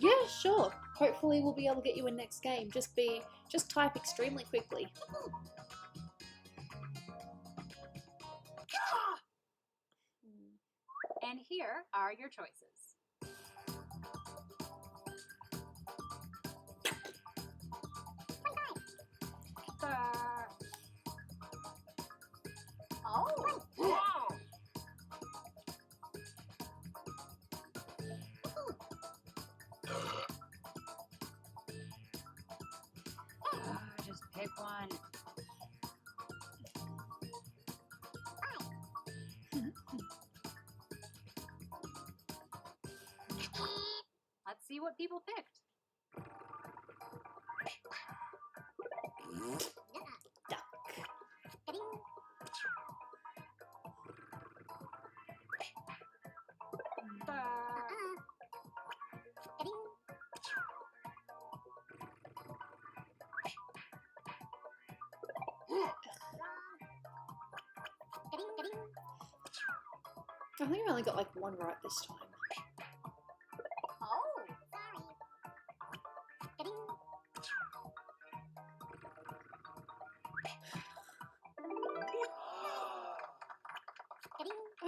Yeah, sure. Hopefully we'll be able to get you in next game. Just type extremely quickly. And here are your choices. Oh! Wow! Just pick one. Let's see what people picked. Duck. I think I only got like one right this time. Oh!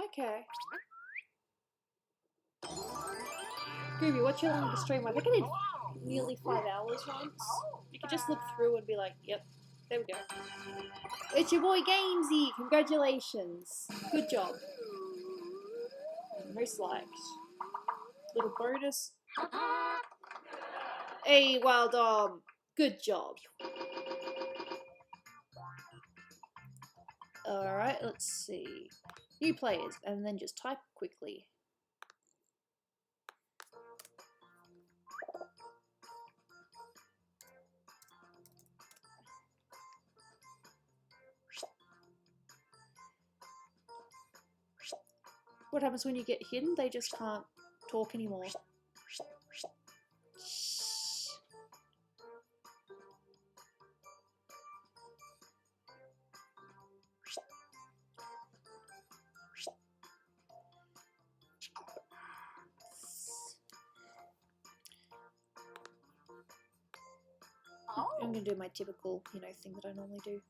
Okay. Gooby, what's your longest stream? I think I did nearly 5 hours once. You could just look through and be like, yep, there we go. It's your boy Gamesy! Congratulations! Good job. Most liked. Little bonus. Hey, Wild good job. Alright, let's see. New players, and then just type quickly. What happens when you get hidden? They just can't talk anymore. I'm gonna do my typical, thing that I normally do.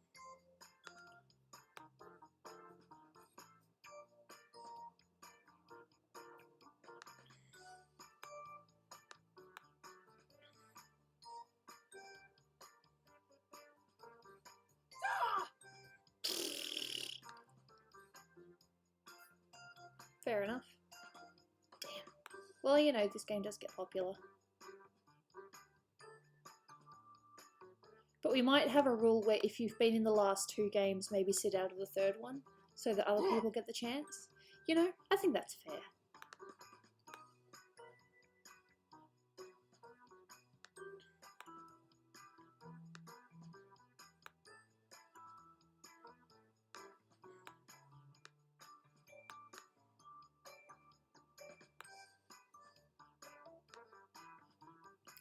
Fair enough. Damn. Well, this game does get popular. But we might have a rule where if you've been in the last 2 games, maybe sit out of the 3rd one, so that other people get the chance. I think that's fair.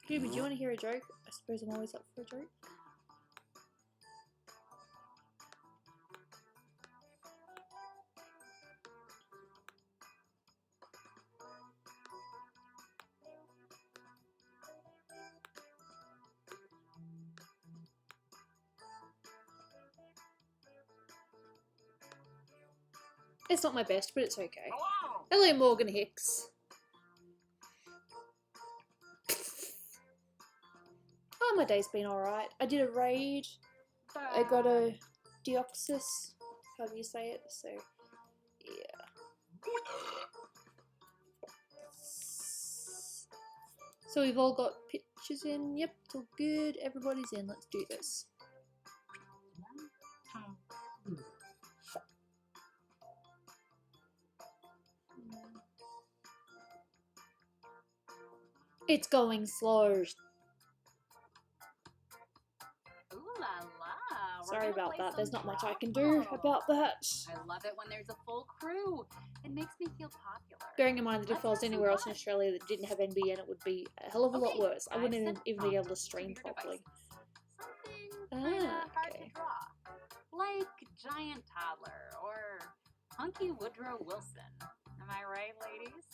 Gooby, do you want to hear a joke? I suppose I'm always up for a joke. It's not my best, but it's okay. Hello! Hello, Morgan Hicks. Oh, my day's been alright. I did a raid. I got a Deoxys, however you say it, so yeah. So we've all got pictures in. Yep, it's all good. Everybody's in. Let's do this. It's going slow. Ooh la la. Sorry about that. There's not much I can do about that. I love it when there's a full crew. It makes me feel popular. Bearing in mind that if I was anywhere else in Australia that didn't have NBN, it would be a hell of a lot worse. I wouldn't even be able to stream properly. Something hard to draw. Like Giant Toddler or Hunky Woodrow Wilson. Am I right, ladies?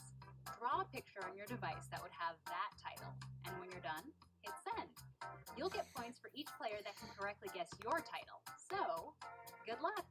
Draw a picture on your device that would have that title, and when you're done, hit send. You'll get points for each player that can correctly guess your title. So, good luck!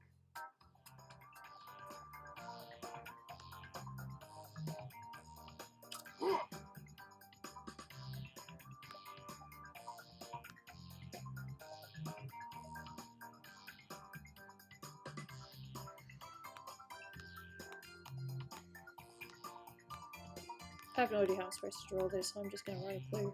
I have no idea how I'm supposed to draw this, so I'm just going to write a clue.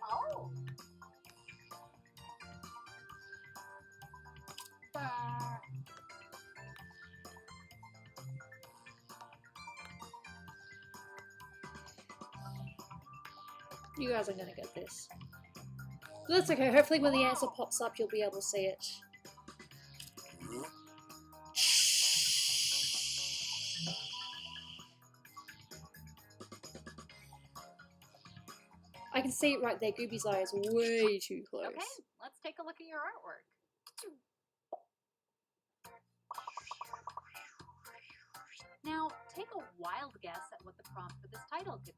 Oh! You guys are going to get this. But that's okay, hopefully when the answer pops up you'll be able to see it. I can see it right there, Gooby's eye is way too close. Okay, let's take a look at your artwork. Now, take a wild guess at what the prompt for this title could be.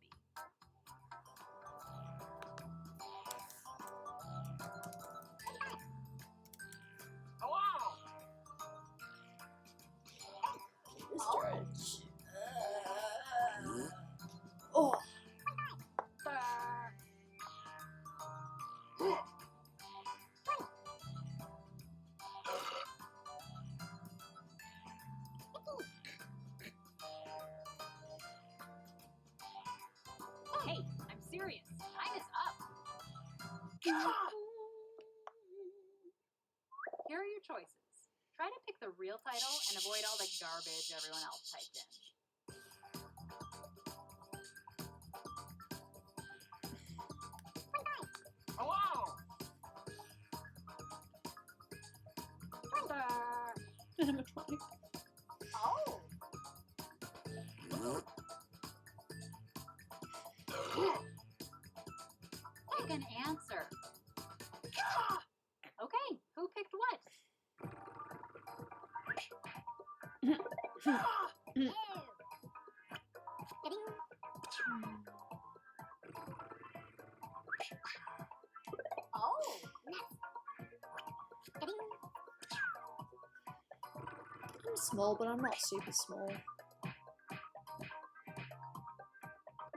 Stretch. Oh. Hey, I'm serious. Time is up. Here are your choices. Try to pick the real title and avoid all the garbage everyone else typed in. Animatronic. Oh! Pick an answer. Okay, who picked what? Oh! I'm small, but I'm not super small.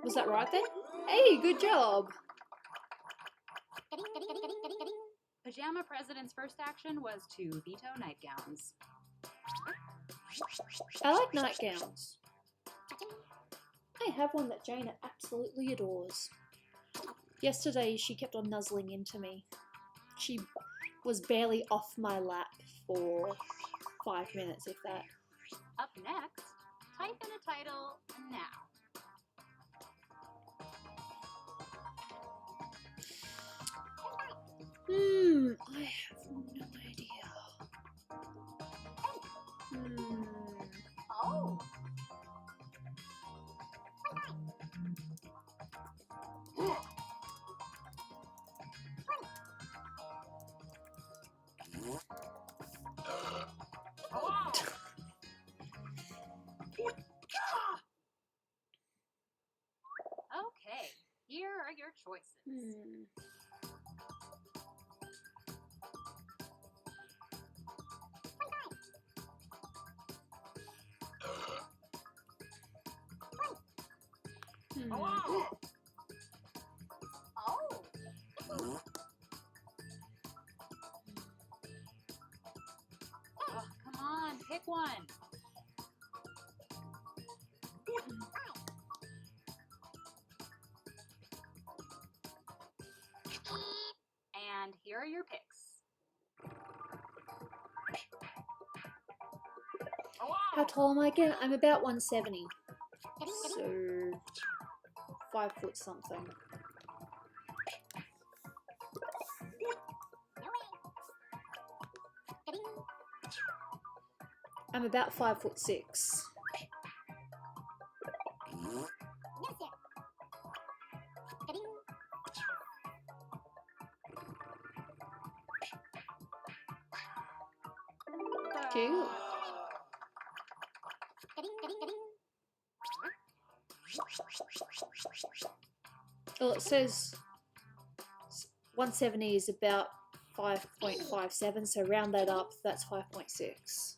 Was that right then? Hey, good job! Pajama President's first action was to veto nightgowns. I like nightgowns. I have one that Jaina absolutely adores. Yesterday she kept on nuzzling into me. She was barely off my lap for 5 minutes, if that. Up next, type in a title now. I have no idea. Oh! Okay, here are your choices. Oh! Oh, come on, pick one. And here are your picks. How tall am I again? I'm about 170. So 5 foot something. I'm about 5'6". Cool. Well, it says 170 is about 5.57, so round that up, that's 5.6.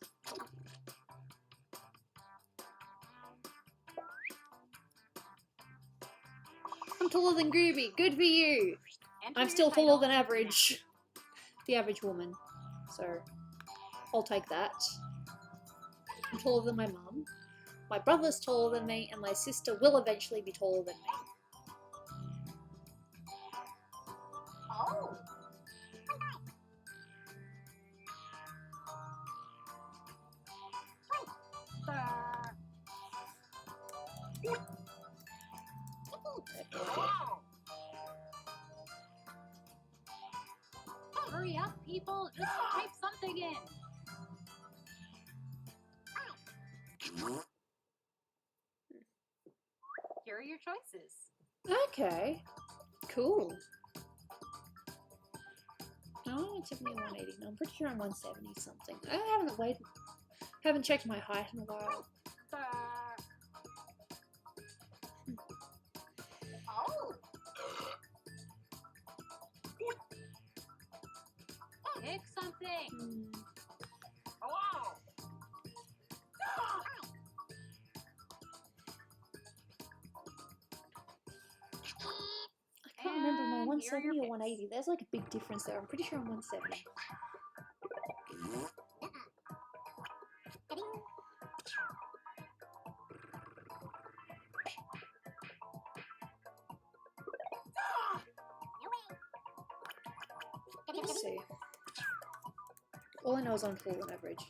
I'm taller than Gooby. Good for you. I'm still taller than average. The average woman. So, I'll take that. I'm taller than my mum. My brother's taller than me, and my sister will eventually be taller than me. Oh. Hurry up, people! Just type something in. Here are your choices. Okay. Cool. No, 170 or 180. No, I'm pretty sure I'm 170 something. I haven't checked my height in a while. Oh. Pick something. Oh. I can't remember, am I And 170 here are or your 180? There's like a big difference there. I'm pretty sure I'm 170. Let's see. All I know is I'm taller than average.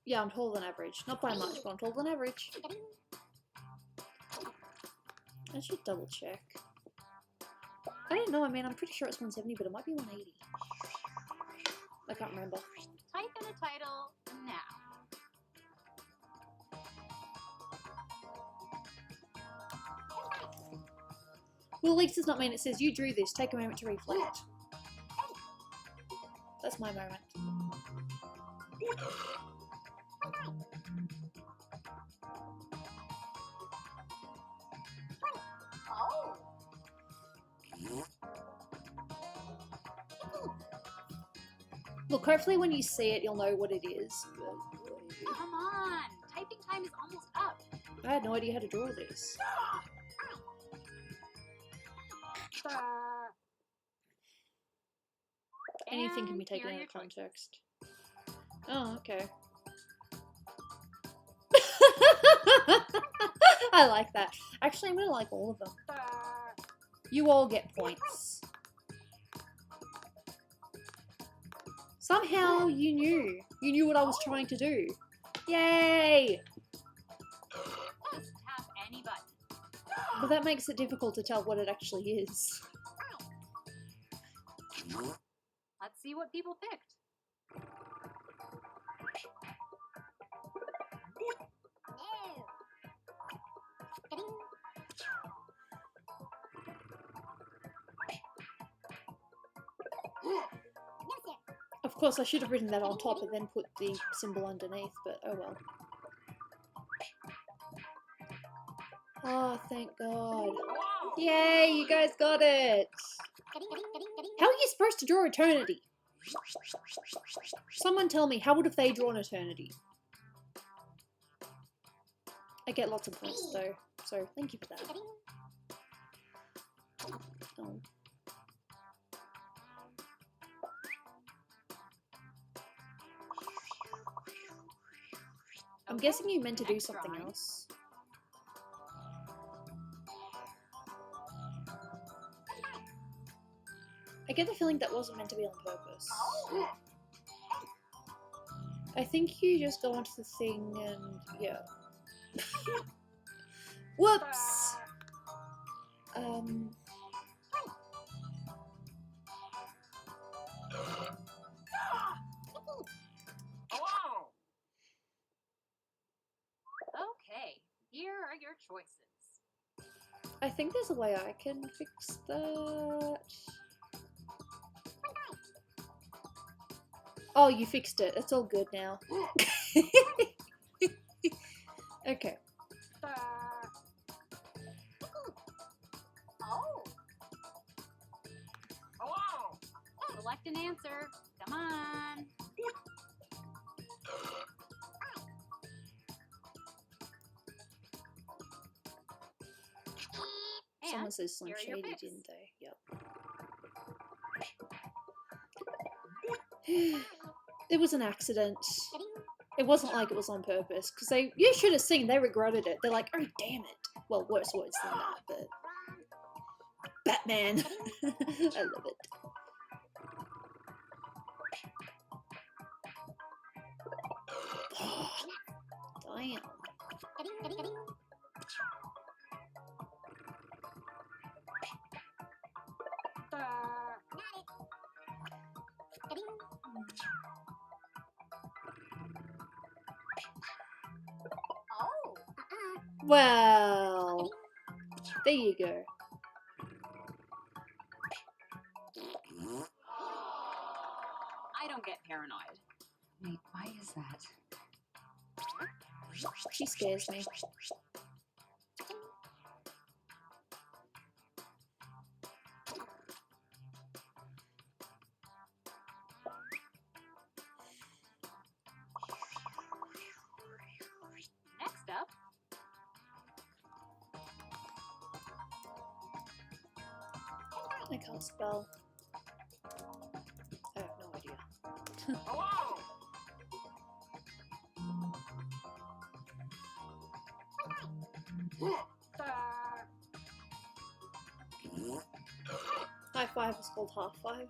Yeah, I'm taller than average. Not by much, but I'm taller than average. I should double check. I don't know, I mean, I'm pretty sure it's 170, but it might be 180. I can't remember. Type in a title now. Well, at least does not mean it says you drew this. Take a moment to reflect. That's my moment. Oh. Look, hopefully when you see it, you'll know what it is. Come on. Typing time is almost up. I had no idea how to draw this. Anything can be taken out of context. Oh, okay. I like that. Actually, I'm gonna like all of them. You all get points. Somehow you knew. You knew what I was trying to do. Yay! Just tap any button. But that makes it difficult to tell what it actually is. Let's see what people picked. Of course, I should have written that on top and then put the symbol underneath, but oh well. Oh, thank God. Yay, you guys got it! How are you supposed to draw eternity? Someone tell me, how would have they drawn eternity? I get lots of points though, so thank you for that. Oh. I'm guessing you meant to do something else. I get the feeling that wasn't meant to be on purpose. I think you just go onto the thing and yeah. Whoops! choices. I think there's a way I can fix that. Oh, you fixed it. It's all good now. Okay. Oh. Hello. Select an answer. Come on. Someone says Slim here are your Shady, picks. didn't they? Yep. It was an accident. It wasn't like it was on purpose, because you should have seen, they regretted it. They're like, oh damn it. Well, worse words than that, but Batman. I love it. Oh, damn. Oh. Well, there you go. I don't get paranoid. Wait, why is that? She scares me. Next up. I can't spell. I have no idea. Hello. High five is called half five.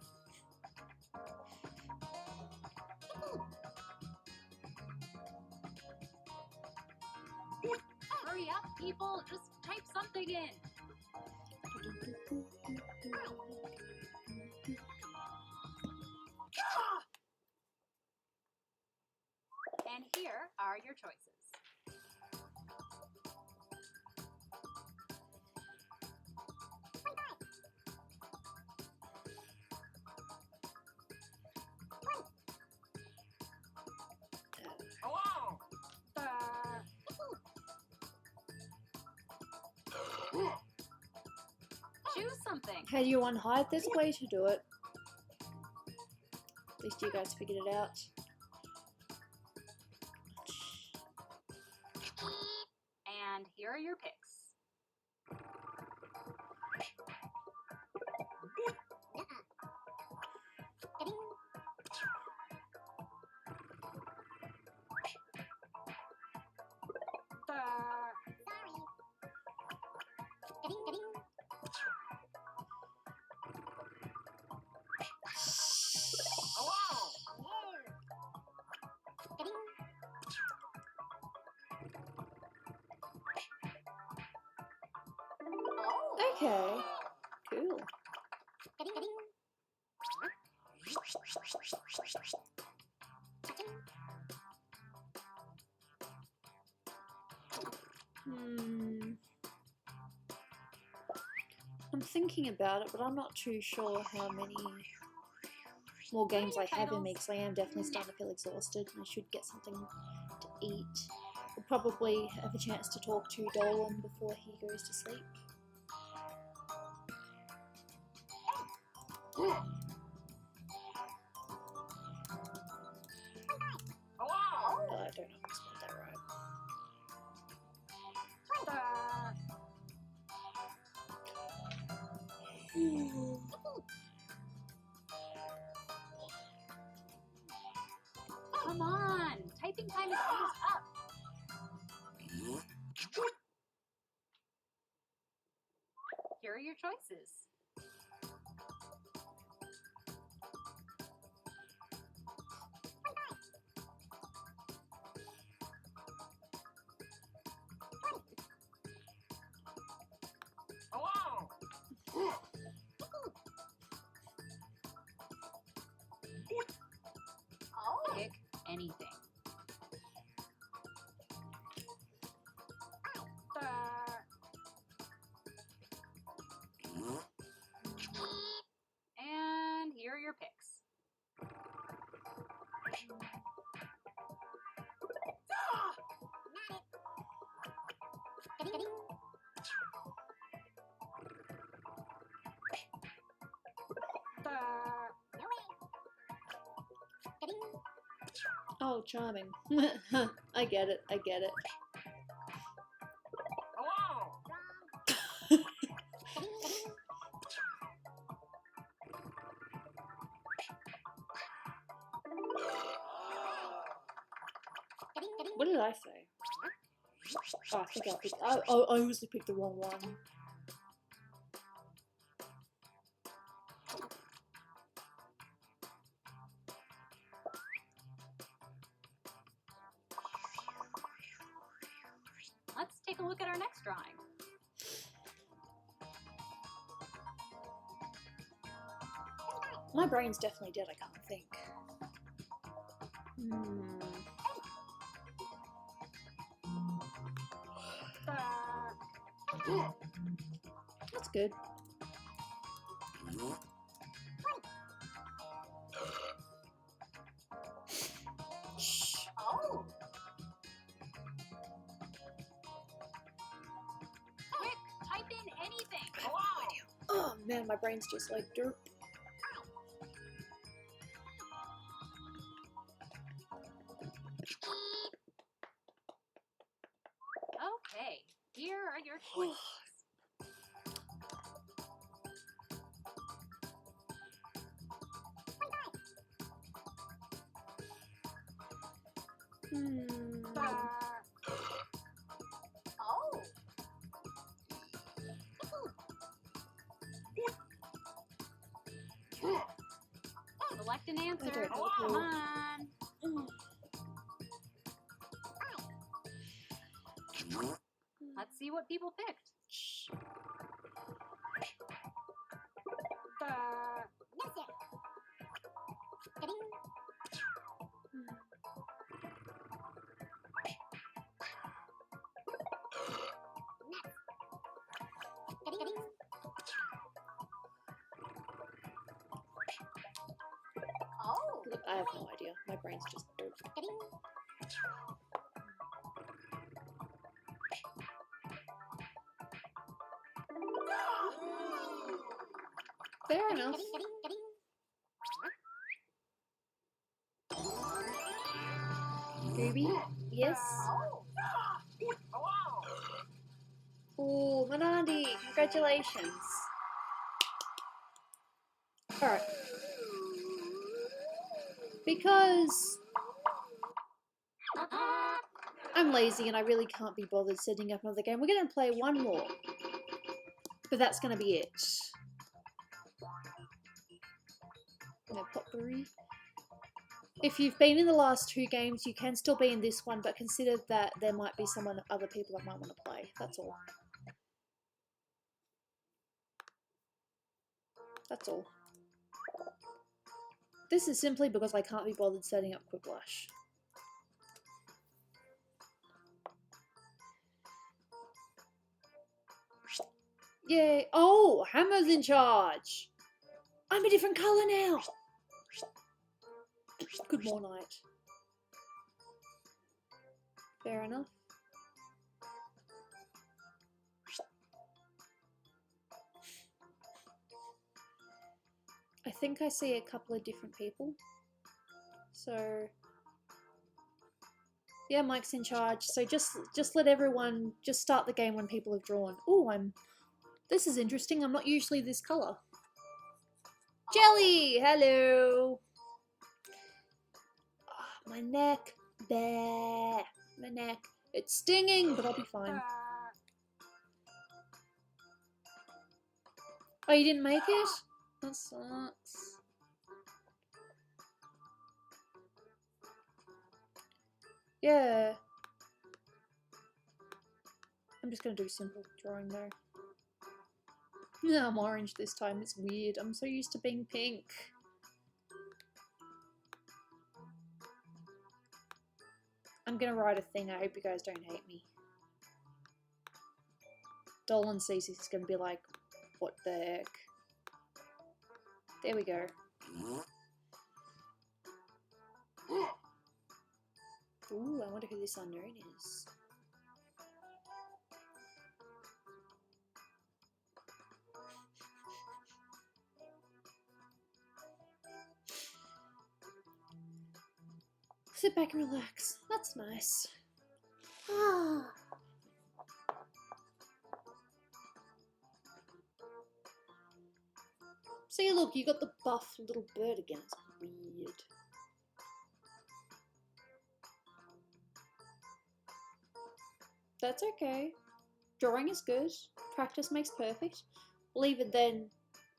Hurry up, people. Just type something in. And here are your choices. Hello. Choose something. How do you unhide? There's a way to do it. At least you guys figured it out. And here are your picks. Okay, cool. I'm thinking about it, but I'm not too sure how many more games I have in me, because I am definitely starting to feel exhausted and I should get something to eat. We'll probably have a chance to talk to Dolan before he goes to sleep. Hello. I don't know if I spelled that right. Come on, typing time is almost up. Here are your choices. Hello. Pick anything. Oh, charming. I get it, I get it. What did I say? Oh, I think I picked. I obviously picked the wrong one. Let's take a look at our next drawing. My brain's definitely dead. I can't think. That's good. Shh. Oh. Quick, type in anything. I have no idea. Oh man, my brain's just like derp. Okay, here are your choices. Oh. Select an answer. I don't know. Come on. Let's see what people picked. Shh. Oh. Look, I have no idea. My brain's just derp. Fair enough. Gooby? Yes? Ooh, Manandi! Congratulations! Alright. Because I'm lazy and I really can't be bothered setting up another game, we're going to play one more. But that's going to be it. No potpourri. If you've been in the last two games, you can still be in this one, but consider that there might be other people that might want to play. That's all. That's all. This is simply because I can't be bothered setting up Quiplash. Yay! Oh, Hammer's in charge! I'm a different colour now! Good more night. Fair enough. I think I see a couple of different people. So yeah, Mike's in charge. So just let everyone just start the game when people have drawn. Oh, this is interesting. I'm not usually this colour. Jelly! Hello! Oh, my neck. There. My neck. It's stinging, but I'll be fine. Oh, you didn't make it? That sucks. Yeah. I'm just gonna do simple drawing though. No, I'm orange this time. It's weird. I'm so used to being pink. I'm gonna write a thing. I hope you guys don't hate me. Dolan sees this, is gonna be like, what the heck? There we go. Ooh, I wonder who this unknown is. Sit back and relax. That's nice. Ah. See, look, you got the buff little bird again. It's weird. That's okay. Drawing is good. Practice makes perfect. Believe it, then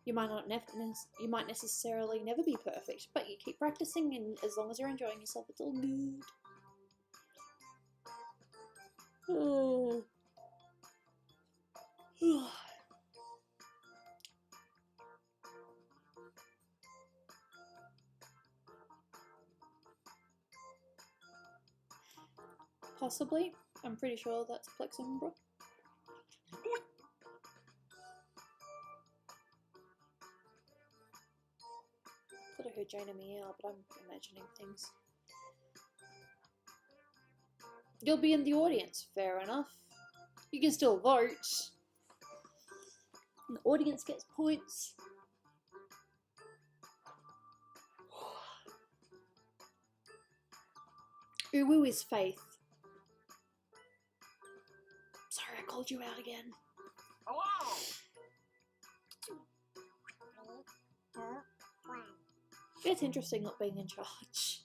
you might necessarily never be perfect, but you keep practicing, and as long as you're enjoying yourself, it's all good. Oh. Possibly. I'm pretty sure that's Pleximbra. Thought I heard Jaina meow, but I'm imagining things. You'll be in the audience, fair enough. You can still vote. And the audience gets points. Uwu is Faith. Sorry, I called you out again. Hello! It's interesting not being in charge.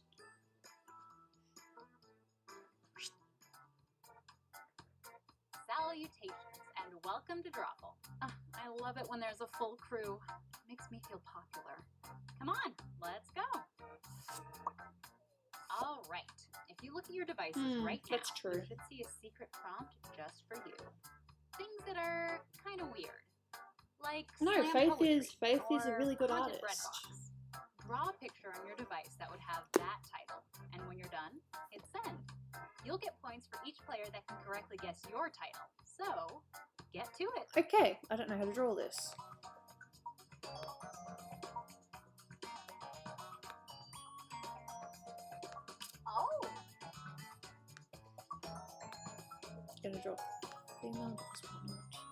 Salutations and welcome to Drawful. I love it when there's a full crew. It makes me feel popular. Come on, let's go. All right. If you look at your devices right now, that's true. you should see a secret prompt just for you. Things that are kind of weird, like No, slam Faith poetry is a or really good haunted bread artist. box. Draw a picture on your device that would have that title, and when you're done, hit send. You'll get points for each player that can correctly guess your title. So, get to it. Okay, I don't know how to draw this. Oh! Gonna draw female because why not?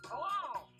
Hello!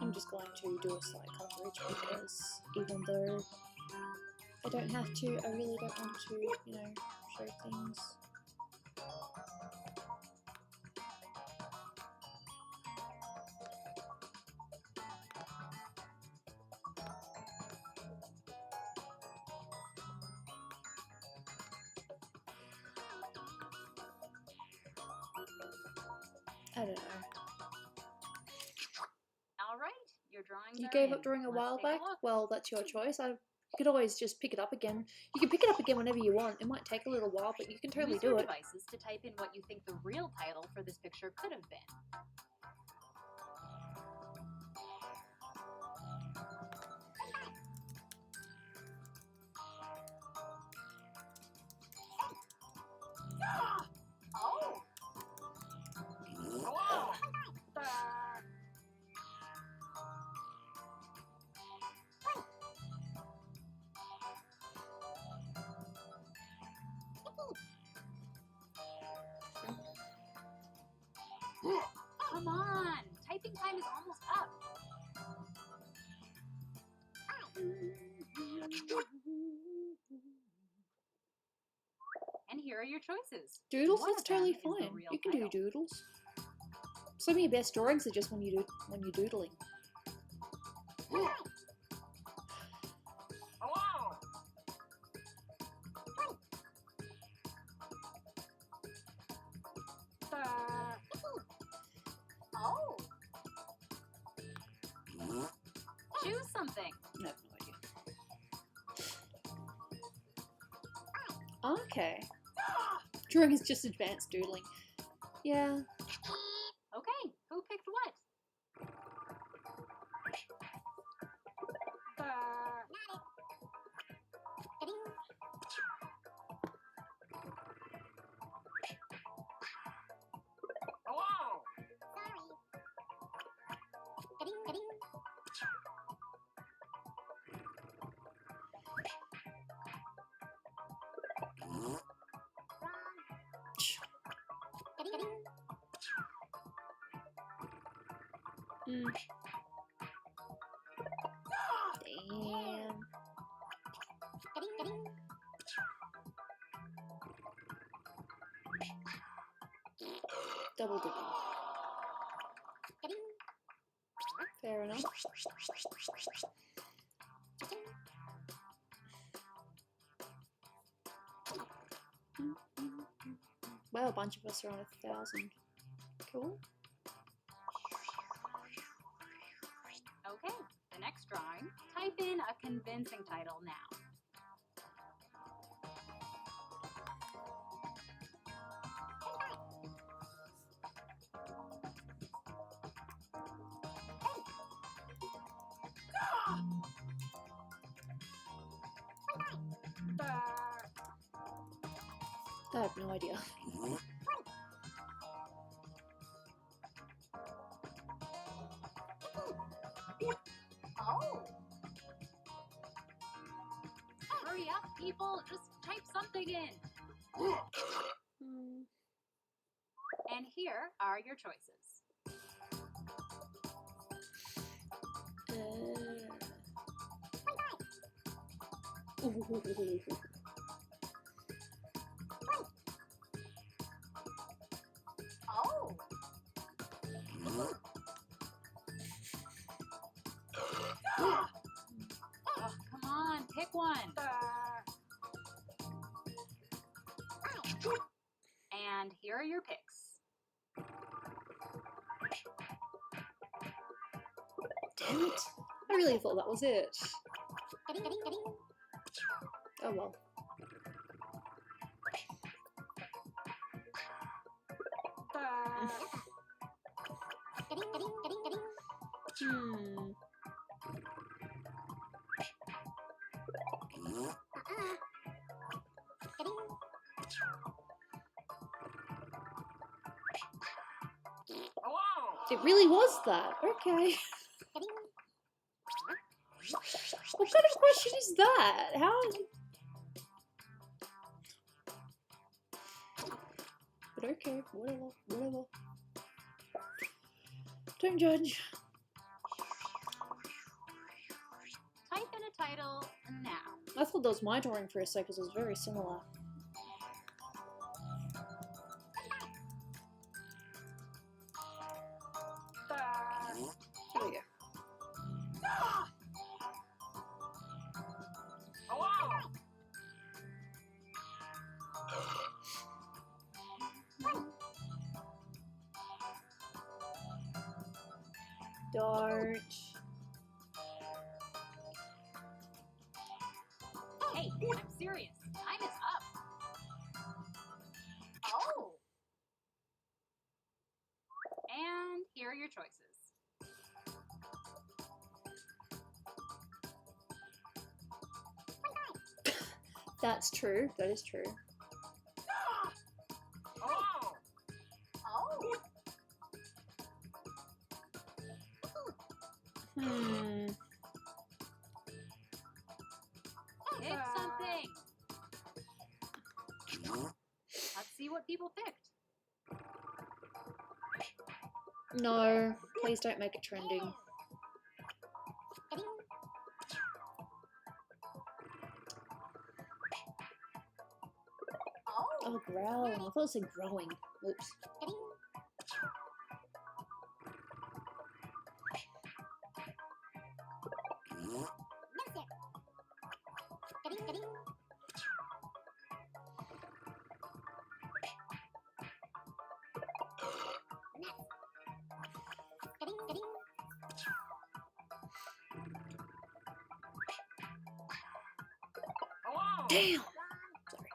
I'm just going to do a slight coverage because even though I don't have to, I really don't want to, you know, show things. I don't know. All right, your drawings You are gave in. up drawing a Let's while take back? look. Well, that's your choice. You could always just pick it up again. You can pick it up again whenever you want. It might take a little while, but you can totally Use do your it. devices to type in what you think the real title for this picture could have been. Oh! Hello! Come on! Typing time is almost up. And here are your choices. Doodles, One that's of them totally is the fine. real You can do title. doodles. Some of your best drawings are just when you're doodling. Hello! Choose something. I have no idea. Okay. Drawing is just advanced doodling. Yeah. Okay, who picked what? Hello. Mm. Damn. Double dipping. Fair enough. Wow, a bunch of us are on 1,000. Cool. Okay, the next drawing. Type in a convincing title now. I have no idea. Oh! Hurry up, people! Just type something in. Hmm. And here are your choices. Oh! Oh, come on, pick one. And here are your picks. Damn it. I really thought that was it. Oh well. Hmm. Hello. It really was that. Okay. What kind of question is that? How? But okay, whatever, whatever. Don't judge. Type in a title now. I thought that was my drawing for a sec because it was very similar. There we go. Hello. Don't. Hey, I'm serious. Time is up. Oh! And here are your choices. That's true. That is true. Hello. Oh! Hmm. Pick something. Let's see what people picked. No, please don't make it trending. Oh, growling. I thought it said growing. Oops. Damn! Sorry.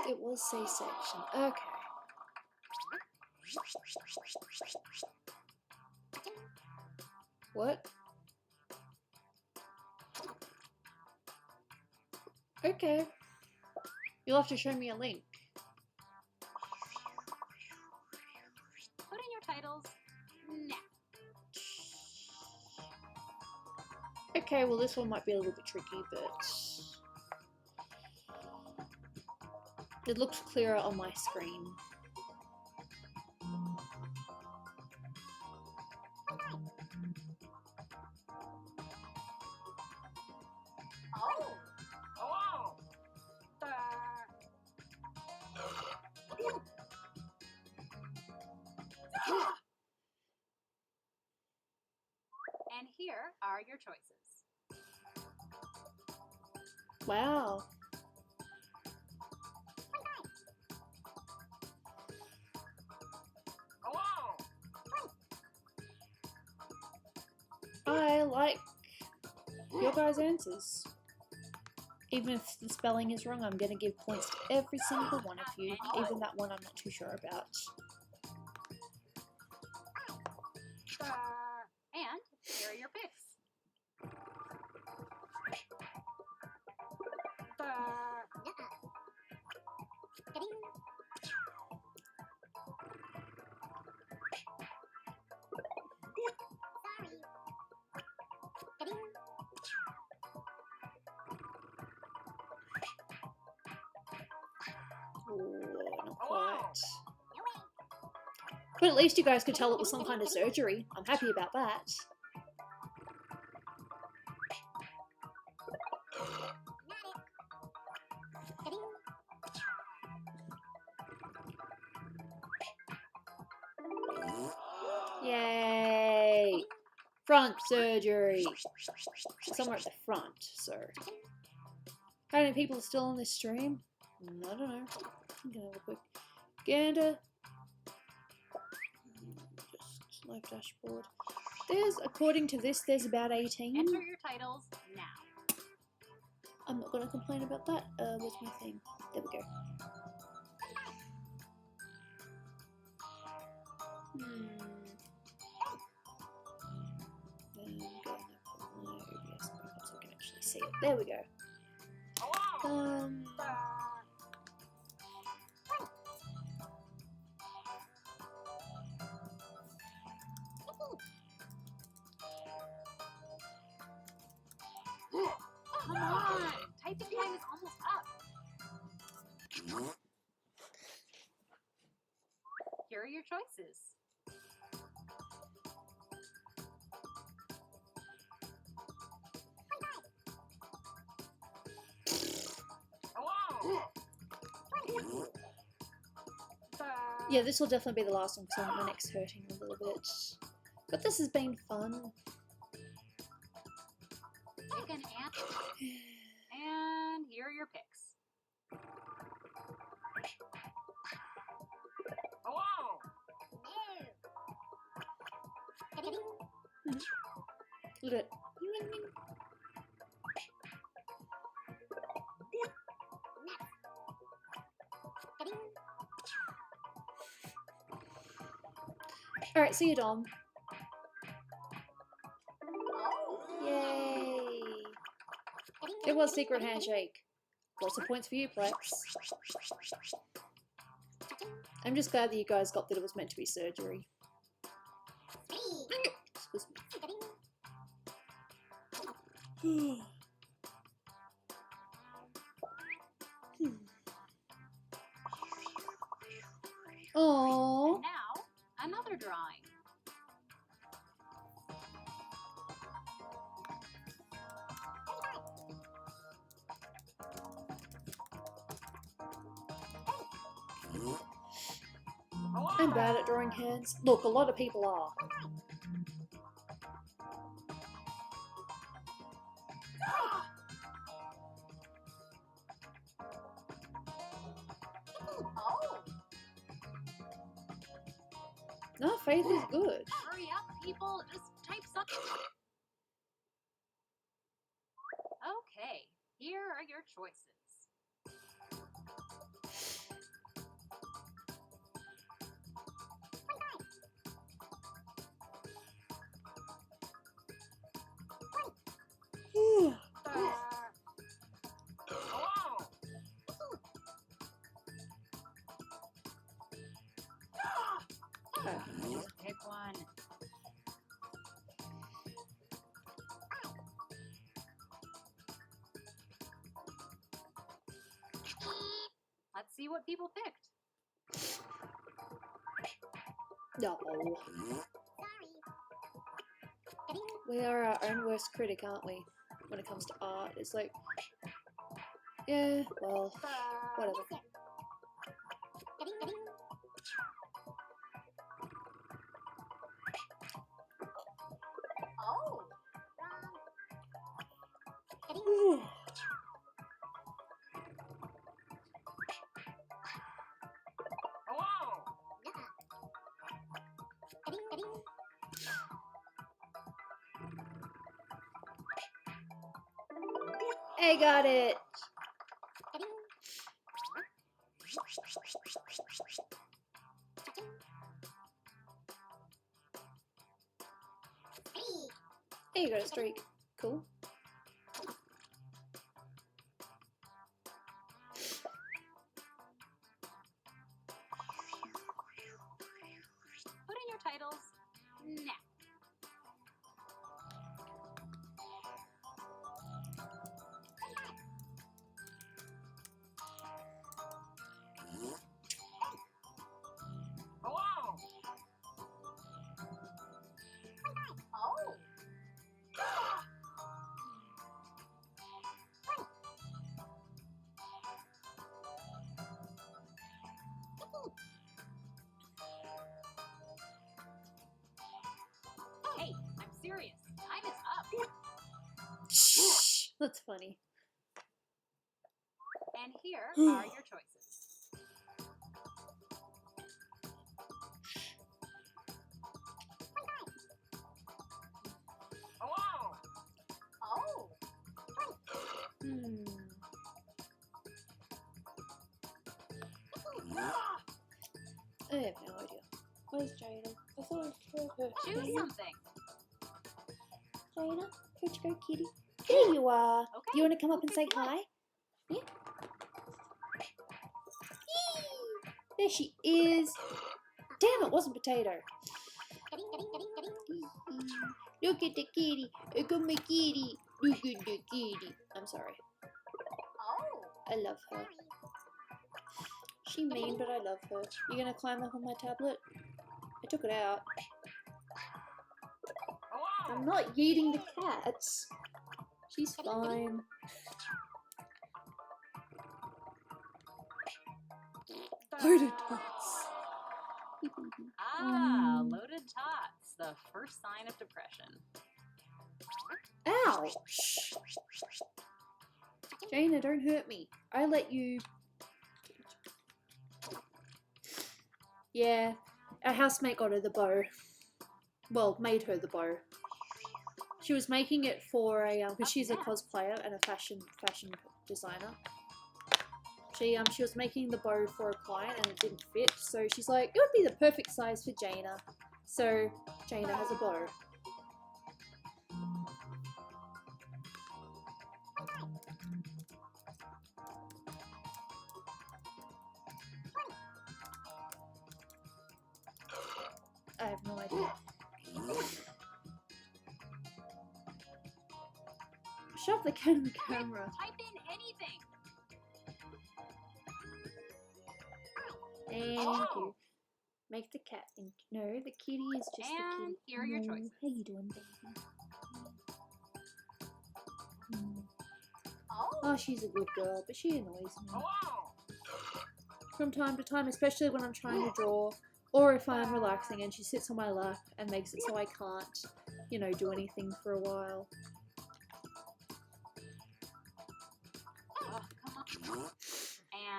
It was C-section. Okay. What? Okay. You'll have to show me a link. Put in your titles now. Okay, well this one might be a little bit tricky, but it looks clearer on my screen. Oh! Hello. And here are your choices. Wow. Hello. I like your guys' answers. Even if the spelling is wrong, I'm going to give points to every single one of you, even that one I'm not too sure about. And here are your picks. Ooh, not quite. But at least you guys could tell it was some kind of surgery. I'm happy about that. Yay! Front surgery! Somewhere at the front, so... How many people are still on this stream? I don't know. I'm gonna have a quick gander. Just live dashboard. There's, according to this, there's about 18. Enter your titles now. I'm not gonna complain about that. Where's my thing? There we go. Then go up my OBS so I can actually see it. There we go. Hello. Come on! Typing time is almost up. Here are your choices. Hello. Yeah, this will definitely be the last one because I want my neck's hurting a little bit. But this has been fun. Pick an answer. And here are your picks. Hello. Look at it. Alright, see you, Dom. Yay! It was Secret Handshake. Lots of points for you, Plex. I'm just glad that you guys got that it was meant to be surgery. Excuse me. Aww. And now, another drawing. I'm bad at drawing hands. Look, a lot of people are. Oh, No, Faith is good. hurry up, people, just type something. Okay, here are your choices. Hello. Pick one. Let's see what people picked. No. We are our own worst critic, aren't we? When it comes to art, it's like, yeah, well, whatever. Oh, Hello. I got it. Hey, you got a streak. Cool. put in your titles now. Hello. Oh. Hey, I'm serious. Time is up. Shh. That's funny. And here are your choices. Hello. Oh. Hmm. I have no idea. Where's Jada? I thought I saw her. Choose something. Jada, where'd you go, kitty? There you are. Okay. You want to come up and say Pick one. hi? Yeah. Yee! There she is. Damn, it wasn't potato. Look at the kitty. Look at my kitty. Look at the kitty. I'm sorry. Oh. I love her. She mean, but I love her. You gonna climb up on my tablet? I took it out. Hello. I'm not yeeting the cats. She's fine. Loaded tots. Ah, loaded tots. The first sign of depression. Ow! Shh. Jaina, don't hurt me. I let you... Yeah, our housemate got her the bow. Well, made her the bow. She was making it for a, because she's a cosplayer and a fashion designer. She was making the bow for a client and it didn't fit, so she's like, it would be the perfect size for Jaina. So Jaina has a bow. I have no idea. Shove the cat in the camera. Type in anything. Thank you. Make the cat in. No, the kitty is just And the kitty. here are your No. choices. How you doing, baby? Mm. Oh. Oh, she's a good girl, but she annoys me. Hello. From time to time, especially when I'm trying to draw, or if I'm relaxing and she sits on my lap and makes it so I can't, you know, do anything for a while. Oh, come on.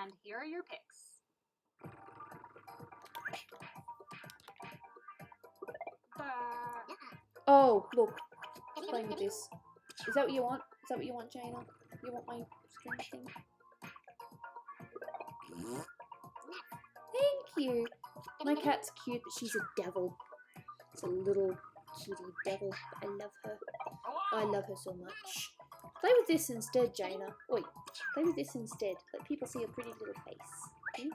And here are your picks. Oh, look. Playing with this. Is that what you want? Is that what you want, Jaina? You want my string thing? Thank you. My cat's cute, but she's a devil. It's a little kitty devil. I love her. I love her so much. Play with this instead, Jaina. Oi, play with this instead. Let people see your pretty little face. Hmm?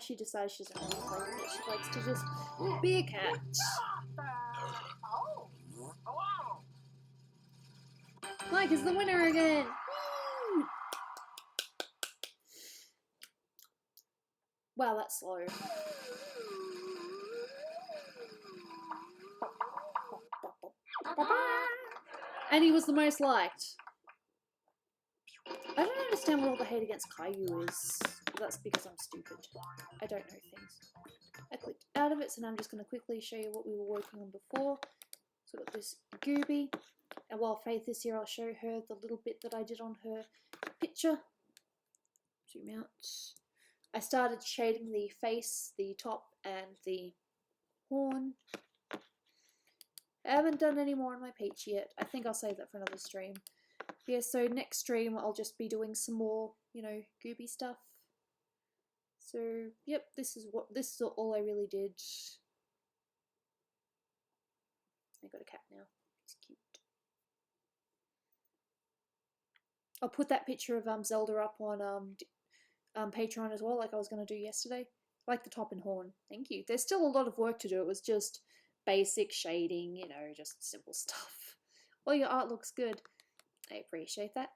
She decides she doesn't want to play with it. She likes to just be a cat. Oh. Hello. Mike is the winner again! Woo! Wow, that's slow. And he was the most liked. I don't understand what all the hate against Caillou is. That's because I'm stupid. I don't know things. I clicked out of it, so now I'm just going to quickly show you what we were working on before. So we've got this Gooby, and while Faith is here, I'll show her the little bit that I did on her picture. Zoom out. I started shading the face, the top, and the horn. I haven't done any more on my peach yet. I think I'll save that for another stream. Yeah, so next stream I'll just be doing some more, you know, Gooby stuff. So, yep, this is all I really did. I got a cat now. He's cute. I'll put that picture of Zelda up on Patreon as well, like I was going to do yesterday. Like the top and horn. Thank you. There's still a lot of work to do. It was just basic shading, you know, just simple stuff. Well, your art looks good. I appreciate that.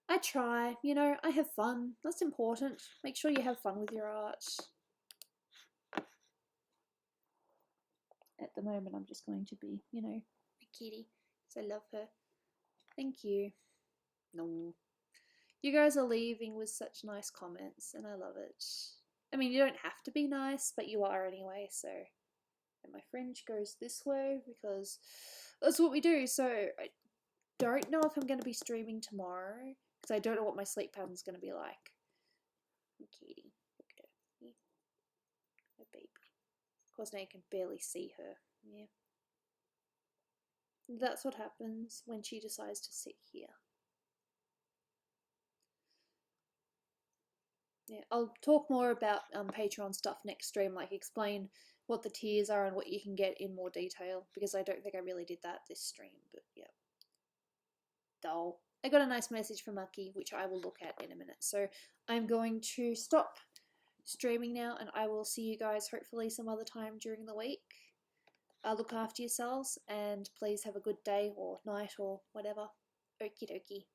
I try, you know, I have fun. That's important. Make sure you have fun with your art. At the moment, I'm just going to be, you know, a kitty, because I love her. Thank you. No. You guys are leaving with such nice comments, and I love it. I mean, you don't have to be nice, but you are anyway, so... And my fringe goes this way, because that's what we do, so... I don't know if I'm going to be streaming tomorrow, because I don't know what my sleep pattern's going to be like. Kitty. Look at her. Yeah. Her baby. Of course, now you can barely see her. Yeah. That's what happens when she decides to sit here. Yeah, I'll talk more about Patreon stuff next stream, like explain what the tiers are and what you can get in more detail, because I don't think I really did that this stream, but yeah. Dull. I got a nice message from Maki, which I will look at in a minute. So I'm going to stop streaming now, and I will see you guys hopefully some other time during the week. Look after yourselves, and please have a good day or night or whatever. Okie dokie.